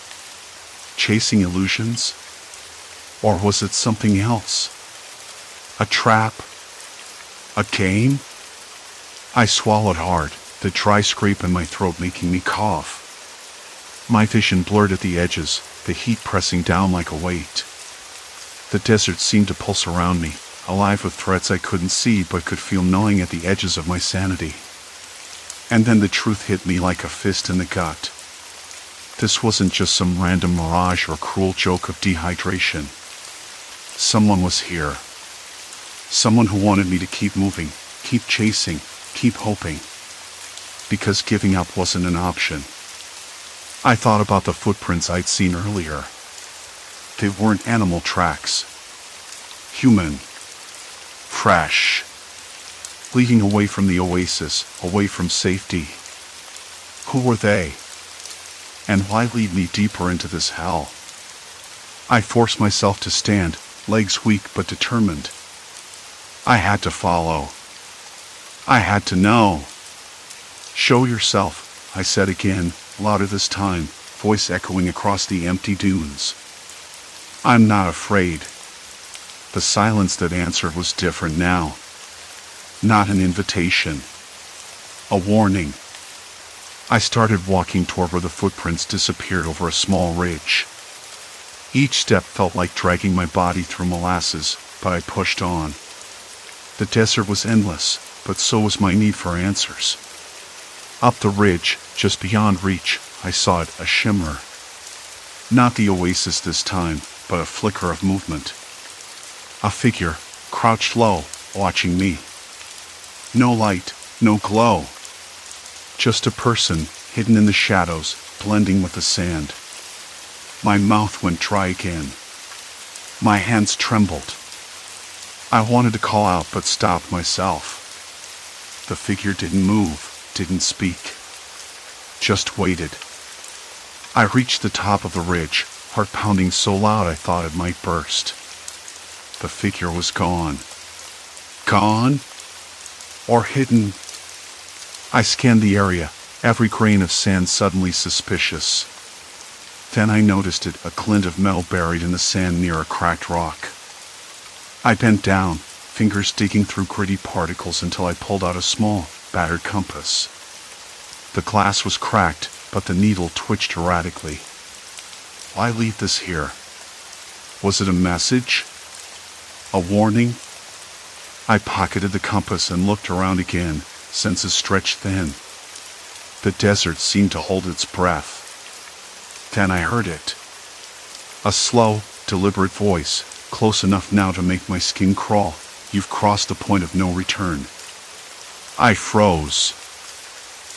Chasing illusions? Or was it something else? A trap? A game? I swallowed hard, the dry scrape in my throat making me cough. My vision blurred at the edges, the heat pressing down like a weight. The desert seemed to pulse around me, alive with threats I couldn't see but could feel gnawing at the edges of my sanity. And then the truth hit me like a fist in the gut. This wasn't just some random mirage or cruel joke of dehydration. Someone was here. Someone who wanted me to keep moving, keep chasing, keep hoping. Because giving up wasn't an option. I thought about the footprints I'd seen earlier. They weren't animal tracks. Human. Fresh. Leading away from the oasis, away from safety. Who were they? And why lead me deeper into this hell? I forced myself to stand, legs weak but determined. I had to follow. I had to know. Show yourself, I said again, louder this time, voice echoing across the empty dunes. I'm not afraid. The silence that answered was different now. Not an invitation. A warning. I started walking toward where the footprints disappeared over a small ridge. Each step felt like dragging my body through molasses, but I pushed on. The desert was endless, but so was my need for answers. Up the ridge, just beyond reach, I saw it, a shimmer. Not the oasis this time, but a flicker of movement. A figure, crouched low, watching me. No light, no glow. Just a person, hidden in the shadows, blending with the sand. My mouth went dry again. My hands trembled. I wanted to call out but stopped myself. The figure didn't move, didn't speak. Just waited. I reached the top of the ridge, heart pounding so loud I thought it might burst. The figure was gone. Gone? Or hidden? I scanned the area, every grain of sand suddenly suspicious. Then I noticed it, a glint of metal buried in the sand near a cracked rock. I bent down, fingers digging through gritty particles until I pulled out a small, battered compass. The glass was cracked, but the needle twitched erratically. Why leave this here? Was it a message? A warning? I pocketed the compass and looked around again, senses stretched thin. The desert seemed to hold its breath. Then I heard it. A slow, deliberate voice, close enough now to make my skin crawl. You've crossed the point of no return. I froze.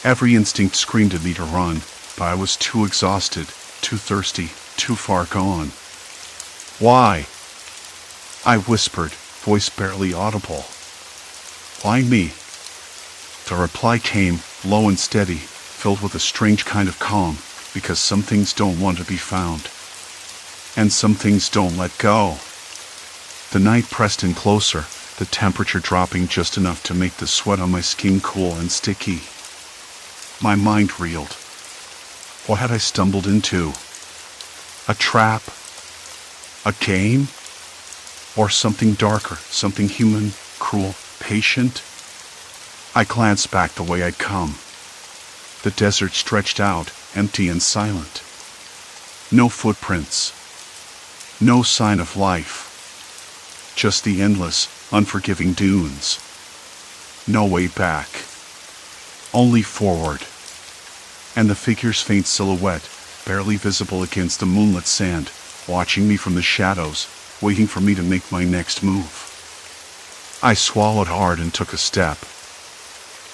Every instinct screamed at me to run, but I was too exhausted, too thirsty, too far gone. Why? I whispered, voice barely audible. Why me? The reply came, low and steady, filled with a strange kind of calm, because some things don't want to be found. And some things don't let go. The night pressed in closer, the temperature dropping just enough to make the sweat on my skin cool and sticky. My mind reeled. What had I stumbled into? A trap? A game? Or something darker, something human, cruel, patient? I glanced back the way I'd come. The desert stretched out, empty and silent. No footprints. No sign of life. Just the endless, unforgiving dunes. No way back. Only forward. And the figure's faint silhouette, barely visible against the moonlit sand, watching me from the shadows, waiting for me to make my next move. I swallowed hard and took a step.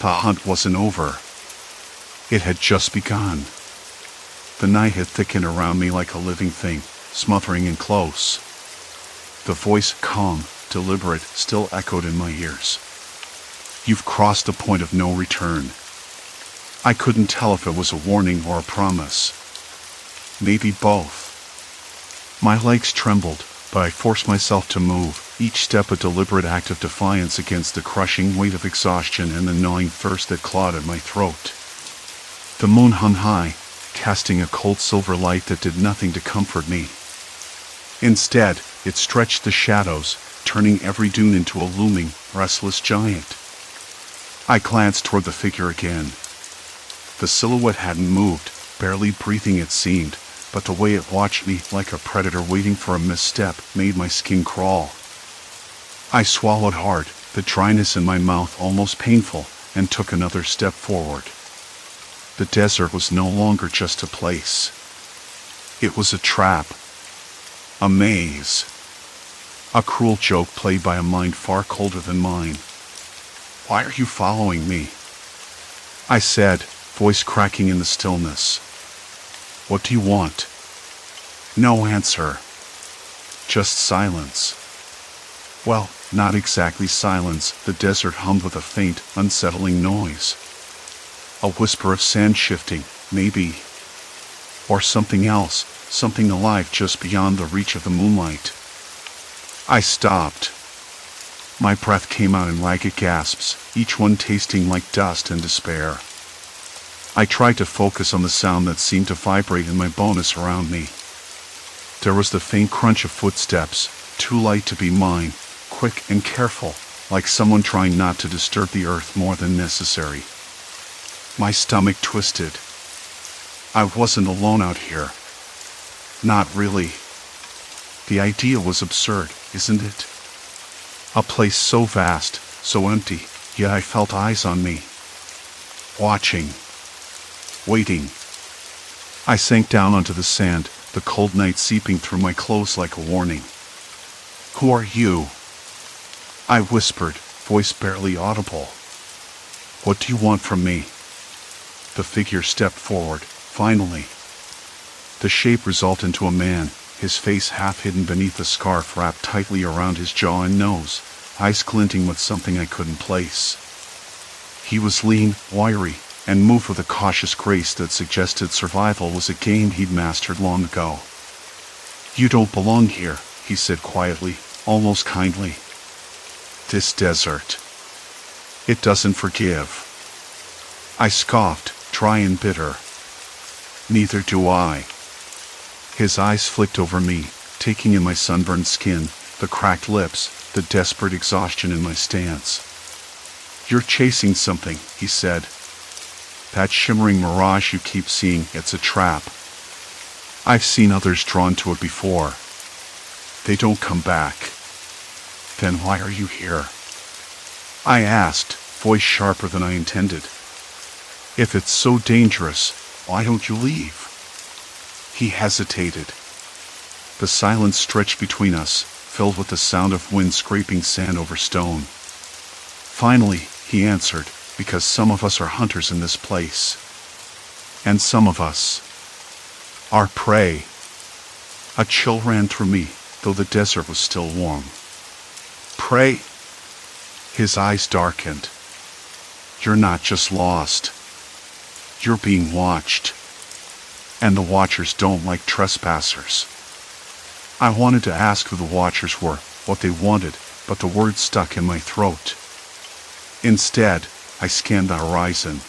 The hunt wasn't over. It had just begun. The night had thickened around me like a living thing, smothering in close. The voice, calm, deliberate, still echoed in my ears. You've crossed the point of no return. I couldn't tell if it was a warning or a promise. Maybe both. My legs trembled, but I forced myself to move, each step a deliberate act of defiance against the crushing weight of exhaustion and the gnawing thirst that clawed at my throat. The moon hung high, casting a cold silver light that did nothing to comfort me. Instead, it stretched the shadows, turning every dune into a looming, restless giant. I glanced toward the figure again. The silhouette hadn't moved, barely breathing it seemed, but the way it watched me like a predator waiting for a misstep made my skin crawl. I swallowed hard, the dryness in my mouth almost painful, and took another step forward. The desert was no longer just a place. It was a trap. A maze. A cruel joke played by a mind far colder than mine. "Why are you following me?" I said, voice cracking in the stillness. "What do you want?" No answer. Just silence. Well, not exactly silence. The desert hummed with a faint, unsettling noise. A whisper of sand shifting, maybe. Or something else, something alive just beyond the reach of the moonlight. I stopped. My breath came out in ragged gasps, each one tasting like dust and despair. I tried to focus on the sound that seemed to vibrate in my bones around me. There was the faint crunch of footsteps, too light to be mine, quick and careful, like someone trying not to disturb the earth more than necessary. My stomach twisted. I wasn't alone out here. Not really. The idea was absurd, isn't it? A place so vast, so empty, yet I felt eyes on me. Watching. Waiting. I sank down onto the sand, the cold night seeping through my clothes like a warning. "Who are you?" I whispered, voice barely audible. "What do you want from me?" The figure stepped forward, finally. The shape resolved into a man, his face half hidden beneath a scarf wrapped tightly around his jaw and nose, eyes glinting with something I couldn't place. He was lean, wiry, and moved with a cautious grace that suggested survival was a game he'd mastered long ago. "You don't belong here," he said quietly, almost kindly. "This desert. It doesn't forgive." I scoffed, dry and bitter. "Neither do I." His eyes flicked over me, taking in my sunburned skin, the cracked lips, the desperate exhaustion in my stance. "You're chasing something," he said. "That shimmering mirage you keep seeing, it's a trap. I've seen others drawn to it before. They don't come back." "Then why are you here?" I asked, voice sharper than I intended. "If it's so dangerous, why don't you leave?" He hesitated. The silence stretched between us, filled with the sound of wind scraping sand over stone. Finally, he answered, "Because some of us are hunters in this place. And some of us are prey." A chill ran through me, though the desert was still warm. "Prey?" His eyes darkened. "You're not just lost. You're being watched. And the watchers don't like trespassers." I wanted to ask who the watchers were, what they wanted, but the words stuck in my throat. Instead, I scanned the horizon.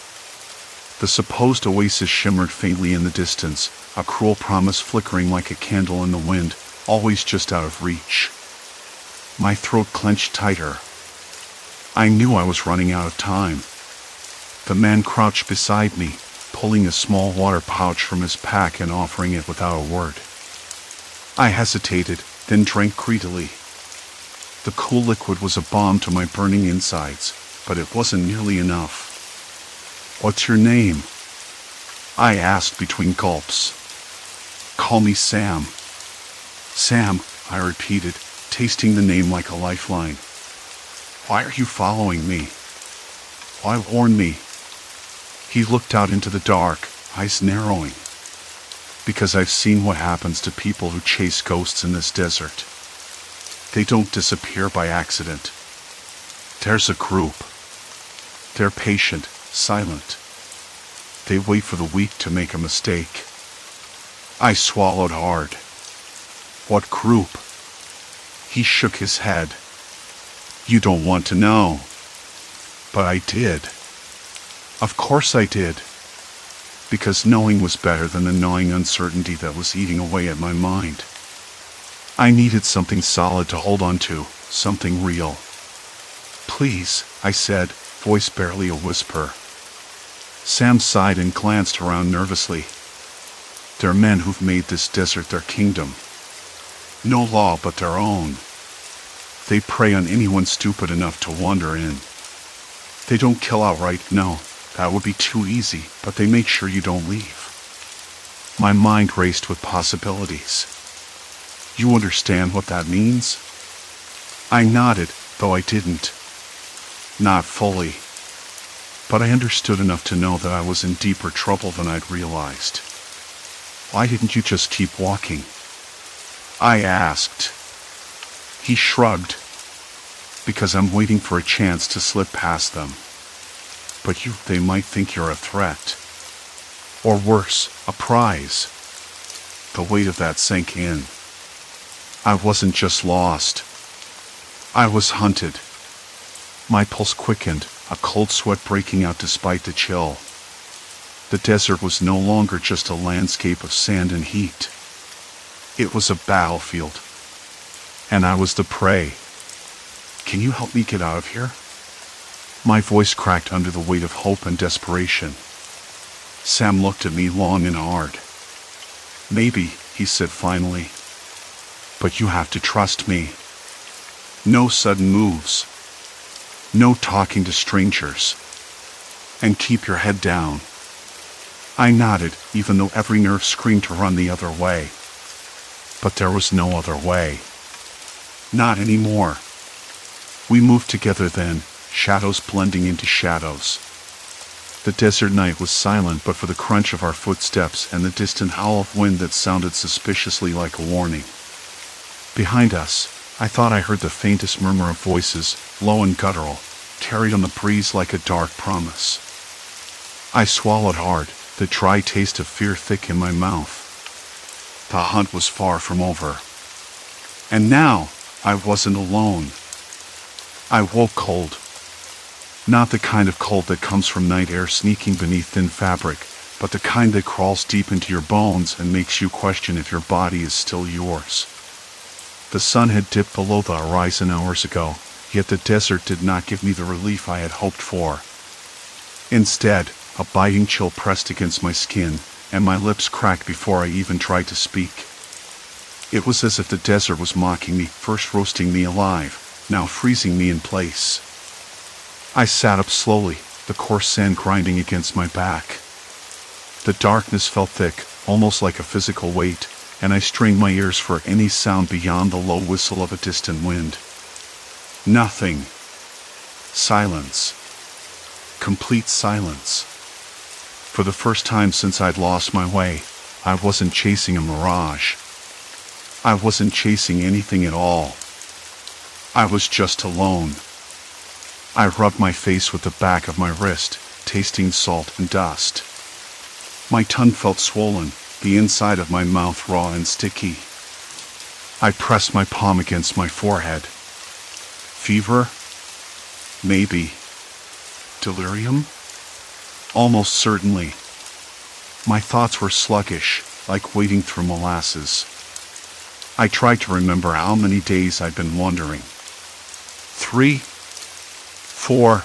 The supposed oasis shimmered faintly in the distance, a cruel promise flickering like a candle in the wind, always just out of reach. My throat clenched tighter. I knew I was running out of time. The man crouched beside me, pulling a small water pouch from his pack and offering it without a word. I hesitated, then drank greedily. The cool liquid was a balm to my burning insides, but it wasn't nearly enough. "What's your name?" I asked between gulps. "Call me Sam." "Sam," I repeated, tasting the name like a lifeline. "Why are you following me? Why warn me?" He looked out into the dark, eyes narrowing. "Because I've seen what happens to people who chase ghosts in this desert. They don't disappear by accident. There's a group. They're patient, silent. They wait for the weak to make a mistake." I swallowed hard. "What group?" He shook his head. "You don't want to know." But I did. Of course I did. Because knowing was better than the gnawing uncertainty that was eating away at my mind. I needed something solid to hold on to, something real. "Please," I said, voice barely a whisper. Sam sighed and glanced around nervously. They're men who've made this desert their kingdom. No law but their own. They prey on anyone stupid enough to wander in. They don't kill outright, no, that would be too easy, but they make sure you don't leave. My mind raced with possibilities. You understand what that means? I nodded, though I didn't. Not fully. But I understood enough to know that I was in deeper trouble than I'd realized. Why didn't you just keep walking? I asked. He shrugged. Because I'm waiting for a chance to slip past them. But they might think you're a threat. Or worse, a prize. The weight of that sank in. I wasn't just lost. I was hunted. My pulse quickened, a cold sweat breaking out despite the chill. The desert was no longer just a landscape of sand and heat. It was a battlefield. And I was the prey. Can you help me get out of here? My voice cracked under the weight of hope and desperation. Sam looked at me long and hard. Maybe, he said finally. But you have to trust me. No sudden moves. No talking to strangers. And keep your head down. I nodded, even though every nerve screamed to run the other way. But there was no other way. Not anymore. We moved together then, shadows blending into shadows. The desert night was silent but for the crunch of our footsteps and the distant howl of wind that sounded suspiciously like a warning. Behind us, I thought I heard the faintest murmur of voices, low and guttural, carried on the breeze like a dark promise. I swallowed hard, the dry taste of fear thick in my mouth. The hunt was far from over. And now, I wasn't alone. I woke cold. Not the kind of cold that comes from night air sneaking beneath thin fabric, but the kind that crawls deep into your bones and makes you question if your body is still yours. The sun had dipped below the horizon hours ago, yet the desert did not give me the relief I had hoped for. Instead, a biting chill pressed against my skin, and my lips cracked before I even tried to speak. It was as if the desert was mocking me, first roasting me alive, now freezing me in place. I sat up slowly, the coarse sand grinding against my back. The darkness felt thick, almost like a physical weight, and I strained my ears for any sound beyond the low whistle of a distant wind. Nothing. Silence. Complete silence. For the first time since I'd lost my way, I wasn't chasing a mirage. I wasn't chasing anything at all. I was just alone. I rubbed my face with the back of my wrist, tasting salt and dust. My tongue felt swollen, the inside of my mouth raw and sticky. I pressed my palm against my forehead. Fever? Maybe. Delirium? Almost certainly. My thoughts were sluggish, like wading through molasses. I tried to remember how many days I'd been wandering. 3? 4.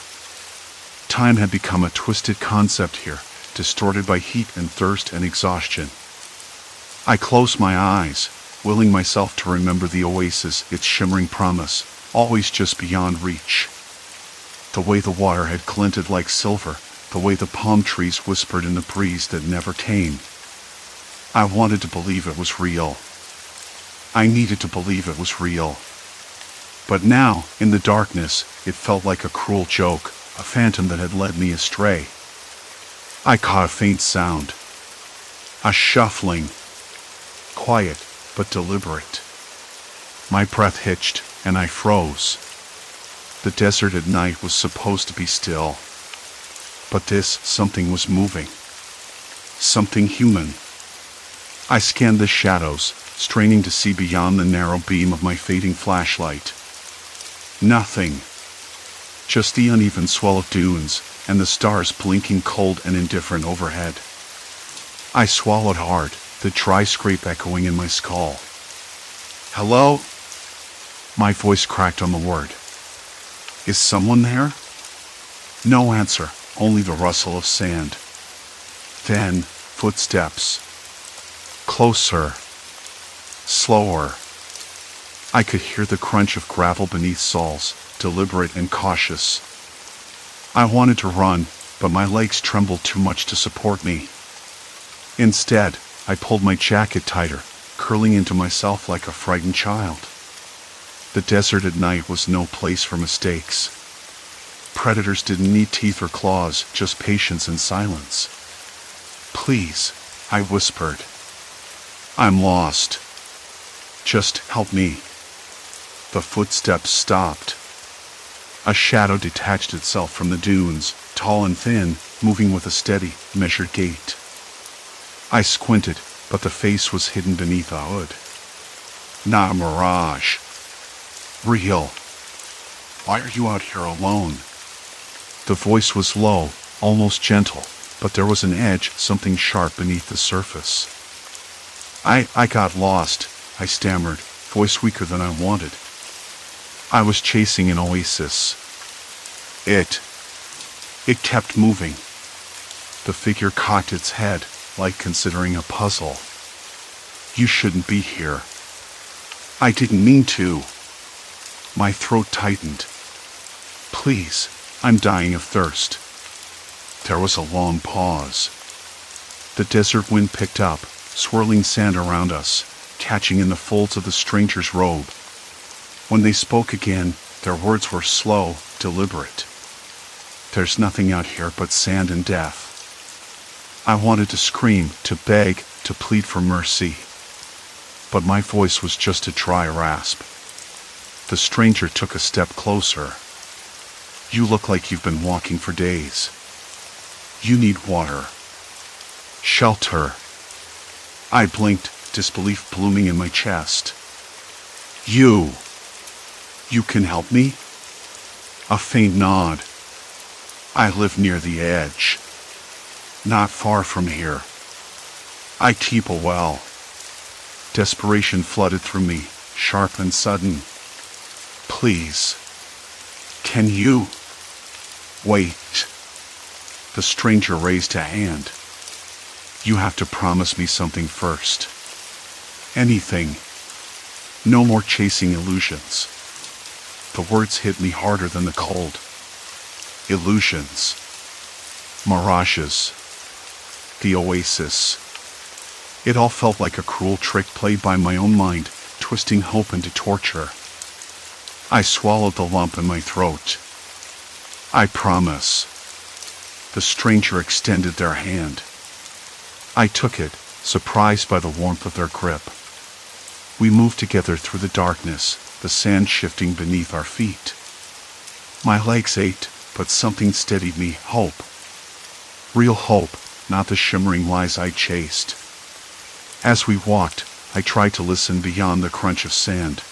Time had become a twisted concept here, distorted by heat and thirst and exhaustion. I closed my eyes, willing myself to remember the oasis, its shimmering promise, always just beyond reach. The way the water had glinted like silver, the way the palm trees whispered in the breeze that never came. I wanted to believe it was real. I needed to believe it was real. But now, in the darkness, it felt like a cruel joke, a phantom that had led me astray. I caught a faint sound. A shuffling. Quiet, but deliberate. My breath hitched, and I froze. The desert at night was supposed to be still. But something was moving. Something human. I scanned the shadows, straining to see beyond the narrow beam of my fading flashlight. Nothing. Just the uneven swell of dunes, and the stars blinking cold and indifferent overhead. I swallowed hard, the dry scrape echoing in my skull. Hello? My voice cracked on the word. Is someone there? No answer, only the rustle of sand. Then, footsteps. Closer. Slower. I could hear the crunch of gravel beneath soles, deliberate and cautious. I wanted to run, but my legs trembled too much to support me. Instead, I pulled my jacket tighter, curling into myself like a frightened child. The desert at night was no place for mistakes. Predators didn't need teeth or claws, just patience and silence. "Please," I whispered. "I'm lost. Just help me." The footsteps stopped. A shadow detached itself from the dunes, tall and thin, moving with a steady, measured gait. I squinted, but the face was hidden beneath a hood. Not a mirage. Real. "Why are you out here alone?" The voice was low, almost gentle, but there was an edge, something sharp beneath the surface. I got lost," I stammered, voice weaker than I wanted. "I was chasing an oasis. It kept moving." The figure cocked its head, like considering a puzzle. "You shouldn't be here." "I didn't mean to." My throat tightened. "Please, I'm dying of thirst." There was a long pause. The desert wind picked up, swirling sand around us, catching in the folds of the stranger's robe. When they spoke again, their words were slow, deliberate. "There's nothing out here but sand and death." I wanted to scream, to beg, to plead for mercy. But my voice was just a dry rasp. The stranger took a step closer. "You look like you've been walking for days. You need water. Shelter." I blinked, disbelief blooming in my chest. You can help me?" A faint nod. "I live near the edge. Not far from here. I keep a well." Desperation flooded through me, sharp and sudden. "Please. Can you?" "Wait." The stranger raised a hand. "You have to promise me something first. Anything. No more chasing illusions." The words hit me harder than the cold. Illusions. Mirages. The oasis. It all felt like a cruel trick played by my own mind, twisting hope into torture. I swallowed the lump in my throat. "I promise." The stranger extended their hand. I took it, surprised by the warmth of their grip. We moved together through the darkness, the sand shifting beneath our feet. My legs ached, but something steadied me, hope. Real hope, not the shimmering lies I chased. As we walked, I tried to listen beyond the crunch of sand.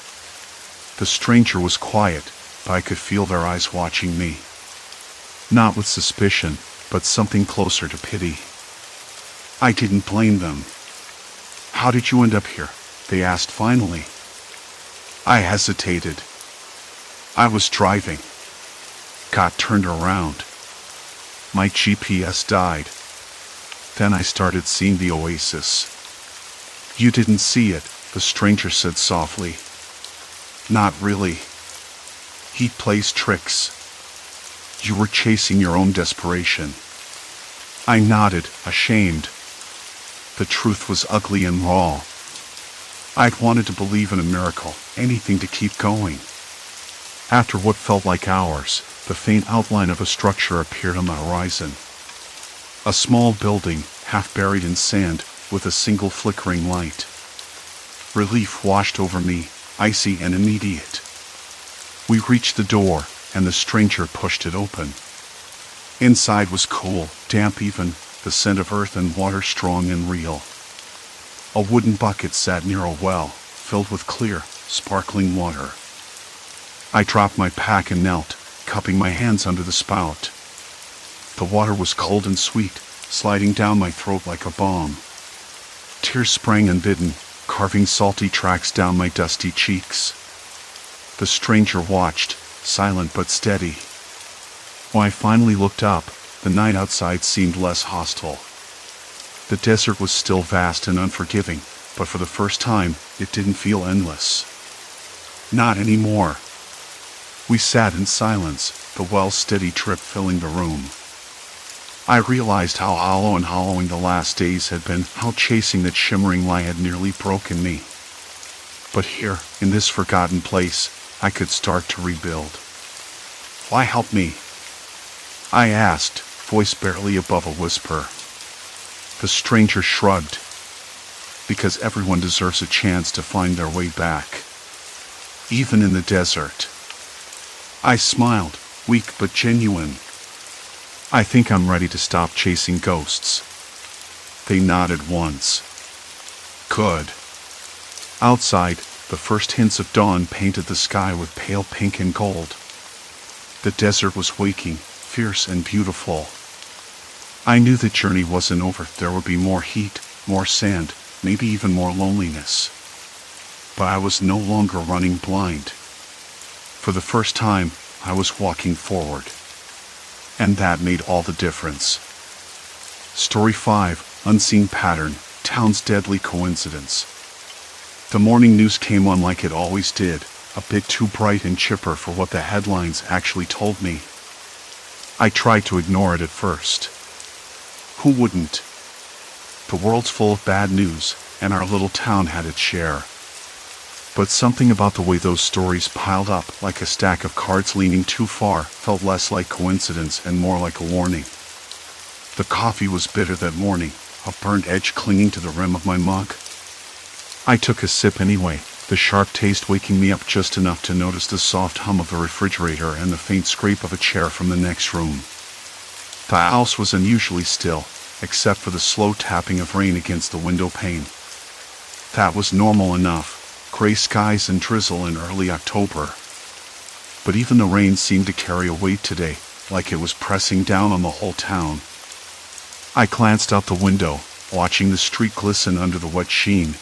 The stranger was quiet, but I could feel their eyes watching me. Not with suspicion, but something closer to pity. I didn't blame them. "How did you end up here?" they asked finally. I hesitated. I was driving. Got turned around. My GPS died. Then I started seeing the oasis. "You didn't see it," the stranger said softly. "Not really. He plays tricks. You were chasing your own desperation." I nodded, ashamed. The truth was ugly and raw. I'd wanted to believe in a miracle, anything to keep going. After what felt like hours, the faint outline of a structure appeared on the horizon. A small building, half buried in sand, with a single flickering light. Relief washed over me, icy and immediate. We reached the door, and the stranger pushed it open. Inside was cool, damp even, the scent of earth and water strong and real. A wooden bucket sat near a well, filled with clear, sparkling water. I dropped my pack and knelt, cupping my hands under the spout. The water was cold and sweet, sliding down my throat like a balm. Tears sprang unbidden, carving salty tracks down my dusty cheeks. The stranger watched, silent but steady. When I finally looked up, the night outside seemed less hostile. The desert was still vast and unforgiving, but for the first time, it didn't feel endless. Not anymore. We sat in silence, the well-steady drip filling the room. I realized how hollow and hollowing the last days had been, how chasing that shimmering light had nearly broken me. But here, in this forgotten place, I could start to rebuild. Why help me? I asked, voice barely above a whisper. The stranger shrugged. Because everyone deserves a chance to find their way back. Even in the desert. I smiled, weak but genuine. I think I'm ready to stop chasing ghosts. They nodded once. Good. Outside, the first hints of dawn painted the sky with pale pink and gold. The desert was waking, fierce and beautiful. I knew the journey wasn't over. There would be more heat, more sand, maybe even more loneliness. But I was no longer running blind. For the first time, I was walking forward. And that made all the difference. Story 5, Unseen Pattern, Town's Deadly Coincidence. The morning news came on like it always did, a bit too bright and chipper for what the headlines actually told me. I tried to ignore it at first. Who wouldn't? The world's full of bad news, and our little town had its share. But something about the way those stories piled up like a stack of cards leaning too far felt less like coincidence and more like a warning. The coffee was bitter that morning, a burnt edge clinging to the rim of my mug. I took a sip anyway, the sharp taste waking me up just enough to notice the soft hum of the refrigerator and the faint scrape of a chair from the next room. The house was unusually still, except for the slow tapping of rain against the window pane. That was normal enough. Gray skies and drizzle in early October. But even the rain seemed to carry a weight today, like it was pressing down on the whole town. I glanced out the window, watching the street glisten under the wet sheen.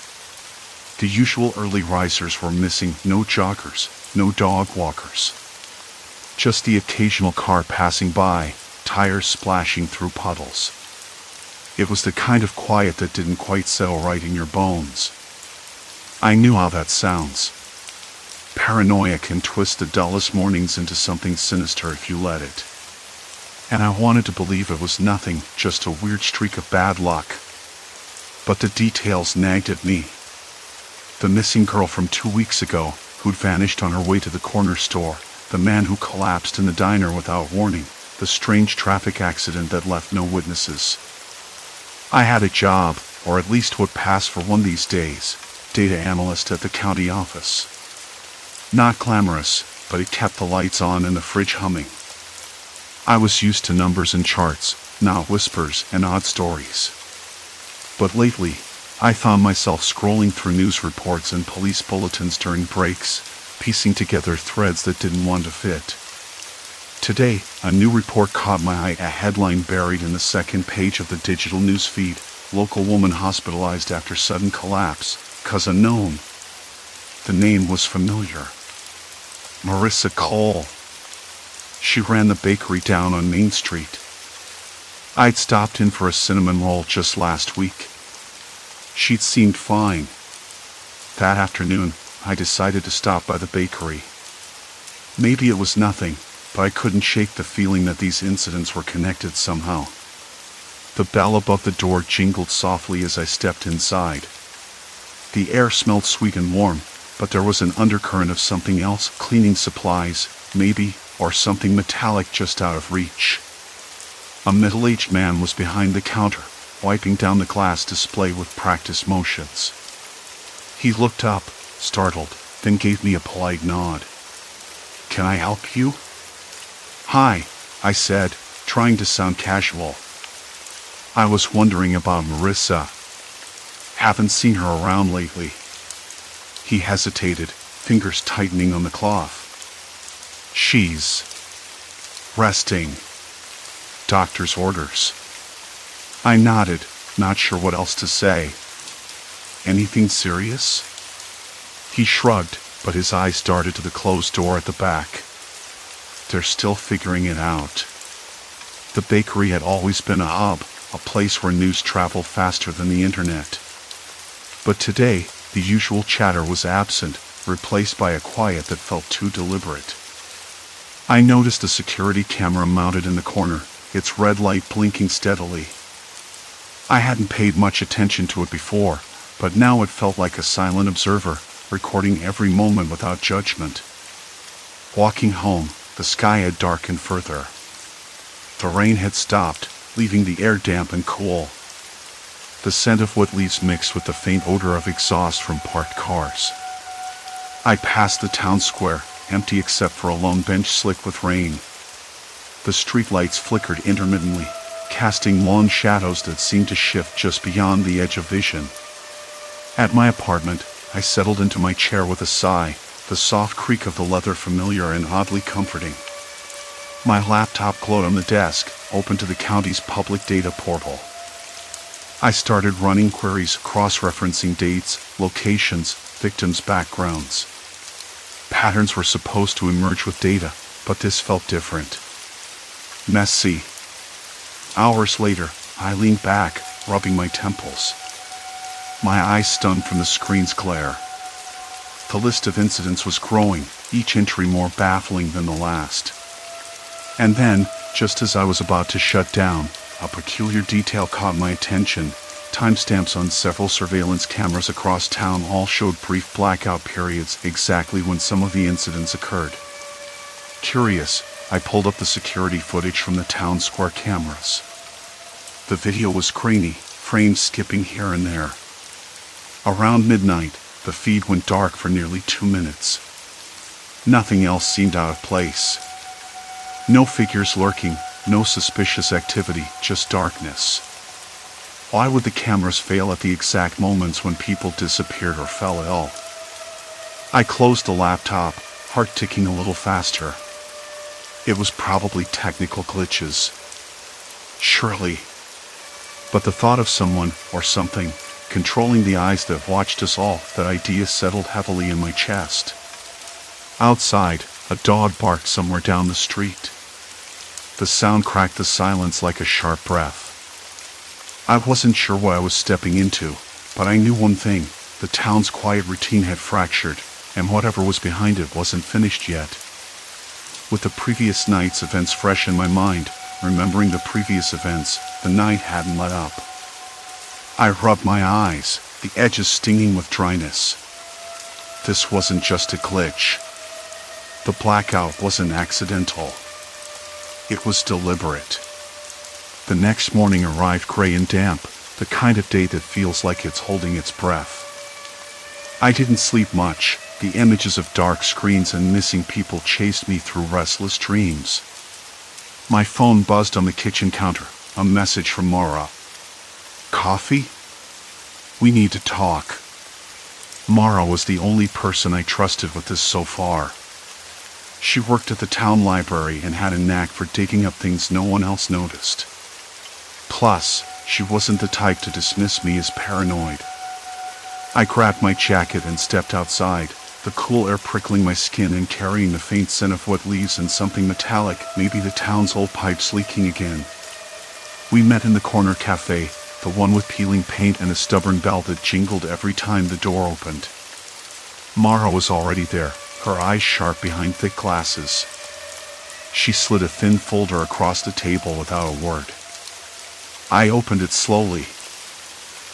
The usual early risers were missing, no joggers, no dog walkers. Just the occasional car passing by, tires splashing through puddles. It was the kind of quiet that didn't quite settle right in your bones. I knew how that sounds. Paranoia can twist the dullest mornings into something sinister if you let it. And I wanted to believe it was nothing, just a weird streak of bad luck. But the details nagged at me. The missing girl from 2 weeks ago, who'd vanished on her way to the corner store, the man who collapsed in the diner without warning, the strange traffic accident that left no witnesses. I had a job, or at least what passed for one these days. Data analyst at the county office. Not glamorous, but it kept the lights on and the fridge humming. I was used to numbers and charts, not whispers and odd stories. But lately, I found myself scrolling through news reports and police bulletins during breaks, piecing together threads that didn't want to fit. Today, a new report caught my eye, a headline buried in the second page of the digital news feed, local woman hospitalized after sudden collapse. 'Cause unknown. The name was familiar. Marissa Cole. She ran the bakery down on Main Street. I'd stopped in for a cinnamon roll just last week. She'd seemed fine. That afternoon, I decided to stop by the bakery. Maybe it was nothing, but I couldn't shake the feeling that these incidents were connected somehow. The bell above the door jingled softly as I stepped inside. The air smelled sweet and warm, but there was an undercurrent of something else, cleaning supplies, maybe, or something metallic just out of reach. A middle-aged man was behind the counter, wiping down the glass display with practiced motions. He looked up, startled, then gave me a polite nod. "Can I help you?" "Hi," I said, trying to sound casual. I was wondering about Marissa. Haven't seen her around lately. He hesitated, fingers tightening on the cloth. "She's resting. Doctor's orders." I nodded, not sure what else to say. "Anything serious?" He shrugged, but his eyes darted to the closed door at the back. "They're still figuring it out." The bakery had always been a hub, a place where news traveled faster than the internet. But today, the usual chatter was absent, replaced by a quiet that felt too deliberate. I noticed a security camera mounted in the corner, its red light blinking steadily. I hadn't paid much attention to it before, but now it felt like a silent observer, recording every moment without judgment. Walking home, the sky had darkened further. The rain had stopped, leaving the air damp and cool. The scent of wet leaves mixed with the faint odor of exhaust from parked cars. I passed the town square, empty except for a lone bench slick with rain. The streetlights flickered intermittently, casting long shadows that seemed to shift just beyond the edge of vision. At my apartment, I settled into my chair with a sigh, the soft creak of the leather familiar and oddly comforting. My laptop glowed on the desk, open to the county's public data portal. I started running queries cross-referencing dates, locations, victims' backgrounds. Patterns were supposed to emerge with data, but this felt different. Messy. Hours later, I leaned back, rubbing my temples. My eyes stunned from the screen's glare. The list of incidents was growing, each entry more baffling than the last. And then, just as I was about to shut down, a peculiar detail caught my attention. Timestamps on several surveillance cameras across town all showed brief blackout periods exactly when some of the incidents occurred. Curious, I pulled up the security footage from the town square cameras. The video was grainy, frames skipping here and there. Around midnight, the feed went dark for nearly 2 minutes. Nothing else seemed out of place. No figures lurking, no suspicious activity, just darkness. Why would the cameras fail at the exact moments when people disappeared or fell ill? I closed the laptop, heart ticking a little faster. It was probably technical glitches. Surely. But the thought of someone, or something, controlling the eyes that watched us all, that idea settled heavily in my chest. Outside, a dog barked somewhere down the street. The sound cracked the silence like a sharp breath. I wasn't sure what I was stepping into, but I knew one thing: the town's quiet routine had fractured, and whatever was behind it wasn't finished yet. With the previous night's events fresh in my mind, remembering the previous events, the night hadn't let up. I rubbed my eyes, the edges stinging with dryness. This wasn't just a glitch. The blackout wasn't accidental. It was deliberate. The next morning arrived gray and damp, the kind of day that feels like it's holding its breath. I didn't sleep much. The images of dark screens and missing people chased me through restless dreams. My phone buzzed on the kitchen counter, a message from Mara. Coffee? We need to talk. Mara was the only person I trusted with this so far. She worked at the town library and had a knack for digging up things no one else noticed. Plus, she wasn't the type to dismiss me as paranoid. I grabbed my jacket and stepped outside, the cool air prickling my skin and carrying the faint scent of wet leaves and something metallic, maybe the town's old pipes leaking again. We met in the corner cafe, the one with peeling paint and a stubborn bell that jingled every time the door opened. Mara was already there, her eyes sharp behind thick glasses. She slid a thin folder across the table without a word. I opened it slowly.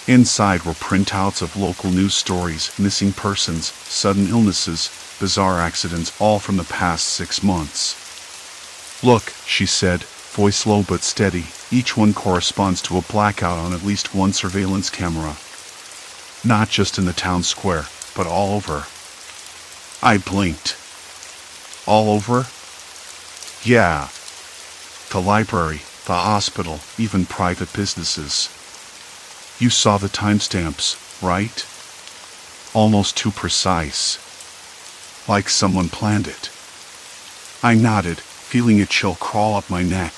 Inside were printouts of local news stories, missing persons, sudden illnesses, bizarre accidents, all from the past 6 months. Look, she said, voice low but steady, each one corresponds to a blackout on at least one surveillance camera. Not just in the town square, but all over. I blinked. All over? Yeah. The library, the hospital, even private businesses. You saw the timestamps, right? Almost too precise. Like someone planned it. I nodded, feeling a chill crawl up my neck.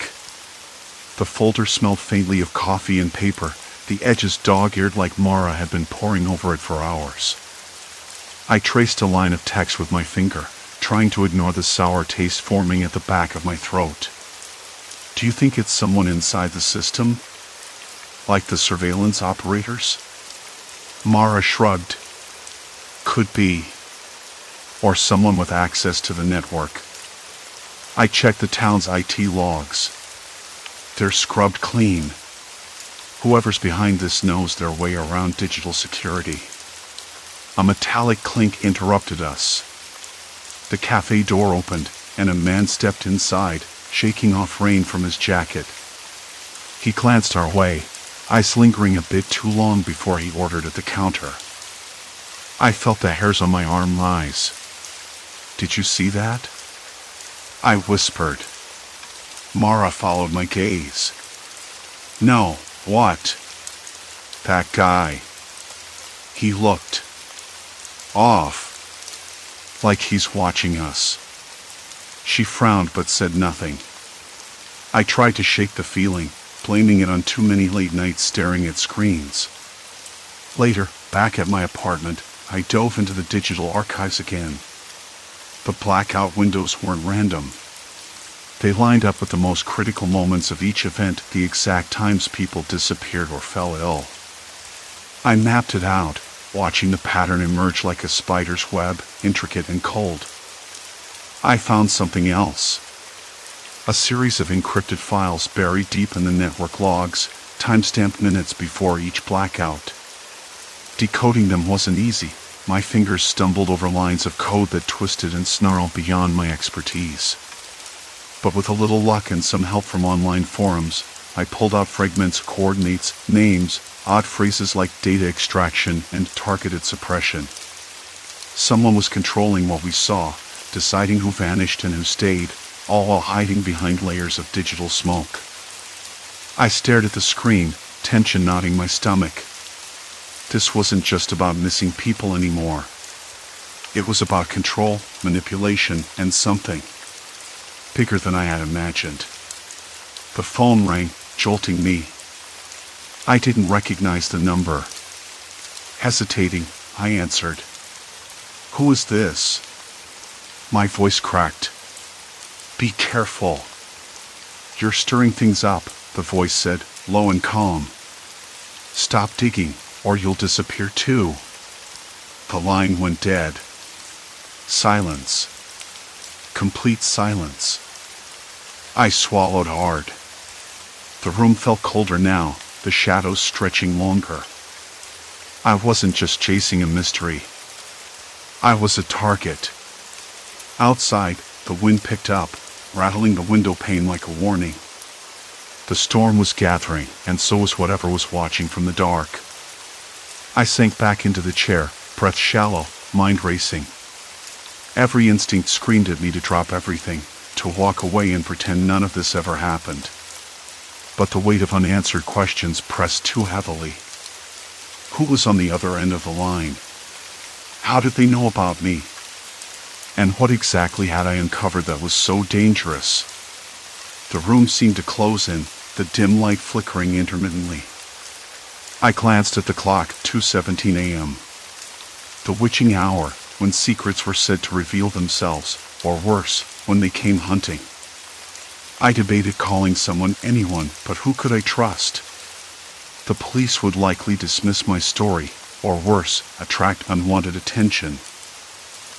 The folder smelled faintly of coffee and paper, the edges dog-eared like Mara had been poring over it for hours. I traced a line of text with my finger, trying to ignore the sour taste forming at the back of my throat. Do you think it's someone inside the system? Like the surveillance operators? Mara shrugged. Could be. Or someone with access to the network. I checked the town's IT logs. They're scrubbed clean. Whoever's behind this knows their way around digital security. A metallic clink interrupted us. The cafe door opened, and a man stepped inside, shaking off rain from his jacket. He glanced our way, eyes lingering a bit too long before he ordered at the counter. I felt the hairs on my arm rise. Did you see that? I whispered. Mara followed my gaze. No, what? That guy. He looked off, like he's watching us. She frowned but said nothing. I tried to shake the feeling, blaming it on too many late nights staring at screens. Later, back at my apartment, I dove into the digital archives again. The blackout windows weren't random. They lined up with the most critical moments of each event, the exact times people disappeared or fell ill. I mapped it out, watching the pattern emerge like a spider's web, intricate and cold. I found something else. A series of encrypted files buried deep in the network logs, time-stamped minutes before each blackout. Decoding them wasn't easy. My fingers stumbled over lines of code that twisted and snarled beyond my expertise. But with a little luck and some help from online forums, I pulled out fragments, coordinates, names, odd phrases like data extraction and targeted suppression. Someone was controlling what we saw, deciding who vanished and who stayed, all while hiding behind layers of digital smoke. I stared at the screen, tension knotting my stomach. This wasn't just about missing people anymore. It was about control, manipulation, and something bigger than I had imagined. The phone rang, jolting me. I didn't recognize the number. Hesitating, I answered. Who is this? My voice cracked. Be careful. You're stirring things up, the voice said, low and calm. Stop digging, or you'll disappear too. The line went dead. Silence. Complete silence. I swallowed hard. The room felt colder now, the shadows stretching longer. I wasn't just chasing a mystery. I was a target. Outside, the wind picked up, rattling the window pane like a warning. The storm was gathering, and so was whatever was watching from the dark. I sank back into the chair, breath shallow, mind racing. Every instinct screamed at me to drop everything, to walk away and pretend none of this ever happened. But the weight of unanswered questions pressed too heavily. Who was on the other end of the line? How did they know about me? And what exactly had I uncovered that was so dangerous? The room seemed to close in, the dim light flickering intermittently. I glanced at the clock, 2:17 a.m. The witching hour, when secrets were said to reveal themselves, or worse, when they came hunting. I debated calling someone, anyone, but who could I trust? The police would likely dismiss my story, or worse, attract unwanted attention.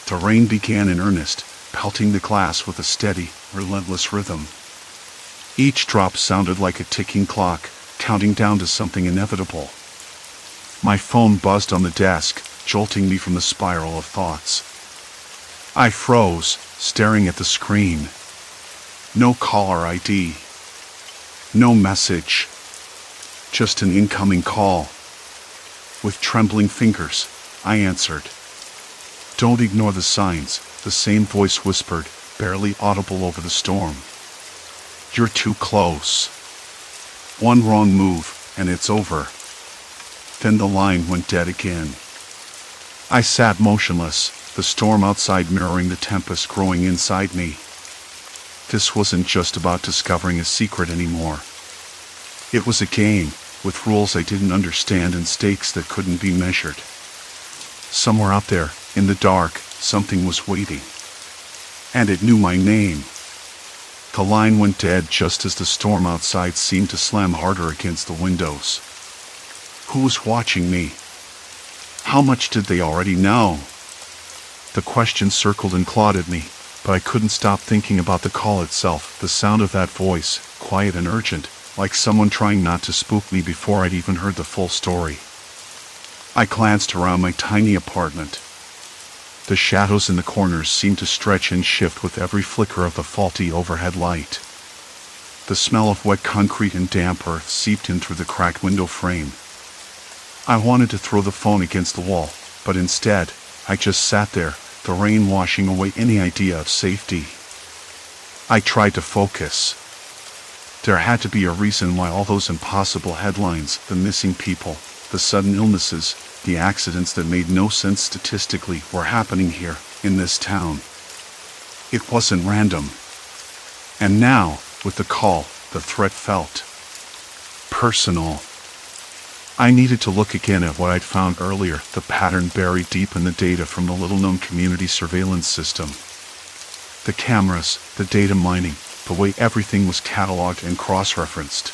The rain began in earnest, pelting the glass with a steady, relentless rhythm. Each drop sounded like a ticking clock, counting down to something inevitable. My phone buzzed on the desk, jolting me from the spiral of thoughts. I froze, staring at the screen. No caller ID. No message. Just an incoming call. With trembling fingers, I answered. Don't ignore the signs, the same voice whispered, barely audible over the storm. You're too close. One wrong move, and it's over. Then the line went dead again. I sat motionless, the storm outside mirroring the tempest growing inside me. This wasn't just about discovering a secret anymore. It was a game, with rules I didn't understand and stakes that couldn't be measured. Somewhere out there, in the dark, something was waiting. And it knew my name. The line went dead just as the storm outside seemed to slam harder against the windows. Who was watching me? How much did they already know? The question circled and clawed at me, but I couldn't stop thinking about the call itself, the sound of that voice, quiet and urgent, like someone trying not to spook me before I'd even heard the full story. I glanced around my tiny apartment. The shadows in the corners seemed to stretch and shift with every flicker of the faulty overhead light. The smell of wet concrete and damp earth seeped in through the cracked window frame. I wanted to throw the phone against the wall, but instead, I just sat there, the rain washing away any idea of safety. I tried to focus. There had to be a reason why all those impossible headlines, the missing people, the sudden illnesses, the accidents that made no sense statistically were happening here, in this town. It wasn't random. And now, with the call, the threat felt personal. I needed to look again at what I'd found earlier, the pattern buried deep in the data from the little-known community surveillance system. The cameras, the data mining, the way everything was cataloged and cross-referenced.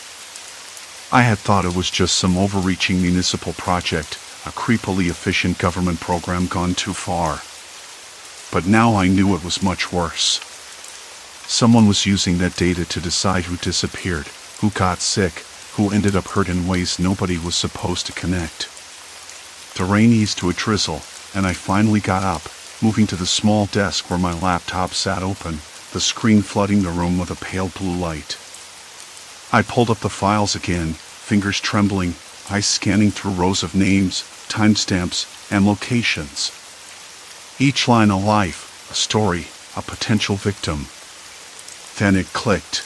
I had thought it was just some overreaching municipal project, a creepily efficient government program gone too far. But now I knew it was much worse. Someone was using that data to decide who disappeared, who got sick, who ended up hurt in ways nobody was supposed to connect. The rain eased to a drizzle, and I finally got up, moving to the small desk where my laptop sat open, the screen flooding the room with a pale blue light. I pulled up the files again, fingers trembling, eyes scanning through rows of names, timestamps, and locations. Each line a life, a story, a potential victim. Then it clicked.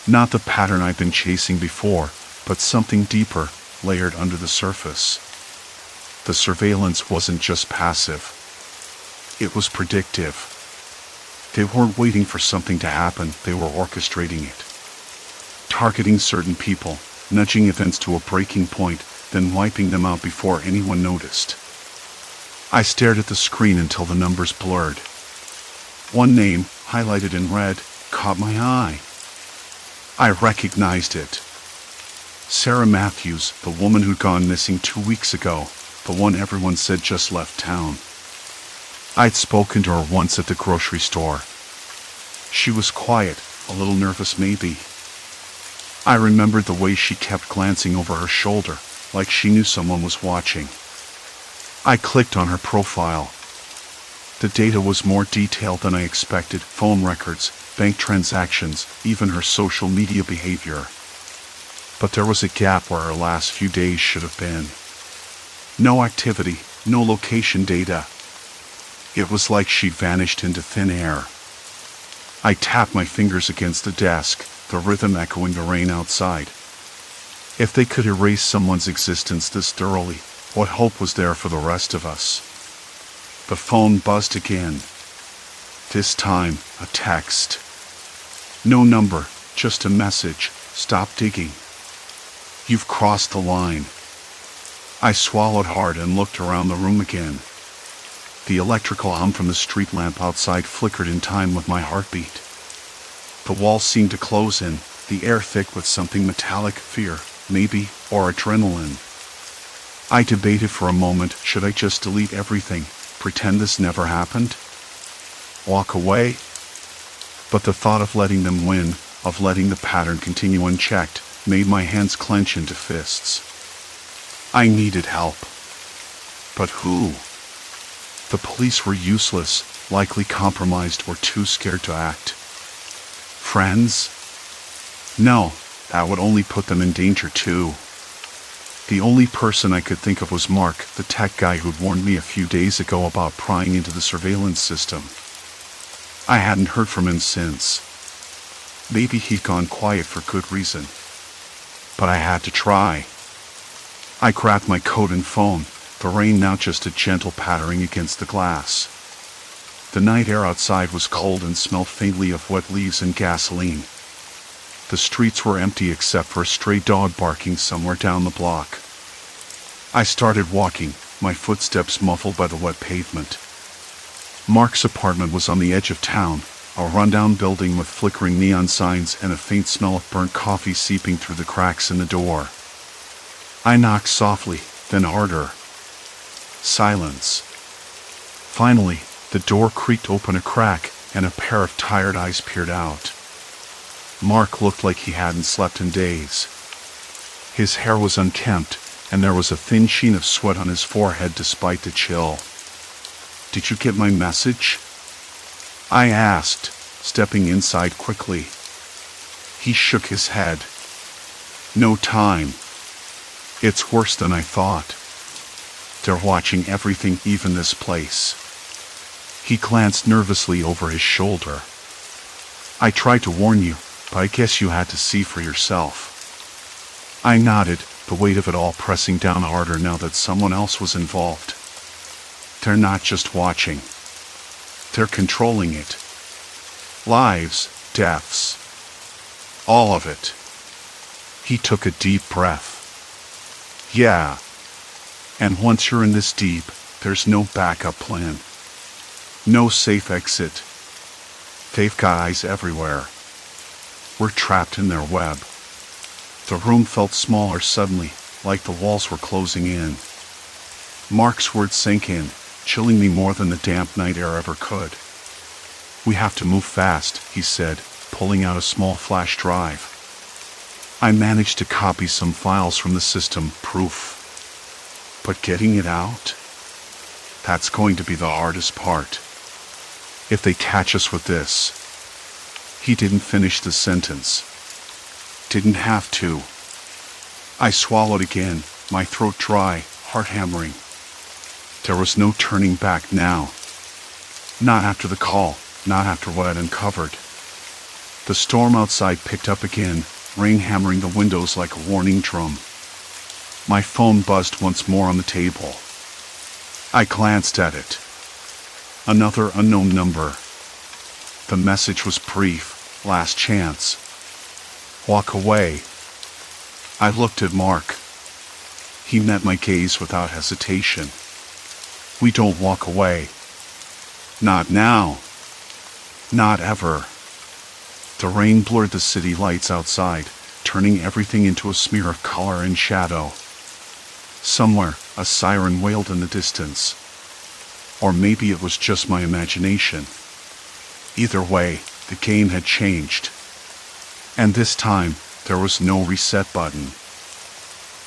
Not the pattern I'd been chasing before, but something deeper, layered under the surface. The surveillance wasn't just passive. It was predictive. They weren't waiting for something to happen, they were orchestrating it. Targeting certain people, nudging events to a breaking point, then wiping them out before anyone noticed. I stared at the screen until the numbers blurred. One name, highlighted in red, caught my eye. I recognized it. Sarah Matthews, the woman who'd gone missing 2 weeks ago, the one everyone said just left town. I'd spoken to her once at the grocery store. She was quiet, a little nervous maybe. I remembered the way she kept glancing over her shoulder, like she knew someone was watching. I clicked on her profile. The data was more detailed than I expected, phone records, bank transactions, even her social media behavior. But there was a gap where her last few days should have been. No activity, no location data. It was like she'd vanished into thin air. I tapped my fingers against the desk, the rhythm echoing the rain outside. If they could erase someone's existence this thoroughly, what hope was there for the rest of us? The phone buzzed again. This time, a text. No number, just a message. Stop digging. You've crossed the line. I swallowed hard and looked around the room again. The electrical hum from the street lamp outside flickered in time with my heartbeat. The walls seemed to close in, the air thick with something metallic, fear, maybe, or adrenaline. I debated for a moment, should I just delete everything, pretend this never happened? Walk away? But the thought of letting them win, of letting the pattern continue unchecked, made my hands clench into fists. I needed help. But who? The police were useless, likely compromised or too scared to act. Friends? No, that would only put them in danger too. The only person I could think of was Mark, the tech guy who'd warned me a few days ago about prying into the surveillance system. I hadn't heard from him since. Maybe he'd gone quiet for good reason. But I had to try. I grabbed my coat and phone, the rain now just a gentle pattering against the glass. The night air outside was cold and smelled faintly of wet leaves and gasoline. The streets were empty except for a stray dog barking somewhere down the block. I started walking, my footsteps muffled by the wet pavement. Mark's apartment was on the edge of town, a rundown building with flickering neon signs and a faint smell of burnt coffee seeping through the cracks in the door. I knocked softly, then harder. Silence. Finally, the door creaked open a crack, and a pair of tired eyes peered out. Mark looked like he hadn't slept in days. His hair was unkempt, and there was a thin sheen of sweat on his forehead despite the chill. "Did you get my message?" I asked, stepping inside quickly. He shook his head. "No time. It's worse than I thought. They're watching everything, even this place." He glanced nervously over his shoulder. "I tried to warn you, but I guess you had to see for yourself." I nodded, the weight of it all pressing down harder now that someone else was involved. They're not just watching. They're controlling it. Lives, deaths. All of it. He took a deep breath. "Yeah. And once you're in this deep, there's no backup plan. No safe exit. They've got eyes everywhere. We're trapped in their web." The room felt smaller suddenly, like the walls were closing in. Mark's words sank in, chilling me more than the damp night air ever could. "We have to move fast," he said, pulling out a small flash drive. I managed to copy some files from the system, proof. But getting it out? That's going to be the hardest part. If they catch us with this. He didn't finish the sentence. Didn't have to. I swallowed again, my throat dry, heart hammering. There was no turning back now. Not after the call, not after what I'd uncovered. The storm outside picked up again, rain hammering the windows like a warning drum. My phone buzzed once more on the table. I glanced at it. Another unknown number. The message was brief, last chance. Walk away. I looked at Mark. He met my gaze without hesitation. We don't walk away. Not now. Not ever. The rain blurred the city lights outside, turning everything into a smear of color and shadow. Somewhere, a siren wailed in the distance. Or maybe it was just my imagination. Either way, the game had changed. And this time, there was no reset button.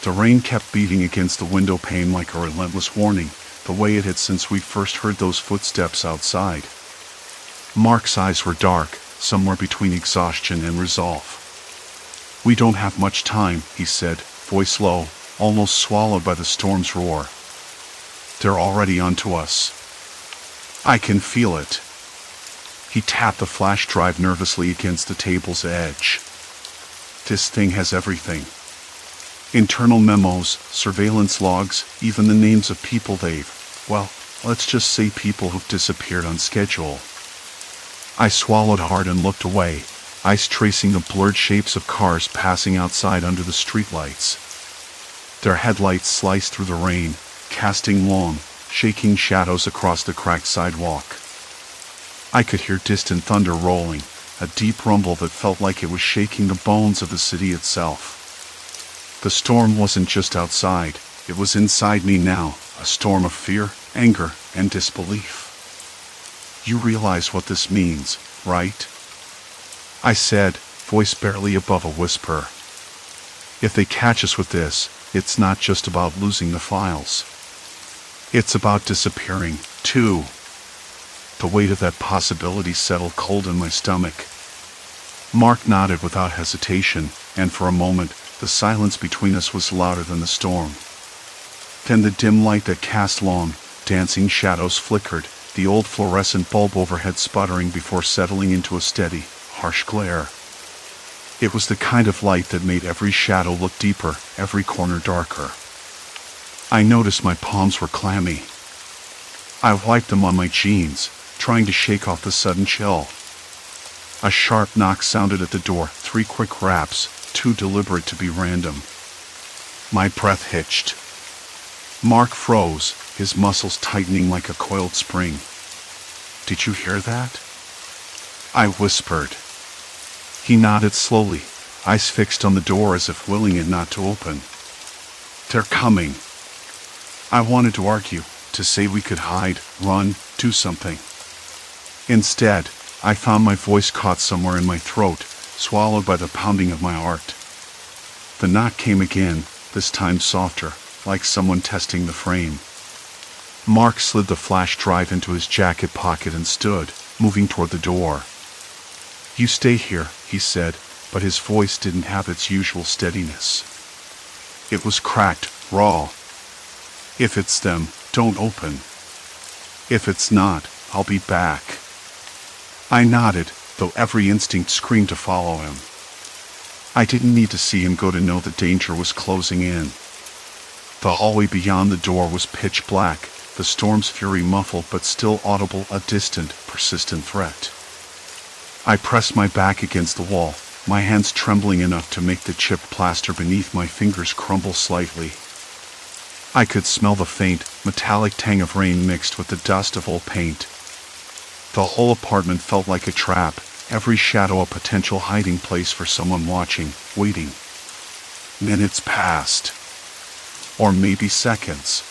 The rain kept beating against the window pane like a relentless warning, the way it had since we first heard those footsteps outside. Mark's eyes were dark, somewhere between exhaustion and resolve. "We don't have much time," he said, voice low, almost swallowed by the storm's roar. "They're already onto us. I can feel it." He tapped the flash drive nervously against the table's edge. "This thing has everything. Internal memos, surveillance logs, even the names of people let's just say people who've disappeared on schedule." I swallowed hard and looked away, eyes tracing the blurred shapes of cars passing outside under the streetlights. Their headlights sliced through the rain, casting long, shaking shadows across the cracked sidewalk. I could hear distant thunder rolling, a deep rumble that felt like it was shaking the bones of the city itself. The storm wasn't just outside, it was inside me now, a storm of fear, anger, and disbelief. "You realize what this means, right?" I said, voice barely above a whisper. "If they catch us with this, it's not just about losing the files. It's about disappearing, too." The weight of that possibility settled cold in my stomach. Mark nodded without hesitation, and for a moment, the silence between us was louder than the storm. Then the dim light that cast long, dancing shadows flickered, the old fluorescent bulb overhead sputtering before settling into a steady, harsh glare. It was the kind of light that made every shadow look deeper, every corner darker. I noticed my palms were clammy. I wiped them on my jeans, trying to shake off the sudden chill. A sharp knock sounded at the door, 3 quick raps, too deliberate to be random. My breath hitched. Mark froze, his muscles tightening like a coiled spring. "Did you hear that?" I whispered. He nodded slowly, eyes fixed on the door as if willing it not to open. They're coming. I wanted to argue, to say we could hide, run, do something. Instead, I found my voice caught somewhere in my throat, swallowed by the pounding of my heart. The knock came again, this time softer, like someone testing the frame. Mark slid the flash drive into his jacket pocket and stood, moving toward the door. "You stay here," he said, but his voice didn't have its usual steadiness. It was cracked, raw. "If it's them, don't open. If it's not, I'll be back." I nodded, though every instinct screamed to follow him. I didn't need to see him go to know the danger was closing in. The hallway beyond the door was pitch black, the storm's fury muffled but still audible, a distant, persistent threat. I pressed my back against the wall, my hands trembling enough to make the chipped plaster beneath my fingers crumble slightly. I could smell the faint, metallic tang of rain mixed with the dust of old paint. The whole apartment felt like a trap, every shadow a potential hiding place for someone watching, waiting. Minutes passed. Or maybe seconds.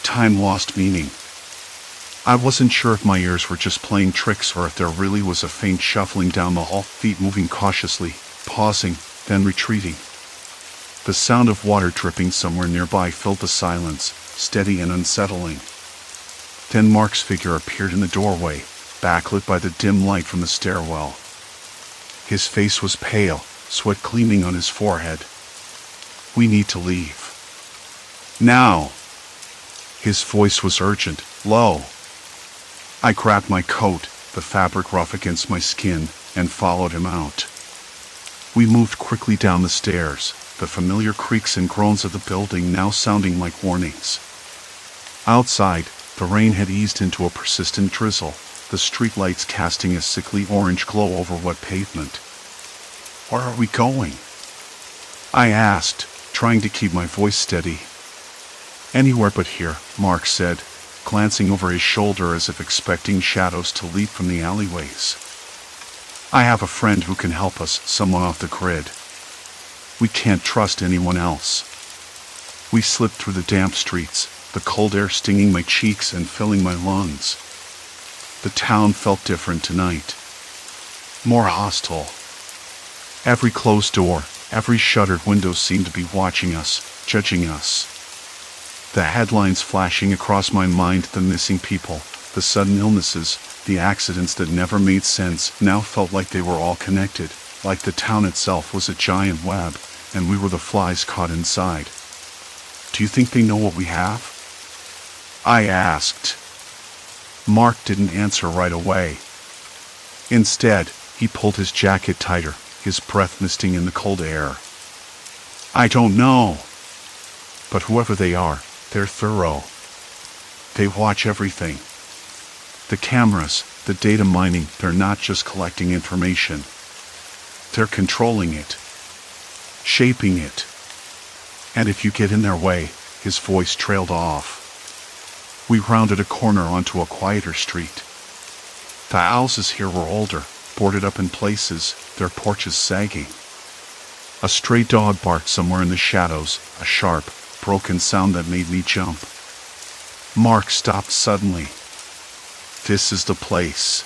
Time lost meaning. I wasn't sure if my ears were just playing tricks or if there really was a faint shuffling down the hall, feet moving cautiously, pausing, then retreating. The sound of water dripping somewhere nearby filled the silence, steady and unsettling. Then Mark's figure appeared in the doorway, backlit by the dim light from the stairwell. His face was pale, sweat gleaming on his forehead. "We need to leave. Now!" His voice was urgent, low. I grabbed my coat, the fabric rough against my skin, and followed him out. We moved quickly down the stairs, the familiar creaks and groans of the building now sounding like warnings. Outside, the rain had eased into a persistent drizzle, the streetlights casting a sickly orange glow over wet pavement. "Where are we going?" I asked, trying to keep my voice steady. "Anywhere but here," Mark said, glancing over his shoulder as if expecting shadows to leap from the alleyways. "I have a friend who can help us, someone off the grid. We can't trust anyone else." We slipped through the damp streets, the cold air stinging my cheeks and filling my lungs. The town felt different tonight. More hostile. Every closed door, every shuttered window seemed to be watching us, judging us. The headlines flashing across my mind, the missing people, the sudden illnesses, the accidents that never made sense, now felt like they were all connected, like the town itself was a giant web, and we were the flies caught inside. "Do you think they know what we have?" I asked. Mark didn't answer right away. Instead, he pulled his jacket tighter, his breath misting in the cold air. "I don't know. But whoever they are, they're thorough. They watch everything. The cameras, the data mining, they're not just collecting information. They're controlling it. Shaping it. And if you get in their way," his voice trailed off. We rounded a corner onto a quieter street. The houses here were older, boarded up in places, their porches sagging. A stray dog barked somewhere in the shadows, a sharp, broken sound that made me jump. Mark stopped suddenly. "This is the place."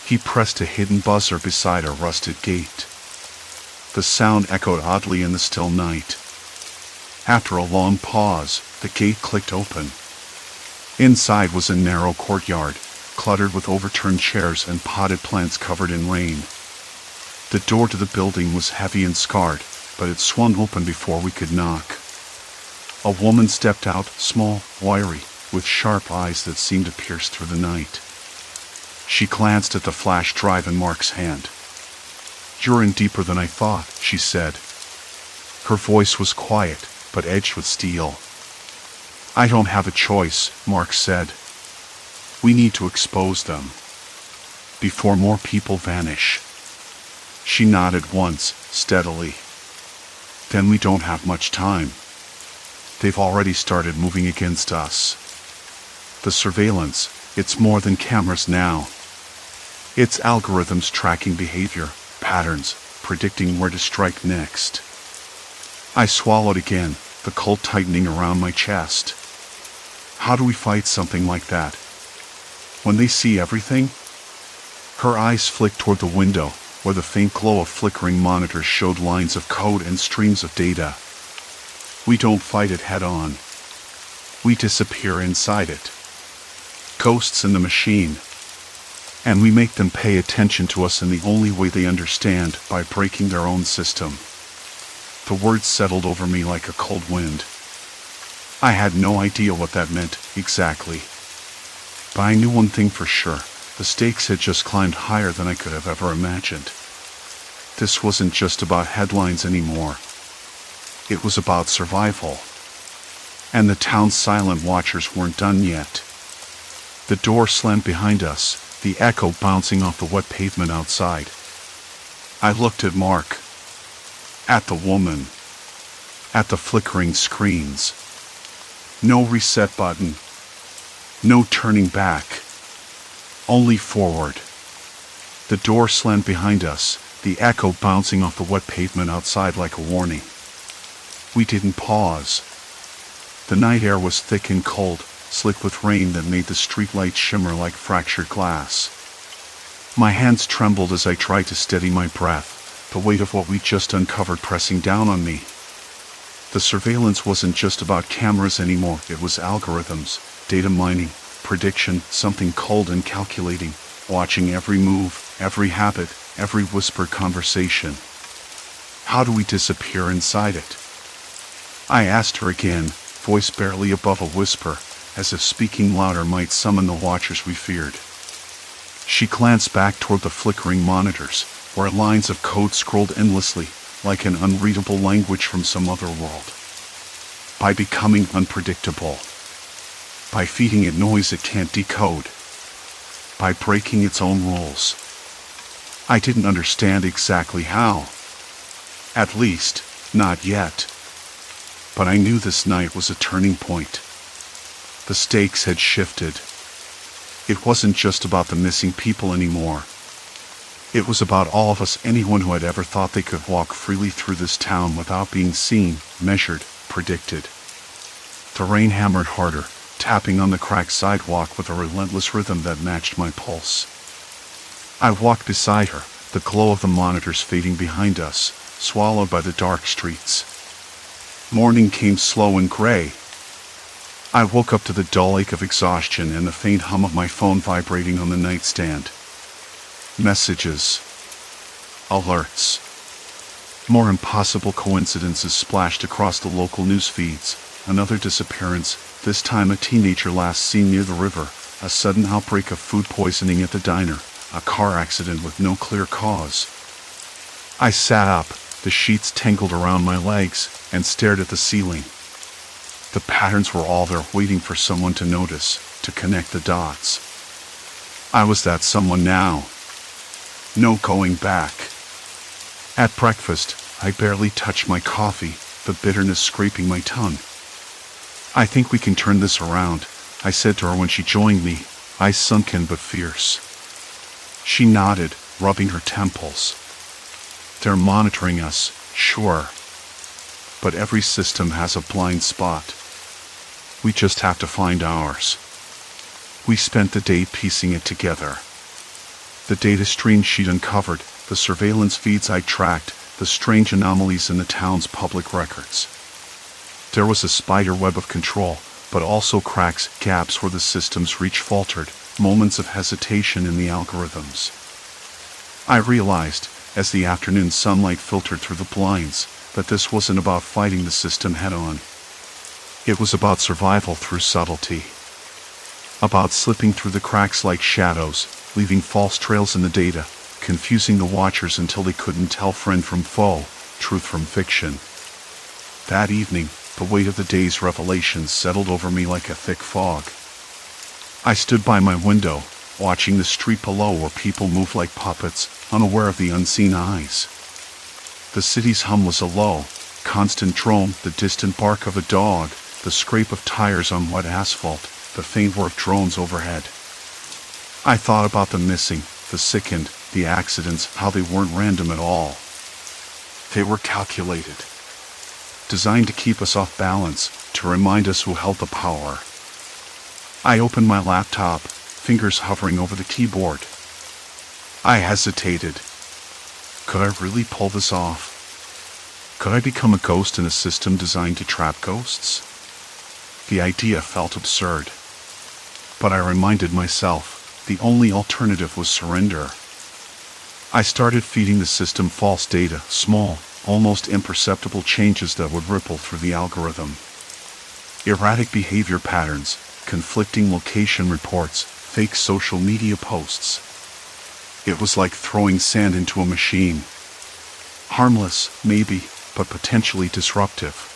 He pressed a hidden buzzer beside a rusted gate. The sound echoed oddly in the still night. After a long pause, the gate clicked open. Inside was a narrow courtyard, cluttered with overturned chairs and potted plants covered in rain. The door to the building was heavy and scarred, but it swung open before we could knock. A woman stepped out, small, wiry, with sharp eyes that seemed to pierce through the night. She glanced at the flash drive in Mark's hand. "You're in deeper than I thought," she said. Her voice was quiet, but edged with steel. "I don't have a choice," Mark said. "We need to expose them. Before more people vanish." She nodded once, steadily. "Then we don't have much time. They've already started moving against us. The surveillance, it's more than cameras now. It's algorithms tracking behavior, patterns, predicting where to strike next." I swallowed again, the cold tightening around my chest. How do we fight something like that? When they see everything? Her eyes flicked toward the window, where the faint glow of flickering monitors showed lines of code and streams of data. We don't fight it head-on. We disappear inside it. Ghosts in the machine. And we make them pay attention to us in the only way they understand, by breaking their own system. The words settled over me like a cold wind. I had no idea what that meant, exactly. But I knew one thing for sure. The stakes had just climbed higher than I could have ever imagined. This wasn't just about headlines anymore. It was about survival. And the town's silent watchers weren't done yet. The door slammed behind us, the echo bouncing off the wet pavement outside. I looked at Mark. At the woman. At the flickering screens. No reset button. No turning back. Only forward. The door slammed behind us, the echo bouncing off the wet pavement outside like a warning. We didn't pause. The night air was thick and cold, slick with rain that made the streetlights shimmer like fractured glass. My hands trembled as I tried to steady my breath, the weight of what we'd just uncovered pressing down on me. The surveillance wasn't just about cameras anymore, it was algorithms, data mining, prediction, something cold and calculating, watching every move, every habit, every whispered conversation. How do we disappear inside it? I asked her again, voice barely above a whisper, as if speaking louder might summon the watchers we feared. She glanced back toward the flickering monitors, where lines of code scrolled endlessly, like an unreadable language from some other world. By becoming unpredictable. By feeding it noise it can't decode. By breaking its own rules. I didn't understand exactly how. At least, not yet. But I knew this night was a turning point. The stakes had shifted. It wasn't just about the missing people anymore. It was about all of us, anyone who had ever thought they could walk freely through this town without being seen, measured, predicted. The rain hammered harder, tapping on the cracked sidewalk with a relentless rhythm that matched my pulse. I walked beside her, the glow of the monitors fading behind us, swallowed by the dark streets. Morning came slow and gray. I woke up to the dull ache of exhaustion and the faint hum of my phone vibrating on the nightstand. Messages. Alerts. More impossible coincidences splashed across the local news feeds. Another disappearance, this time a teenager last seen near the river, a sudden outbreak of food poisoning at the diner, a car accident with no clear cause. I sat up, the sheets tangled around my legs, and stared at the ceiling. The patterns were all there, waiting for someone to notice, to connect the dots. I was that someone now. No going back. At breakfast, I barely touched my coffee, the bitterness scraping my tongue. I think we can turn this around, I said to her when she joined me, eyes sunken but fierce. She nodded, rubbing her temples. They're monitoring us, sure. But every system has a blind spot. We just have to find ours. We spent the day piecing it together. The data stream she'd uncovered, the surveillance feeds I tracked, the strange anomalies in the town's public records. There was a spider web of control, but also cracks, gaps where the system's reach faltered, moments of hesitation in the algorithms. I realized, as the afternoon sunlight filtered through the blinds, that this wasn't about fighting the system head-on. It was about survival through subtlety. About slipping through the cracks like shadows, leaving false trails in the data, confusing the watchers until they couldn't tell friend from foe, truth from fiction. That evening, the weight of the day's revelations settled over me like a thick fog. I stood by my window, watching the street below where people moved like puppets, unaware of the unseen eyes. The city's hum was a low, constant drone, the distant bark of a dog, the scrape of tires on wet asphalt, the faint whir of drones overhead. I thought about the missing, the sickened, the accidents, how they weren't random at all. They were calculated. designed to keep us off balance, to remind us who held the power. I opened my laptop, fingers hovering over the keyboard. I hesitated. Could I really pull this off? Could I become a ghost in a system designed to trap ghosts? The idea felt absurd. But I reminded myself, the only alternative was surrender. I started feeding the system false data, small, almost imperceptible changes that would ripple through the algorithm. Erratic behavior patterns, conflicting location reports, fake social media posts. It was like throwing sand into a machine. Harmless, maybe, but potentially disruptive.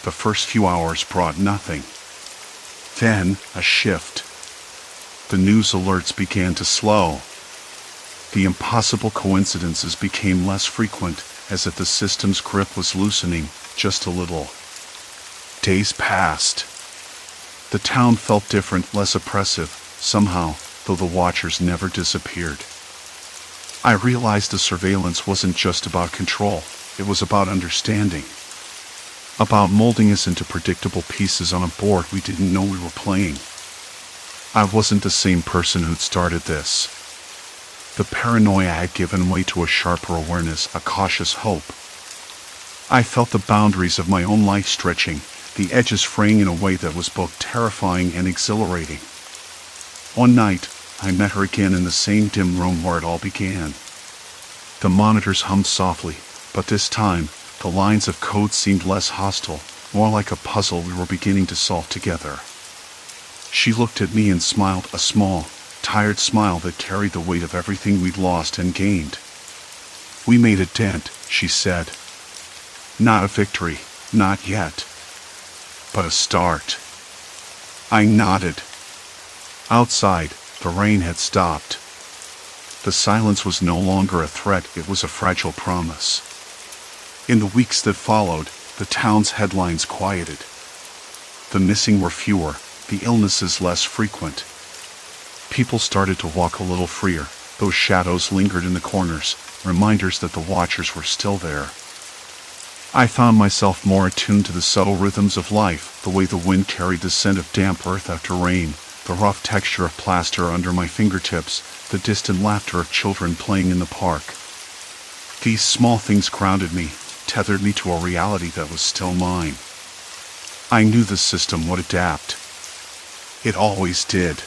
The first few hours brought nothing. Then, a shift. The news alerts began to slow. The impossible coincidences became less frequent, as if the system's grip was loosening, just a little. Days passed. The town felt different, less oppressive, somehow, though the watchers never disappeared. I realized the surveillance wasn't just about control, it was about understanding. About molding us into predictable pieces on a board we didn't know we were playing. I wasn't the same person who'd started this. The paranoia had given way to a sharper awareness, a cautious hope. I felt the boundaries of my own life stretching, the edges fraying in a way that was both terrifying and exhilarating. One night, I met her again in the same dim room where it all began. The monitors hummed softly, but this time, the lines of code seemed less hostile, more like a puzzle we were beginning to solve together. She looked at me and smiled, a small, tired smile that carried the weight of everything we'd lost and gained. "We made a dent," she said. "Not a victory, not yet. But a start." I nodded. Outside, the rain had stopped. The silence was no longer a threat, it was a fragile promise. In the weeks that followed, the town's headlines quieted. The missing were fewer, the illnesses less frequent. People started to walk a little freer, those shadows lingered in the corners, reminders that the watchers were still there. I found myself more attuned to the subtle rhythms of life, the way the wind carried the scent of damp earth after rain, the rough texture of plaster under my fingertips, the distant laughter of children playing in the park. These small things grounded me, tethered me to a reality that was still mine. I knew the system would adapt. It always did.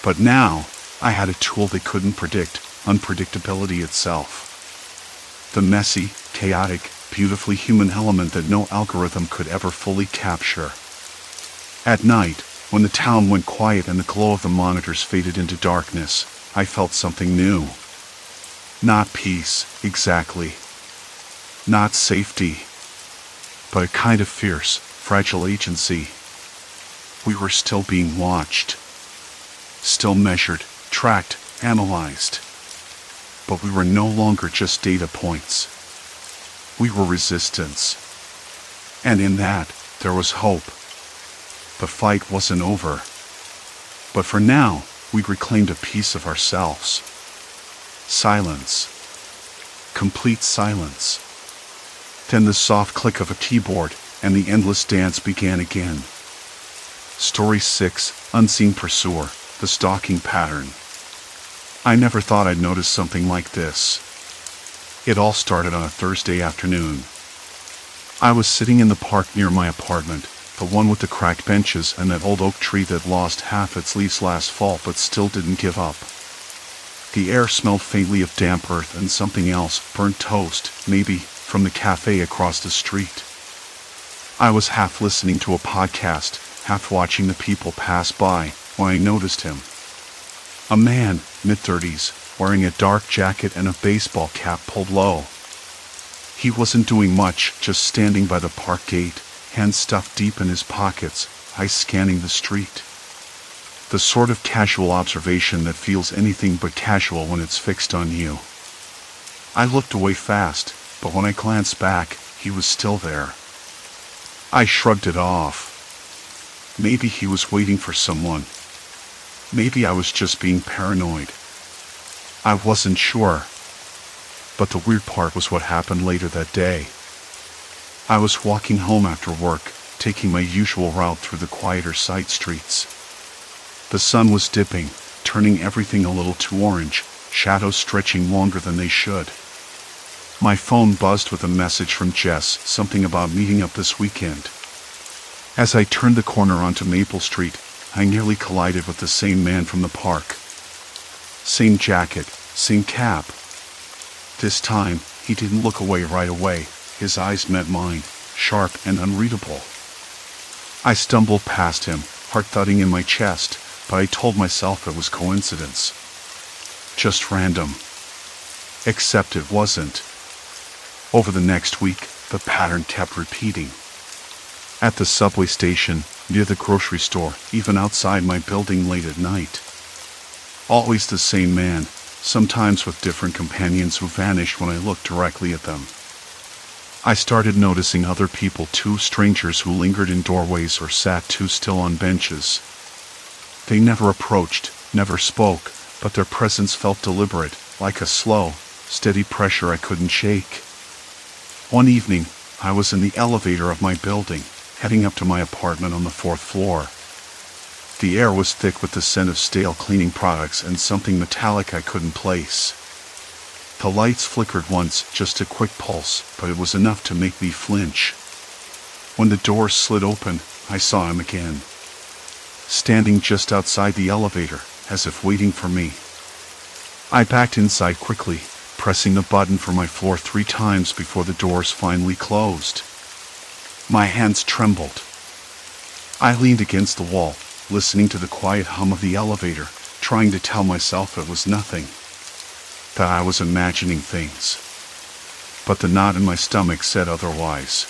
But now, I had a tool they couldn't predict, unpredictability itself. The messy, chaotic, beautifully human element that no algorithm could ever fully capture. At night, when the town went quiet and the glow of the monitors faded into darkness, I felt something new. Not peace, exactly. Not safety. But a kind of fierce, fragile agency. We were still being watched. Still measured, tracked, analyzed. But we were no longer just data points. We were resistance. And in that, there was hope. The fight wasn't over. But for now, we'd reclaimed a piece of ourselves. Silence. Complete silence. Then the soft click of a keyboard, and the endless dance began again. Story 6, Unseen Pursuer, the Stalking Pattern. I never thought I'd notice something like this. It all started on a Thursday afternoon. I was sitting in the park near my apartment, the one with the cracked benches and that old oak tree that lost half its leaves last fall but still didn't give up. The air smelled faintly of damp earth and something else, burnt toast, maybe, from the cafe across the street. I was half listening to a podcast, half watching the people pass by, when I noticed him. A man, mid-30s, wearing a dark jacket and a baseball cap pulled low. He wasn't doing much, just standing by the park gate, hands stuffed deep in his pockets, eyes scanning the street. The sort of casual observation that feels anything but casual when it's fixed on you. I looked away fast, but when I glanced back, he was still there. I shrugged it off. Maybe he was waiting for someone. Maybe I was just being paranoid. I wasn't sure. But the weird part was what happened later that day. I was walking home after work, taking my usual route through the quieter side streets. The sun was dipping, turning everything a little too orange, shadows stretching longer than they should. My phone buzzed with a message from Jess, something about meeting up this weekend. As I turned the corner onto Maple Street, I nearly collided with the same man from the park. Same jacket, same cap. This time, he didn't look away right away. His eyes met mine, sharp and unreadable. I stumbled past him, heart thudding in my chest, but I told myself it was coincidence. Just random. Except it wasn't. Over the next week, the pattern kept repeating. At the subway station, near the grocery store, even outside my building late at night. Always the same man, sometimes with different companions who vanished when I looked directly at them. I started noticing other people too, strangers who lingered in doorways or sat too still on benches. They never approached, never spoke, but their presence felt deliberate, like a slow, steady pressure I couldn't shake. One evening, I was in the elevator of my building, heading up to my apartment on the 4th floor. The air was thick with the scent of stale cleaning products and something metallic I couldn't place. The lights flickered once, just a quick pulse, but it was enough to make me flinch. When the doors slid open, I saw him again. Standing just outside the elevator, as if waiting for me. I backed inside quickly, pressing the button for my floor 3 times before the doors finally closed. My hands trembled. I leaned against the wall, listening to the quiet hum of the elevator, trying to tell myself it was nothing, that I was imagining things. But the knot in my stomach said otherwise.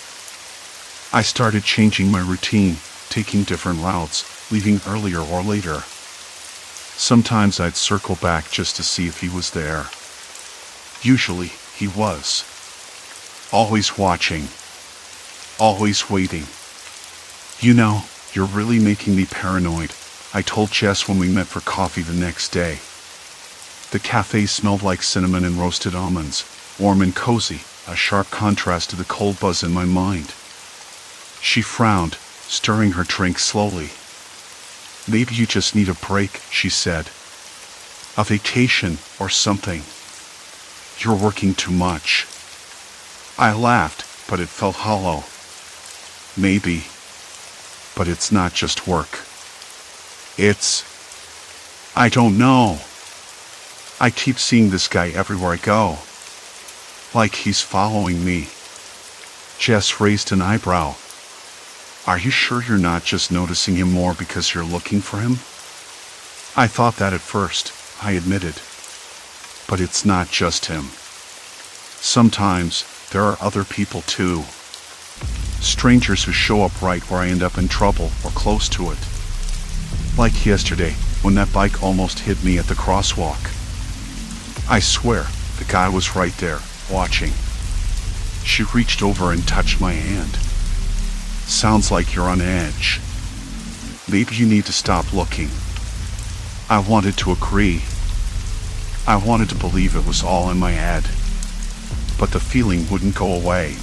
I started changing my routine, taking different routes, leaving earlier or later. Sometimes I'd circle back just to see if he was there. Usually, he was. Always watching. Always waiting. You know, you're really making me paranoid, I told Jess when we met for coffee the next day. The cafe smelled like cinnamon and roasted almonds, warm and cozy, a sharp contrast to the cold buzz in my mind. She frowned, stirring her drink slowly. Maybe you just need a break, she said. A vacation or something. You're working too much. I laughed, but it felt hollow. Maybe. But it's not just work. I don't know. I keep seeing this guy everywhere I go. Like he's following me. Jess raised an eyebrow. Are you sure you're not just noticing him more because you're looking for him? I thought that at first, I admitted. But it's not just him. Sometimes, there are other people too. Strangers who show up right where I end up in trouble or close to it. Like yesterday, when that bike almost hit me at the crosswalk. I swear, the guy was right there, watching. She reached over and touched my hand. Sounds like you're on edge. Maybe you need to stop looking. I wanted to agree. I wanted to believe it was all in my head. But the feeling wouldn't go away.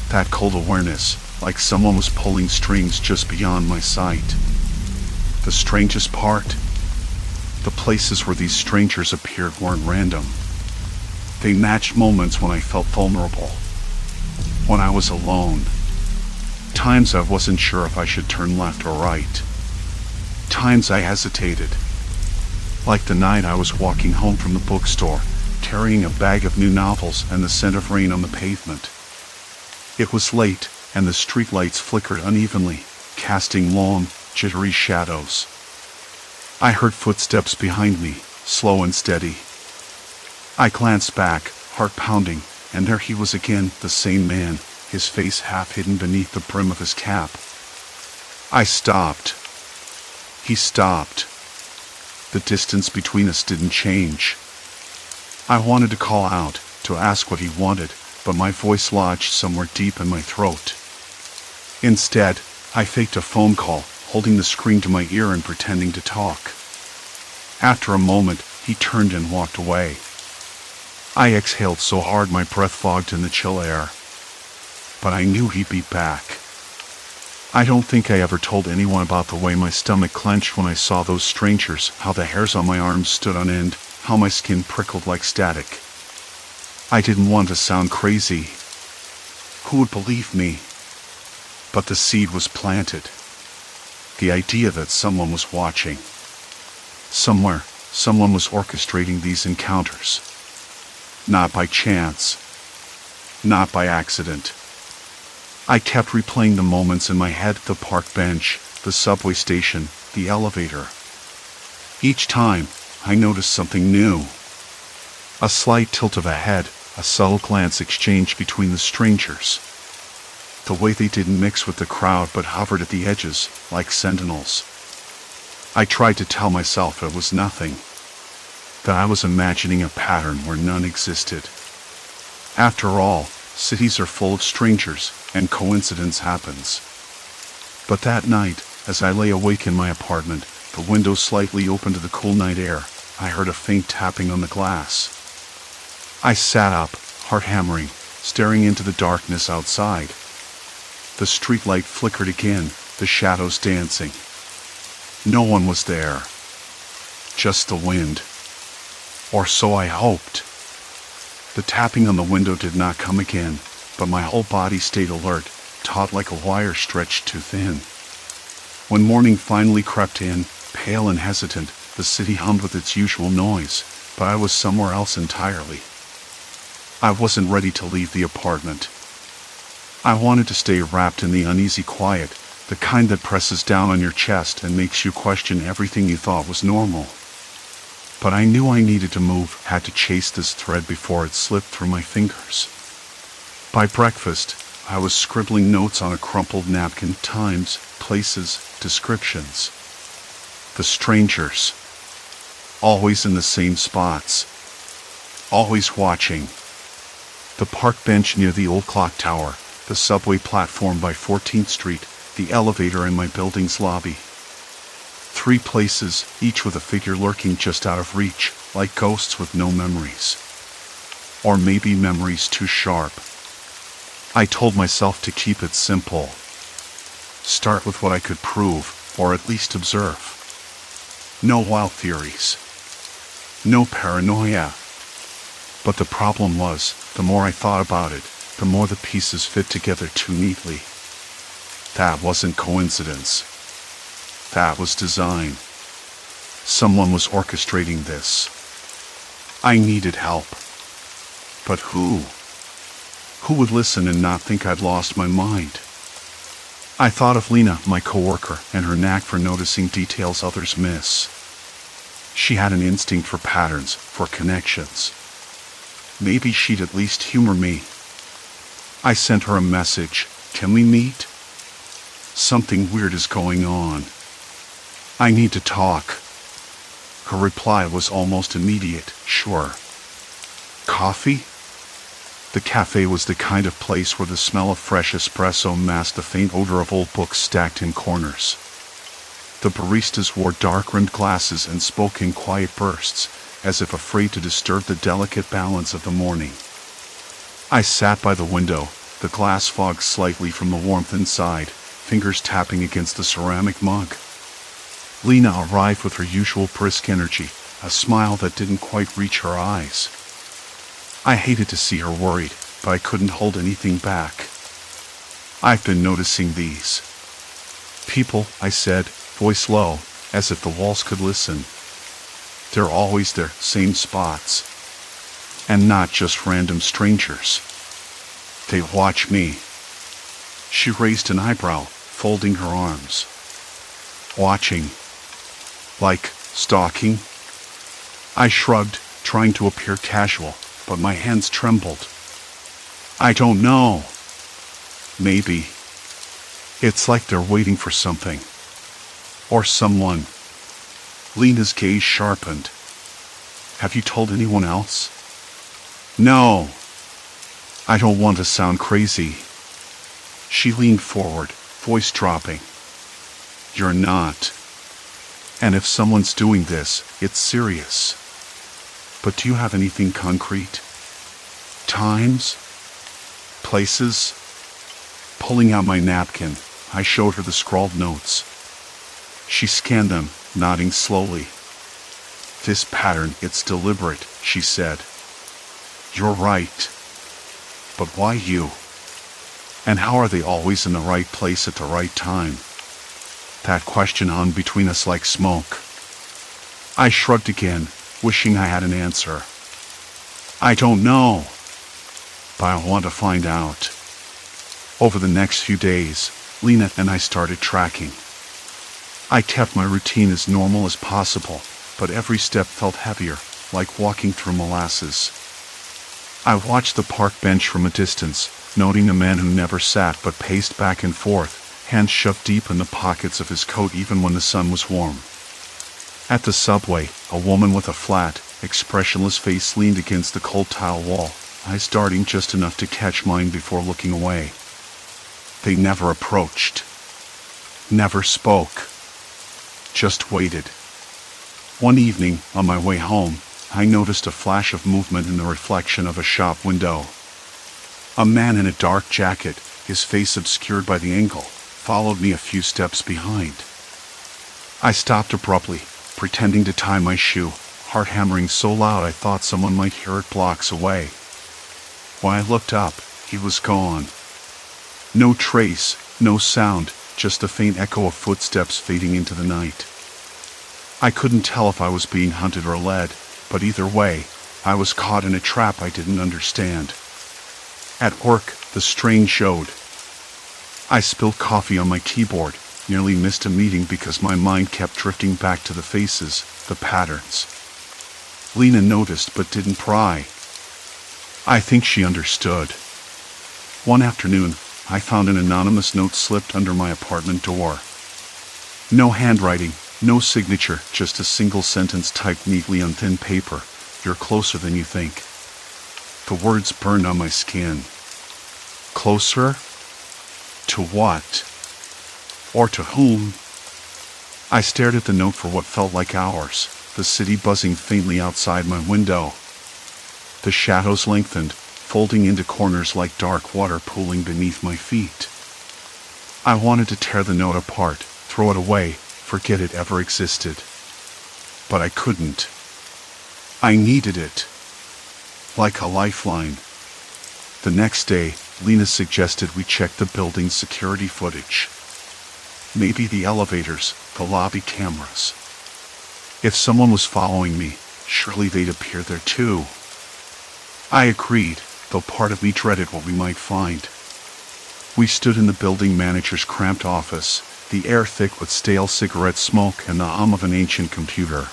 That cold awareness, like someone was pulling strings just beyond my sight. The strangest part? The places where these strangers appeared weren't random. They matched moments when I felt vulnerable. When I was alone. Times I wasn't sure if I should turn left or right. Times I hesitated. Like the night I was walking home from the bookstore, carrying a bag of new novels and the scent of rain on the pavement. It was late, and the streetlights flickered unevenly, casting long, jittery shadows. I heard footsteps behind me, slow and steady. I glanced back, heart pounding, and there he was again, the same man, his face half hidden beneath the brim of his cap. I stopped. He stopped. The distance between us didn't change. I wanted to call out, to ask what he wanted, but my voice lodged somewhere deep in my throat. Instead, I faked a phone call, holding the screen to my ear and pretending to talk. After a moment, he turned and walked away. I exhaled so hard my breath fogged in the chill air. but I knew he'd be back. I don't think I ever told anyone about the way my stomach clenched when I saw those strangers, how the hairs on my arms stood on end, how my skin prickled like static. I didn't want to sound crazy. Who would believe me? But the seed was planted. The idea that someone was watching. Somewhere, someone was orchestrating these encounters. Not by chance. Not by accident. I kept replaying the moments in my head, the park bench, the subway station, the elevator. Each time, I noticed something new. A slight tilt of a head, a subtle glance exchanged between the strangers. The way they didn't mix with the crowd but hovered at the edges, like sentinels. I tried to tell myself it was nothing. That I was imagining a pattern where none existed. After all, cities are full of strangers, and coincidence happens. But that night, as I lay awake in my apartment, the window slightly open to the cool night air, I heard a faint tapping on the glass. I sat up, heart hammering, staring into the darkness outside. The streetlight flickered again, the shadows dancing. No one was there. Just the wind. Or so I hoped. The tapping on the window did not come again, but my whole body stayed alert, taut like a wire stretched too thin. When morning finally crept in, pale and hesitant, the city hummed with its usual noise, but I was somewhere else entirely. I wasn't ready to leave the apartment. I wanted to stay wrapped in the uneasy quiet, the kind that presses down on your chest and makes you question everything you thought was normal. But I knew I needed to move, had to chase this thread before it slipped through my fingers. By breakfast, I was scribbling notes on a crumpled napkin, times, places, descriptions. The strangers. Always in the same spots. Always watching. The park bench near the old clock tower, the subway platform by 14th Street, the elevator in my building's lobby. 3 places, each with a figure lurking just out of reach, like ghosts with no memories. Or maybe memories too sharp. I told myself to keep it simple. Start with what I could prove, or at least observe. No wild theories. No paranoia. But the problem was, the more I thought about it, the more the pieces fit together too neatly. That wasn't coincidence. That was design. Someone was orchestrating this. I needed help. But who? Who would listen and not think I'd lost my mind? I thought of Lena, my coworker, and her knack for noticing details others miss. She had an instinct for patterns, for connections. Maybe she'd at least humor me. I sent her a message. Can we meet? Something weird is going on. I need to talk. Her reply was almost immediate. Sure. Coffee? The cafe was the kind of place where the smell of fresh espresso masked the faint odor of old books stacked in corners. The baristas wore dark-rimmed glasses and spoke in quiet bursts, as if afraid to disturb the delicate balance of the morning. I sat by the window, the glass fogged slightly from the warmth inside, fingers tapping against the ceramic mug. Lena arrived with her usual brisk energy, a smile that didn't quite reach her eyes. I hated to see her worried, but I couldn't hold anything back. I've been noticing these people, I said, voice low, as if the walls could listen. They're always there, same spots. And not just random strangers. They watch me. She raised an eyebrow, folding her arms. Watching. Like stalking? I shrugged, trying to appear casual, but my hands trembled. I don't know. Maybe. It's like they're waiting for something. Or someone. Lena's gaze sharpened. Have you told anyone else? No. I don't want to sound crazy. She leaned forward, voice dropping. You're not. And if someone's doing this, it's serious. But do you have anything concrete? Times? Places? Pulling out my napkin, I showed her the scrawled notes. She scanned them, nodding slowly. "This pattern, it's deliberate," she said. "You're right. But why you? And how are they always in the right place at the right time?" That question hung between us like smoke. I shrugged again, wishing I had an answer. "I don't know, but I want to find out." Over the next few days, Lena and I started tracking. I kept my routine as normal as possible, but every step felt heavier, like walking through molasses. I watched the park bench from a distance, noting a man who never sat but paced back and forth, hands shoved deep in the pockets of his coat even when the sun was warm. At the subway, a woman with a flat, expressionless face leaned against the cold tile wall, eyes darting just enough to catch mine before looking away. They never approached. Never spoke. Just waited. One evening, on my way home, I noticed a flash of movement in the reflection of a shop window. A man in a dark jacket, his face obscured by the angle, followed me a few steps behind. I stopped abruptly, pretending to tie my shoe, heart hammering so loud I thought someone might hear it blocks away. When I looked up, he was gone. No trace, no sound, just a faint echo of footsteps fading into the night. I couldn't tell if I was being hunted or led, but either way, I was caught in a trap I didn't understand. At work, the strain showed. I spilled coffee on my keyboard, nearly missed a meeting because my mind kept drifting back to the faces, the patterns. Lena noticed but didn't pry. I think she understood. One afternoon, I found an anonymous note slipped under my apartment door. No handwriting, no signature, just a single sentence typed neatly on thin paper. "You're closer than you think." The words burned on my skin. Closer? To what? Or to whom? I stared at the note for what felt like hours, the city buzzing faintly outside my window. The shadows lengthened, folding into corners like dark water pooling beneath my feet. I wanted to tear the note apart, throw it away, forget it ever existed. But I couldn't. I needed it. Like a lifeline. The next day, Lena suggested we check the building's security footage. Maybe the elevators, the lobby cameras. If someone was following me, surely they'd appear there too. I agreed, though part of me dreaded what we might find. We stood in the building manager's cramped office, the air thick with stale cigarette smoke and the hum of an ancient computer.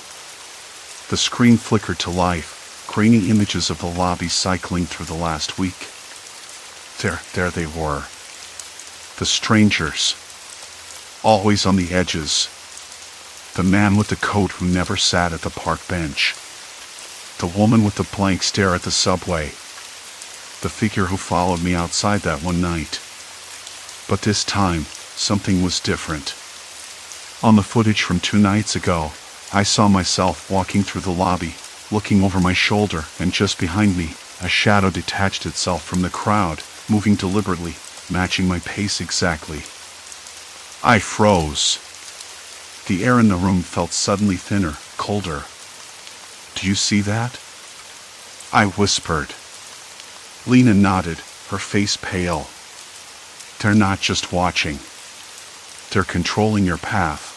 The screen flickered to life, grainy images of the lobby cycling through the last week. There they were. The strangers. Always on the edges. The man with the coat who never sat at the park bench. The woman with the blank stare at the subway. The figure who followed me outside that one night. But this time, something was different. On the footage from 2 nights ago, I saw myself walking through the lobby, looking over my shoulder, and just behind me, a shadow detached itself from the crowd, moving deliberately, matching my pace exactly. I froze. The air in the room felt suddenly thinner, colder. "Do you see that?" I whispered. Lena nodded, her face pale. "They're not just watching. They're controlling your path."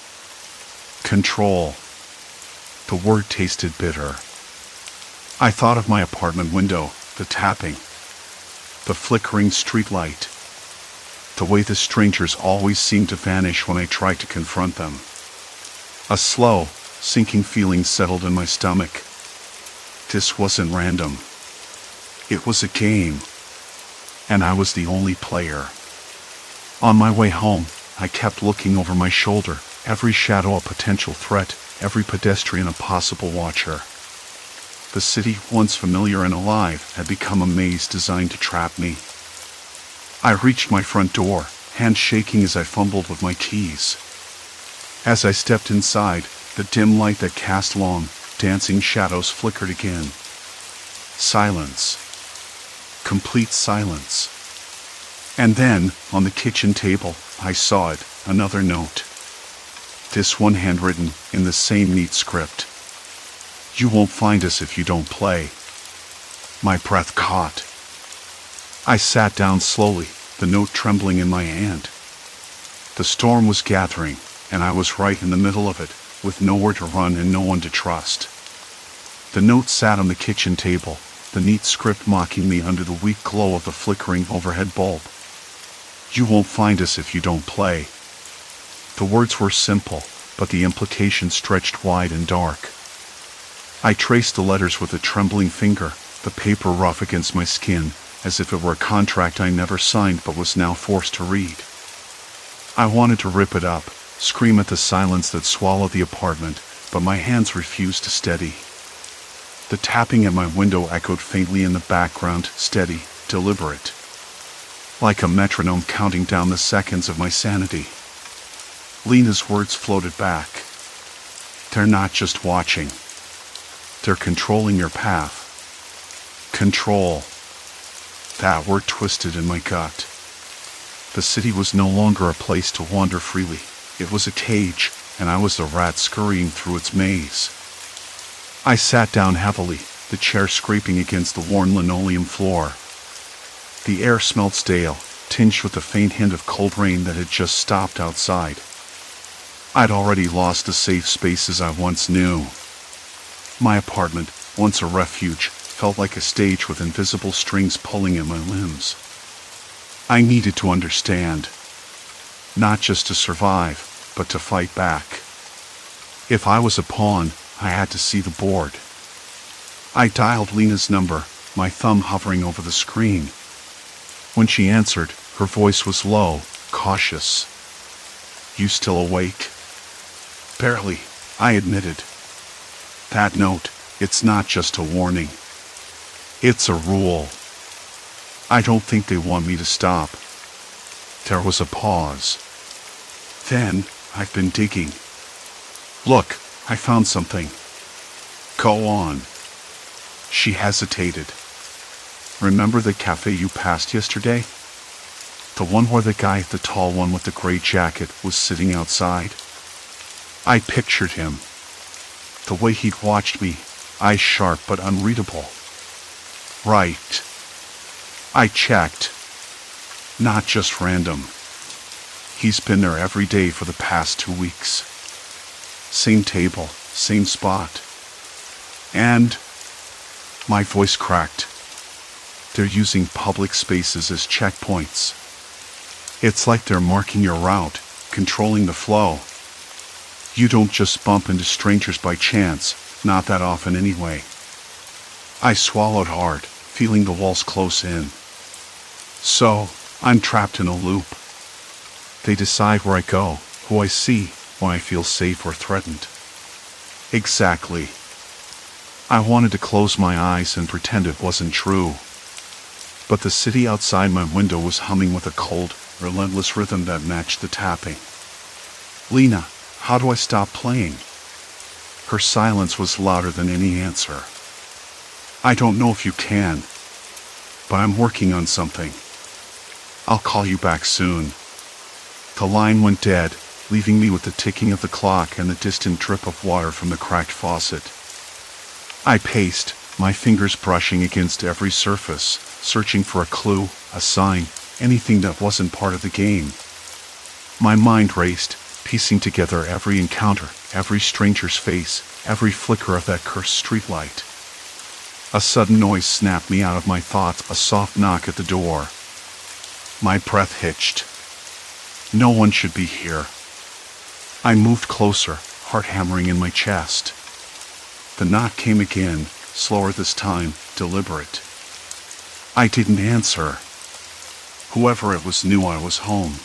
Control. The word tasted bitter. I thought of my apartment window, the tapping, the flickering streetlight, the way the strangers always seemed to vanish when I tried to confront them. A slow, sinking feeling settled in my stomach. This wasn't random. It was a game, and I was the only player. On my way home, I kept looking over my shoulder, every shadow a potential threat, every pedestrian a possible watcher. The city, once familiar and alive, had become a maze designed to trap me. I reached my front door, hands shaking as I fumbled with my keys. As I stepped inside, the dim light that cast long, dancing shadows flickered again. Silence. Complete silence. And then, on the kitchen table, I saw it, another note. This one handwritten, in the same neat script. You won't find us if you don't play. My breath caught. I sat down slowly, the note trembling in my hand. The storm was gathering, and I was right in the middle of it, with nowhere to run and no one to trust. The note sat on the kitchen table, the neat script mocking me under the weak glow of the flickering overhead bulb. You won't find us if you don't play. The words were simple, but the implication stretched wide and dark. I traced the letters with a trembling finger, the paper rough against my skin, as if it were a contract I never signed but was now forced to read. I wanted to rip it up, scream at the silence that swallowed the apartment, but my hands refused to steady. The tapping at my window echoed faintly in the background, steady, deliberate. Like a metronome counting down the seconds of my sanity. Lena's words floated back. They're not just watching. They're controlling your path. Control. That word twisted in my gut. The city was no longer a place to wander freely. It was a cage, and I was the rat scurrying through its maze. I sat down heavily, the chair scraping against the worn linoleum floor. The air smelled stale, tinged with the faint hint of cold rain that had just stopped outside. I'd already lost the safe spaces I once knew. My apartment, once a refuge, felt like a stage with invisible strings pulling at my limbs. I needed to understand. Not just to survive, but to fight back. If I was a pawn, I had to see the board. I dialed Lena's number, my thumb hovering over the screen. When she answered, her voice was low, cautious. You still awake? Barely, I admitted. That note, it's not just a warning. It's a rule. I don't think they want me to stop. There was a pause. Then, I've been digging. Look, I found something. Go on. She hesitated. Remember the cafe you passed yesterday? The one where the guy, the tall one with the gray jacket, was sitting outside? I pictured him. The way he'd watched me, eyes sharp but unreadable. Right. I checked. Not just random. He's been there every day for the past 2 weeks. Same table, same spot. And my voice cracked. They're using public spaces as checkpoints. It's like they're marking your route, controlling the flow. You don't just bump into strangers by chance, not that often anyway. I swallowed hard, feeling the walls close in. So, I'm trapped in a loop. They decide where I go, who I see, when I feel safe or threatened. Exactly. I wanted to close my eyes and pretend it wasn't true. But the city outside my window was humming with a cold, relentless rhythm that matched the tapping. Lena, how do I stop playing? Her silence was louder than any answer. I don't know if you can, but I'm working on something. I'll call you back soon. The line went dead, leaving me with the ticking of the clock and the distant drip of water from the cracked faucet. I paced, my fingers brushing against every surface, searching for a clue, a sign, anything that wasn't part of the game. My mind raced, piecing together every encounter, every stranger's face, every flicker of that cursed streetlight. A sudden noise snapped me out of my thoughts, a soft knock at the door. My breath hitched. No one should be here. I moved closer, heart hammering in my chest. The knock came again, slower this time, deliberate. I didn't answer. Whoever it was knew I was home.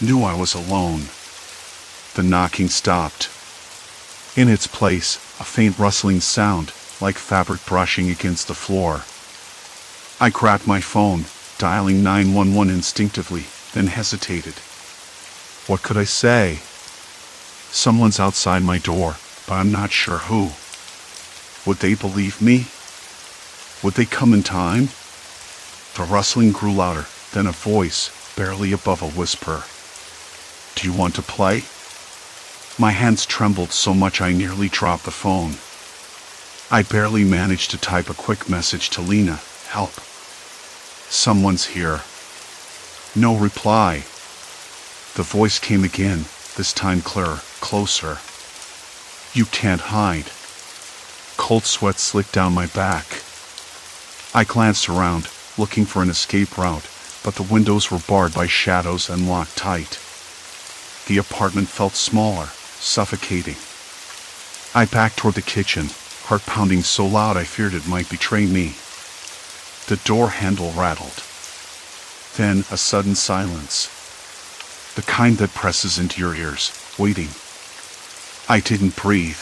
Knew I was alone. The knocking stopped. In its place, a faint rustling sound, like fabric brushing against the floor. I grabbed my phone, dialing 911 instinctively, then hesitated. What could I say? Someone's outside my door, but I'm not sure who. Would they believe me? Would they come in time? The rustling grew louder, then a voice, barely above a whisper. "Do you want to play?" My hands trembled so much I nearly dropped the phone. I barely managed to type a quick message to Lena, "Help. Someone's here." No reply. The voice came again, this time clearer, closer. "You can't hide." Cold sweat slicked down my back. I glanced around, looking for an escape route, but the windows were barred by shadows and locked tight. The apartment felt smaller, suffocating. I backed toward the kitchen, heart pounding so loud I feared it might betray me. The door handle rattled. Then a sudden silence. The kind that presses into your ears, waiting. I didn't breathe.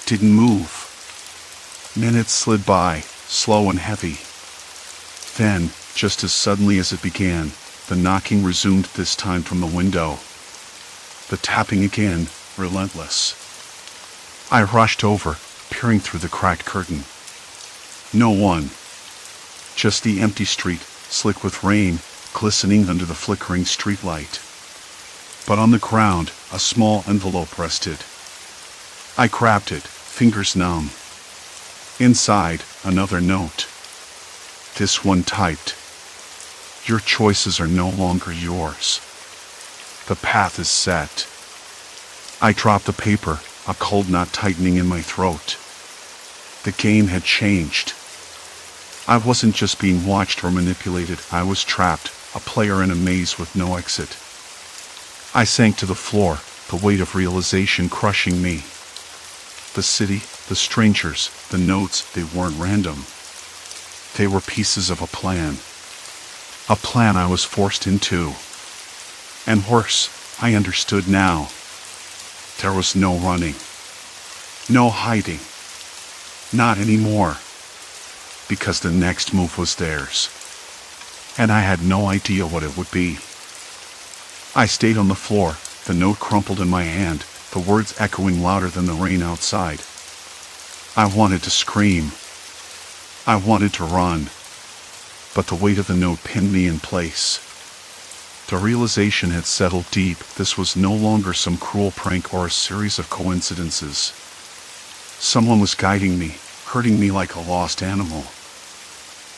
Didn't move. Minutes slid by, slow and heavy. Then, just as suddenly as it began, the knocking resumed, this time from the window. The tapping again, relentless. I rushed over, peering through the cracked curtain. No one. Just the empty street, slick with rain, glistening under the flickering streetlight. But on the ground, a small envelope rested. I grabbed it, fingers numb. Inside, another note. This one typed, "Your choices are no longer yours. The path is set." I dropped the paper, a cold knot tightening in my throat. The game had changed. I wasn't just being watched or manipulated, I was trapped, a player in a maze with no exit. I sank to the floor, the weight of realization crushing me. The city, the strangers, the notes, they weren't random. They were pieces of a plan. A plan I was forced into. And worse, I understood now. There was no running. No hiding. Not anymore. Because the next move was theirs. And I had no idea what it would be. I stayed on the floor, the note crumpled in my hand, the words echoing louder than the rain outside. I wanted to scream. I wanted to run. But the weight of the note pinned me in place. The realization had settled deep. This was no longer some cruel prank or a series of coincidences. Someone was guiding me, hurting me like a lost animal.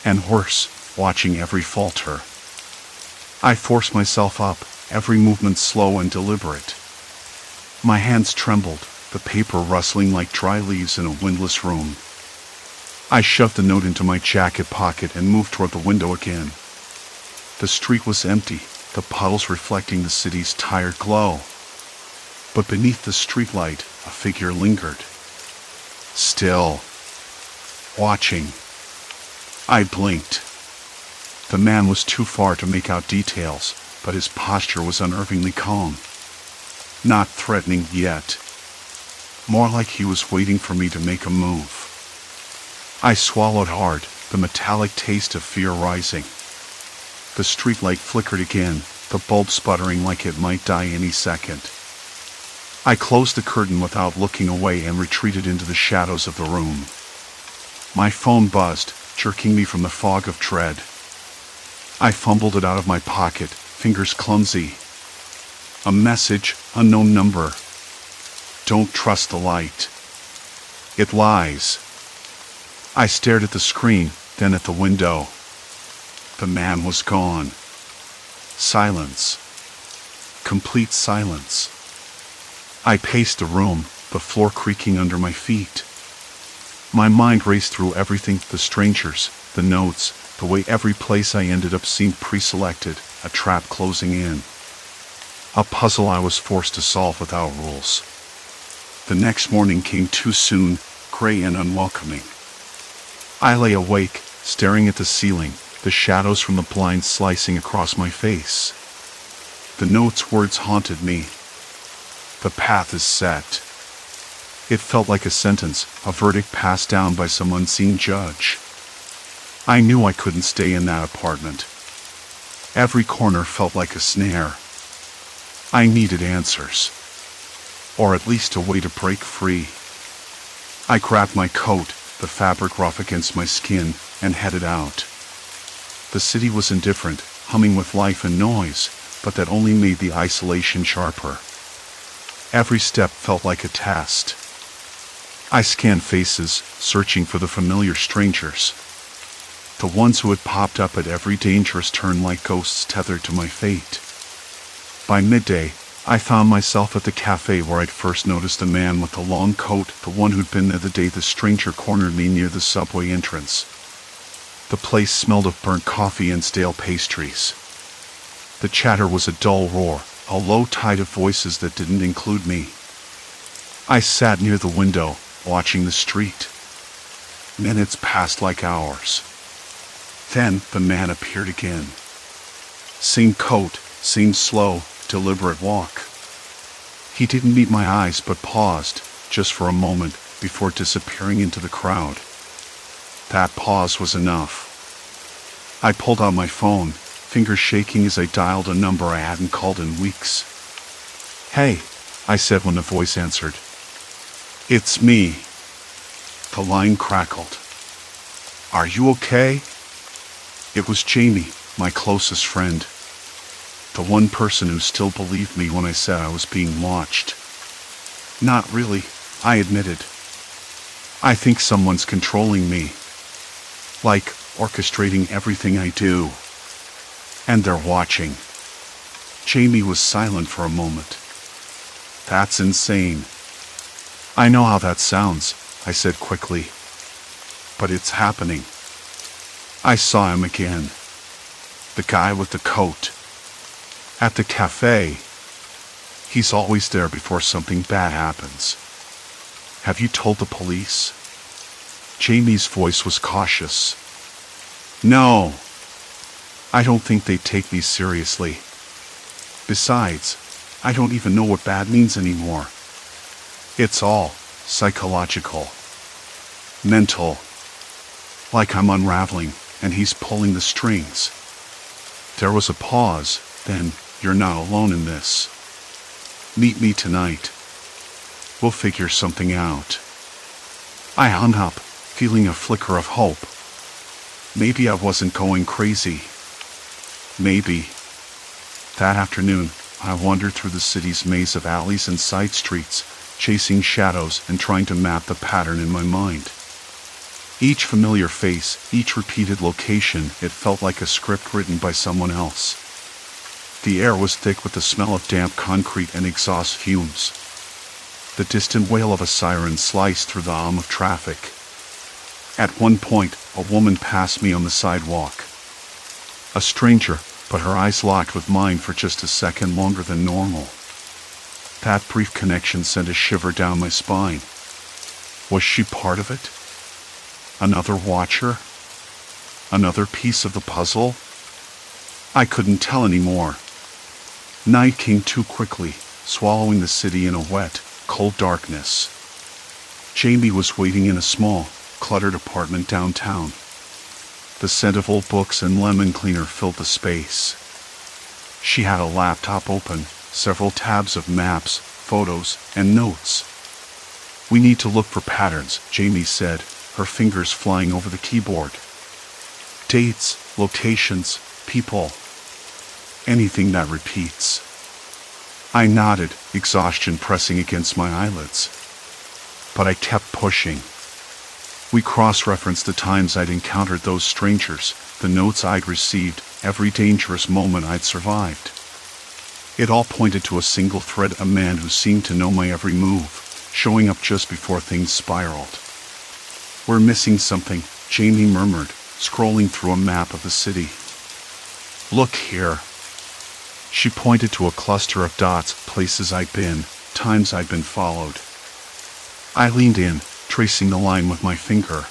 And worse, watching every falter. I forced myself up, every movement slow and deliberate. My hands trembled, the paper rustling like dry leaves in a windless room. I shoved the note into my jacket pocket and moved toward the window again. The street was empty, the puddles reflecting the city's tired glow. But beneath the streetlight, a figure lingered. Still. Watching. I blinked. The man was too far to make out details, but his posture was unnervingly calm. Not threatening yet. More like he was waiting for me to make a move. I swallowed hard, the metallic taste of fear rising. The streetlight flickered again, the bulb sputtering like it might die any second. I closed the curtain without looking away and retreated into the shadows of the room. My phone buzzed, jerking me from the fog of dread. I fumbled it out of my pocket, fingers clumsy. A message, unknown number. Don't trust the light. It lies. I stared at the screen, then at the window. The man was gone. Silence. Complete silence. I paced the room, the floor creaking under my feet. My mind raced through everything, the strangers, the notes, the way every place I ended up seemed pre-selected, a trap closing in. A puzzle I was forced to solve without rules. The next morning came too soon, gray and unwelcoming. I lay awake, staring at the ceiling, the shadows from the blinds slicing across my face. The note's words haunted me. The path is set. It felt like a sentence, a verdict passed down by some unseen judge. I knew I couldn't stay in that apartment. Every corner felt like a snare. I needed answers. Or at least a way to break free. I grabbed my coat, the fabric rough against my skin, and headed out. The city was indifferent, humming with life and noise, but that only made the isolation sharper. Every step felt like a test. I scanned faces, searching for the familiar strangers. The ones who had popped up at every dangerous turn like ghosts tethered to my fate. By midday, I found myself at the cafe where I'd first noticed the man with the long coat, the one who'd been there the day the stranger cornered me near the subway entrance. The place smelled of burnt coffee and stale pastries. The chatter was a dull roar, a low tide of voices that didn't include me. I sat near the window, watching the street. Minutes passed like hours. Then the man appeared again. Same coat, same slow, deliberate walk. He didn't meet my eyes but paused, just for a moment, before disappearing into the crowd. That pause was enough. I pulled out my phone, fingers shaking as I dialed a number I hadn't called in weeks. "Hey," I said when the voice answered. "It's me." The line crackled. "Are you okay?" It was Jamie, my closest friend. The one person who still believed me when I said I was being watched. "Not really," I admitted. "I think someone's controlling me. Like, orchestrating everything I do. And they're watching." Jamie was silent for a moment. "That's insane." "I know how that sounds," I said quickly. "But it's happening." I saw him again. The guy with the coat. At the cafe. He's always there before something bad happens. "Have you told the police?" Jamie's voice was cautious. "No. I don't think they'd take me seriously. Besides, I don't even know what bad means anymore. It's all psychological. Mental. Like I'm unraveling, and he's pulling the strings." There was a pause, then, "You're not alone in this. Meet me tonight. We'll figure something out." I hung up, feeling a flicker of hope. Maybe I wasn't going crazy. Maybe. That afternoon, I wandered through the city's maze of alleys and side streets, chasing shadows and trying to map the pattern in my mind. Each familiar face, each repeated location, it felt like a script written by someone else. The air was thick with the smell of damp concrete and exhaust fumes. The distant wail of a siren sliced through the hum of traffic. At one point, a woman passed me on the sidewalk. A stranger, but her eyes locked with mine for just a second longer than normal. That brief connection sent a shiver down my spine. Was she part of it? Another watcher? Another piece of the puzzle? I couldn't tell anymore. Night came too quickly, swallowing the city in a wet, cold darkness. Jamie was waiting in a small, cluttered apartment downtown. The scent of old books and lemon cleaner filled the space. She had a laptop open, several tabs of maps, photos, and notes. "We need to look for patterns," Jamie said, her fingers flying over the keyboard. "Dates, locations, people. Anything that repeats." I nodded, exhaustion pressing against my eyelids. But I kept pushing. We cross-referenced the times I'd encountered those strangers, the notes I'd received, every dangerous moment I'd survived. It all pointed to a single thread, a man who seemed to know my every move, showing up just before things spiraled. "We're missing something," Jamie murmured, scrolling through a map of the city. "Look here." She pointed to a cluster of dots, places I'd been, times I'd been followed. I leaned in, tracing the line with my finger.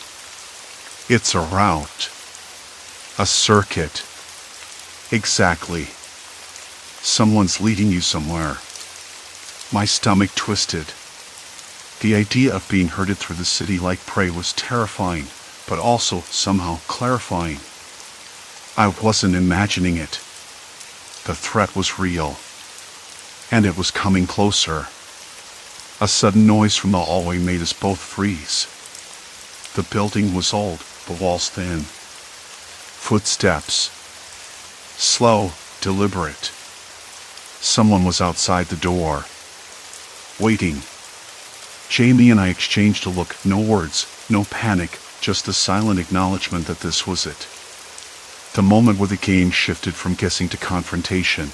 "It's a route. A circuit." "Exactly. Someone's leading you somewhere." My stomach twisted. The idea of being herded through the city like prey was terrifying, but also somehow clarifying. I wasn't imagining it. The threat was real. And it was coming closer. A sudden noise from the hallway made us both freeze. The building was old, the walls thin. Footsteps. Slow, deliberate. Someone was outside the door, waiting. Jamie and I exchanged a look, no words, no panic, just a silent acknowledgement that this was it. The moment where the game shifted from guessing to confrontation.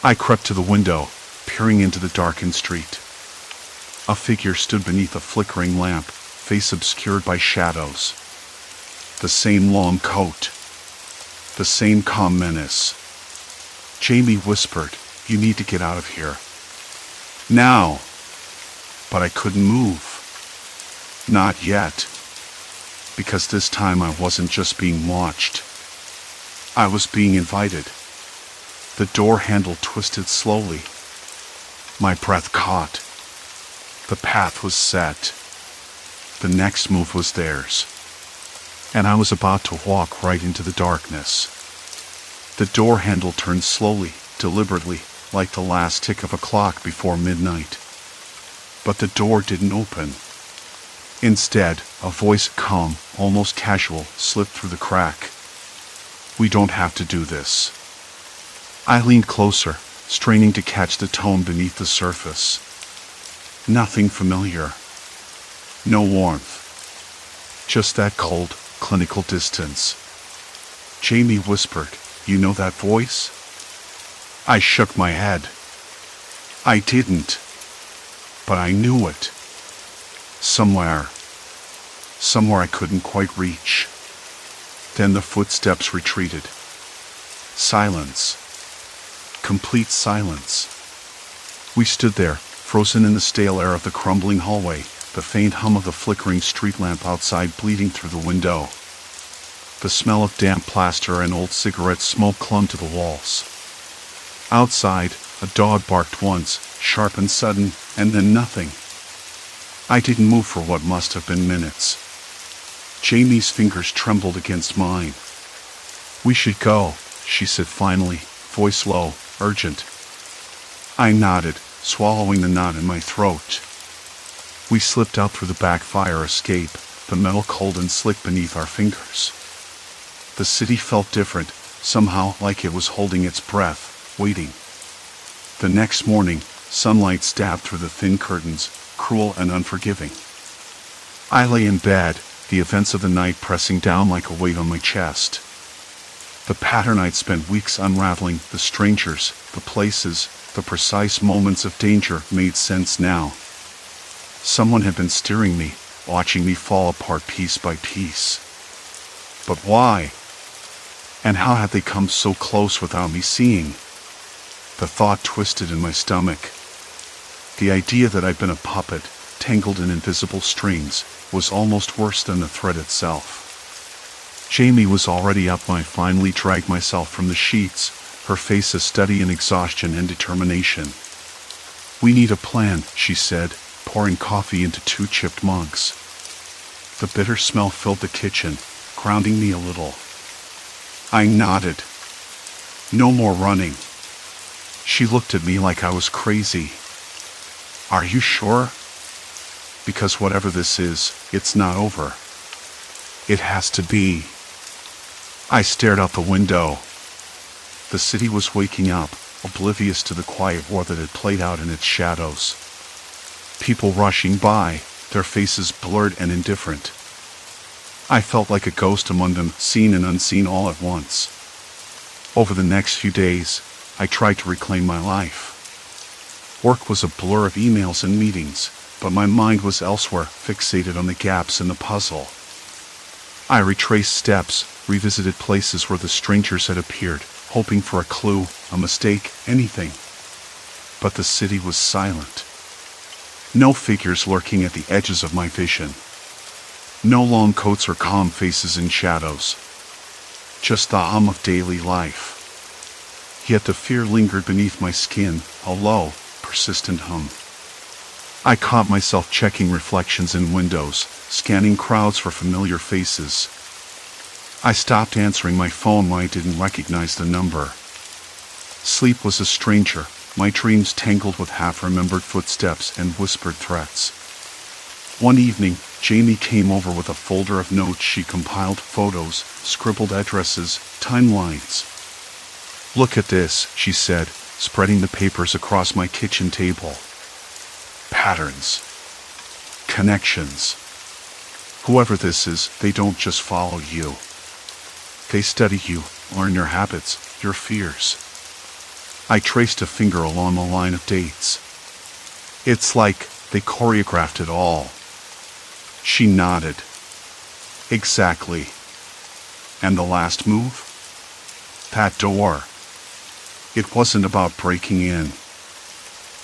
I crept to the window, peering into the darkened street. A figure stood beneath a flickering lamp, face obscured by shadows. The same long coat. The same calm menace. Jamie whispered, "You need to get out of here. Now." But I couldn't move. Not yet. Because this time I wasn't just being watched. I was being invited. The door handle twisted slowly. My breath caught. The path was set. The next move was theirs. And I was about to walk right into the darkness. The door handle turned slowly, deliberately, like the last tick of a clock before midnight. But the door didn't open. Instead, a voice, calm, almost casual, slipped through the crack. "We don't have to do this." I leaned closer, straining to catch the tone beneath the surface. Nothing familiar. No warmth. Just that cold, clinical distance. Jamie whispered, "You know that voice?" I shook my head. I didn't. But I knew it. Somewhere I couldn't quite reach. Then the footsteps retreated. Silence. Complete silence. We stood there, frozen in the stale air of the crumbling hallway, the faint hum of the flickering street lamp outside bleeding through the window. The smell of damp plaster and old cigarette smoke clung to the walls. Outside, a dog barked once, sharp and sudden, and then nothing. I didn't move for what must have been minutes. Jamie's fingers trembled against mine. "We should go," she said finally, voice low, urgent. I nodded, swallowing the knot in my throat. We slipped out through the back fire escape, the metal cold and slick beneath our fingers. The city felt different, somehow like it was holding its breath, waiting. The next morning, sunlight stabbed through the thin curtains, cruel and unforgiving. I lay in bed, the events of the night pressing down like a weight on my chest. The pattern I'd spent weeks unraveling, the strangers, the places, the precise moments of danger made sense now. Someone had been steering me, watching me fall apart piece by piece. But why? And how had they come so close without me seeing? The thought twisted in my stomach. The idea that I'd been a puppet, tangled in invisible strings, was almost worse than the threat itself. Jamie was already up when I finally dragged myself from the sheets, her face a study in exhaustion and determination. "We need a plan," she said, pouring coffee into 2 chipped mugs. The bitter smell filled the kitchen, grounding me a little. I nodded. "No more running." She looked at me like I was crazy. "Are you sure? Because whatever this is, it's not over. It has to be." I stared out the window. The city was waking up, oblivious to the quiet war that had played out in its shadows. People rushing by, their faces blurred and indifferent. I felt like a ghost among them, seen and unseen all at once. Over the next few days, I tried to reclaim my life. Work was a blur of emails and meetings, but my mind was elsewhere, fixated on the gaps in the puzzle. I retraced steps, revisited places where the strangers had appeared, hoping for a clue, a mistake, anything. But the city was silent. No figures lurking at the edges of my vision. No long coats or calm faces in shadows. Just the hum of daily life. Yet the fear lingered beneath my skin, a low, persistent hum. I caught myself checking reflections in windows, scanning crowds for familiar faces. I stopped answering my phone when I didn't recognize the number. Sleep was a stranger, my dreams tangled with half-remembered footsteps and whispered threats. One evening, Jamie came over with a folder of notes she compiled, photos, scribbled addresses, timelines. Look at this, she said, spreading the papers across my kitchen table. Patterns. Connections. Whoever this is, they don't just follow you. They study you, learn your habits, your fears. I traced a finger along the line of dates. It's like they choreographed it all. She nodded. Exactly. And the last move? That door. It wasn't about breaking in.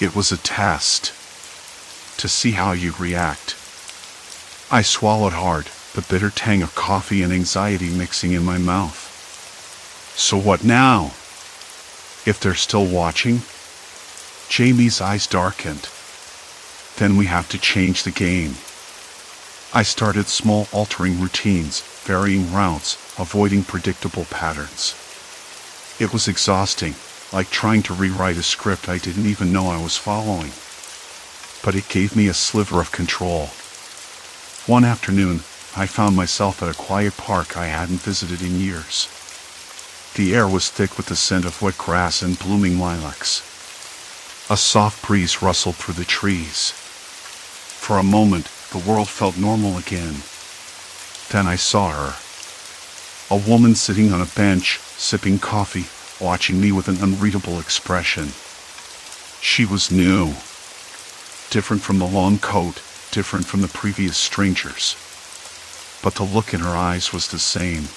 It was a test. To see how you react. I swallowed hard, the bitter tang of coffee and anxiety mixing in my mouth. So what now? If they're still watching? Jamie's eyes darkened. Then we have to change the game. I started small altering routines, varying routes, avoiding predictable patterns. It was exhausting, like trying to rewrite a script I didn't even know I was following. But it gave me a sliver of control. One afternoon, I found myself at a quiet park I hadn't visited in years. The air was thick with the scent of wet grass and blooming lilacs. A soft breeze rustled through the trees. For a moment, the world felt normal again. Then I saw her. A woman sitting on a bench, sipping coffee, watching me with an unreadable expression. She was new. Different from the long coat, different from the previous strangers. But the look in her eyes was the same.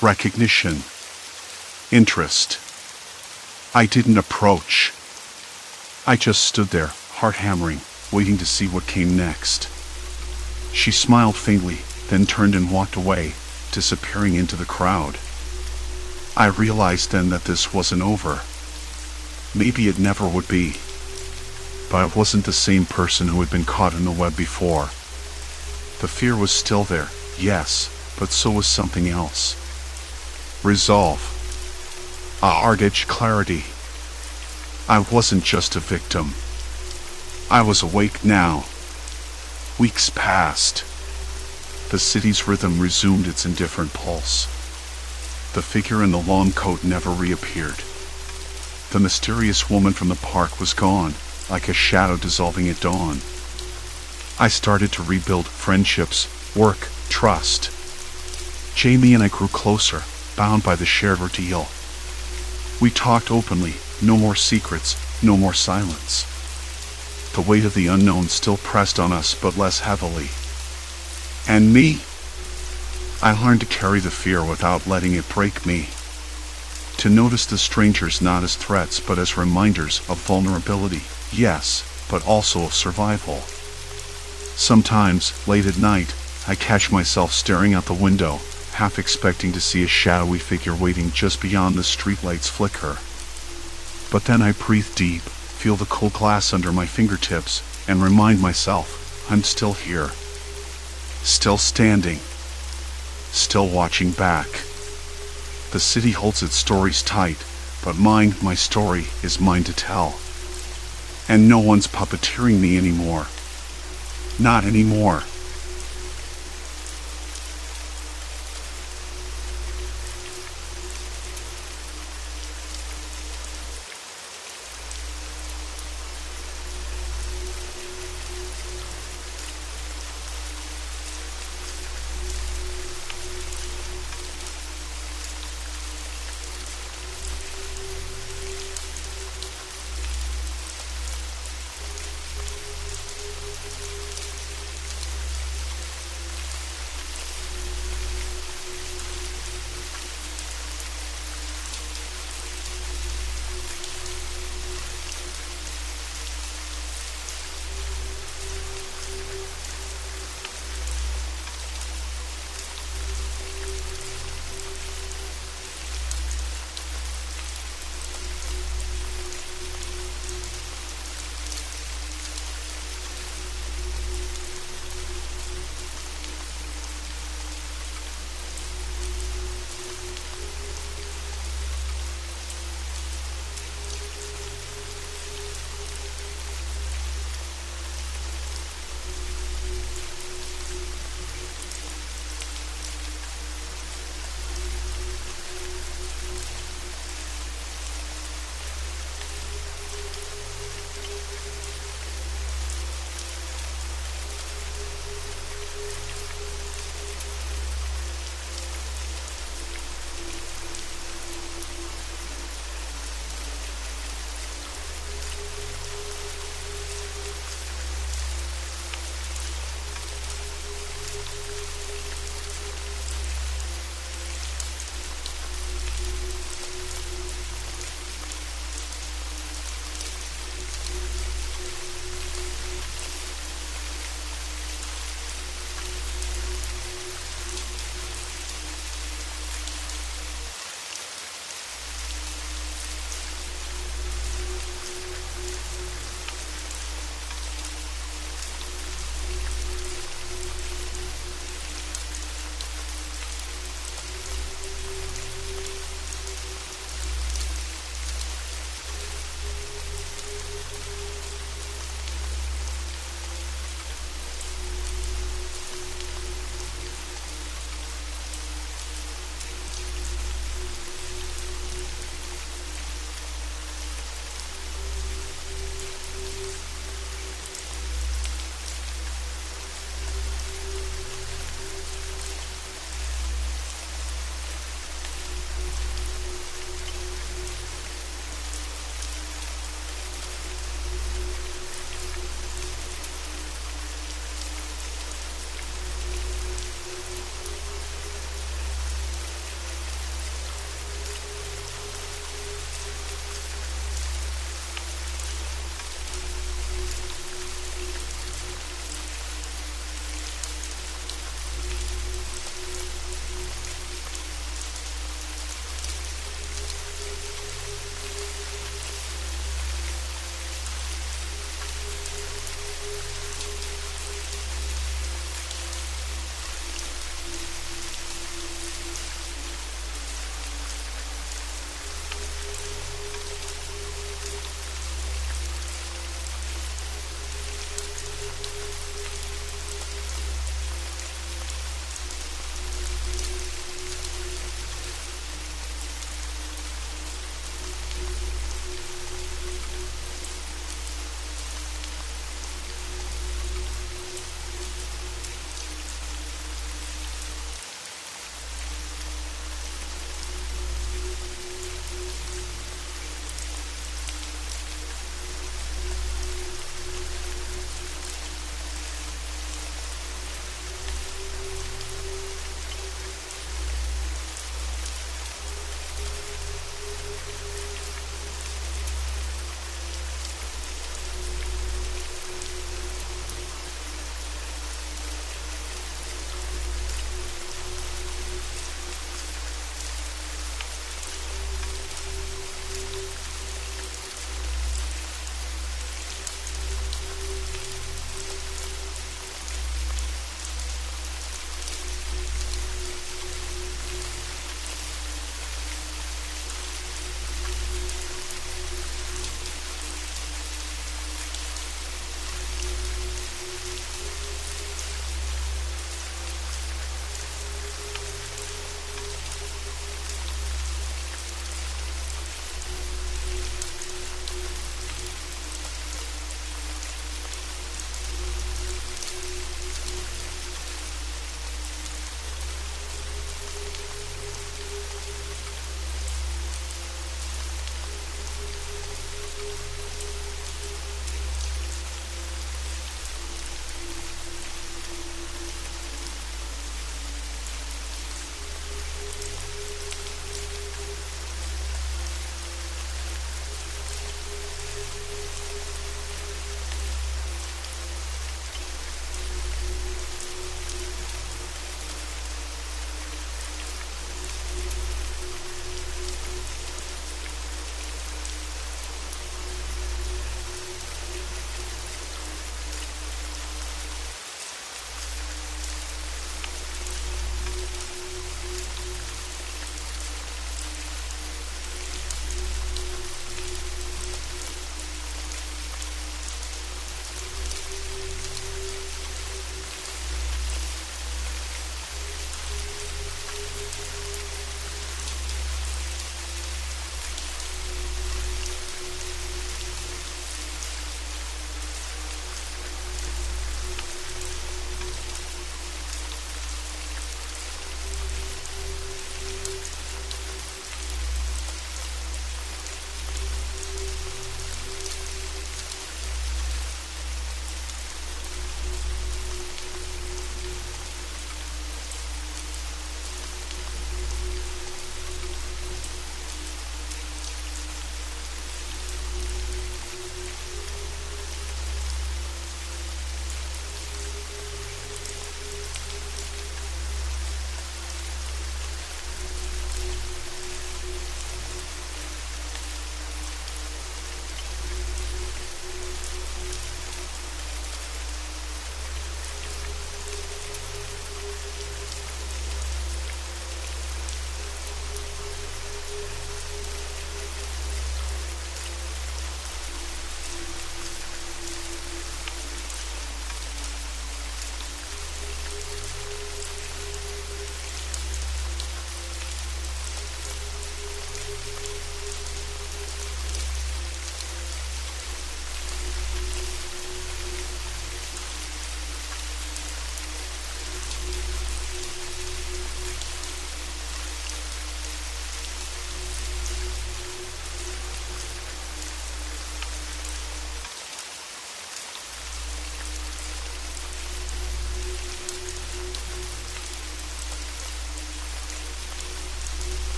Recognition. Interest. I didn't approach. I just stood there, heart hammering, waiting to see what came next. She smiled faintly, then turned and walked away, disappearing into the crowd. I realized then that this wasn't over. Maybe it never would be. But I wasn't the same person who had been caught in the web before. The fear was still there, yes, but so was something else. Resolve. A hard-edged clarity. I wasn't just a victim. I was awake now. Weeks passed. The city's rhythm resumed its indifferent pulse. The figure in the long coat never reappeared. The mysterious woman from the park was gone, like a shadow dissolving at dawn. I started to rebuild friendships, work, trust. Jamie and I grew closer, bound by the shared ordeal. We talked openly, no more secrets, no more silence. The weight of the unknown still pressed on us, but less heavily. And me? I learned to carry the fear without letting it break me. To notice the strangers not as threats, but as reminders of vulnerability, yes, but also of survival. Sometimes, late at night, I catch myself staring out the window, half expecting to see a shadowy figure waiting just beyond the streetlight's flicker. But then I breathe deep, feel the cold glass under my fingertips, and remind myself, I'm still here. Still standing. Still watching back. The city holds its stories tight, but mine, my story, is mine to tell. And no one's puppeteering me anymore. Not anymore.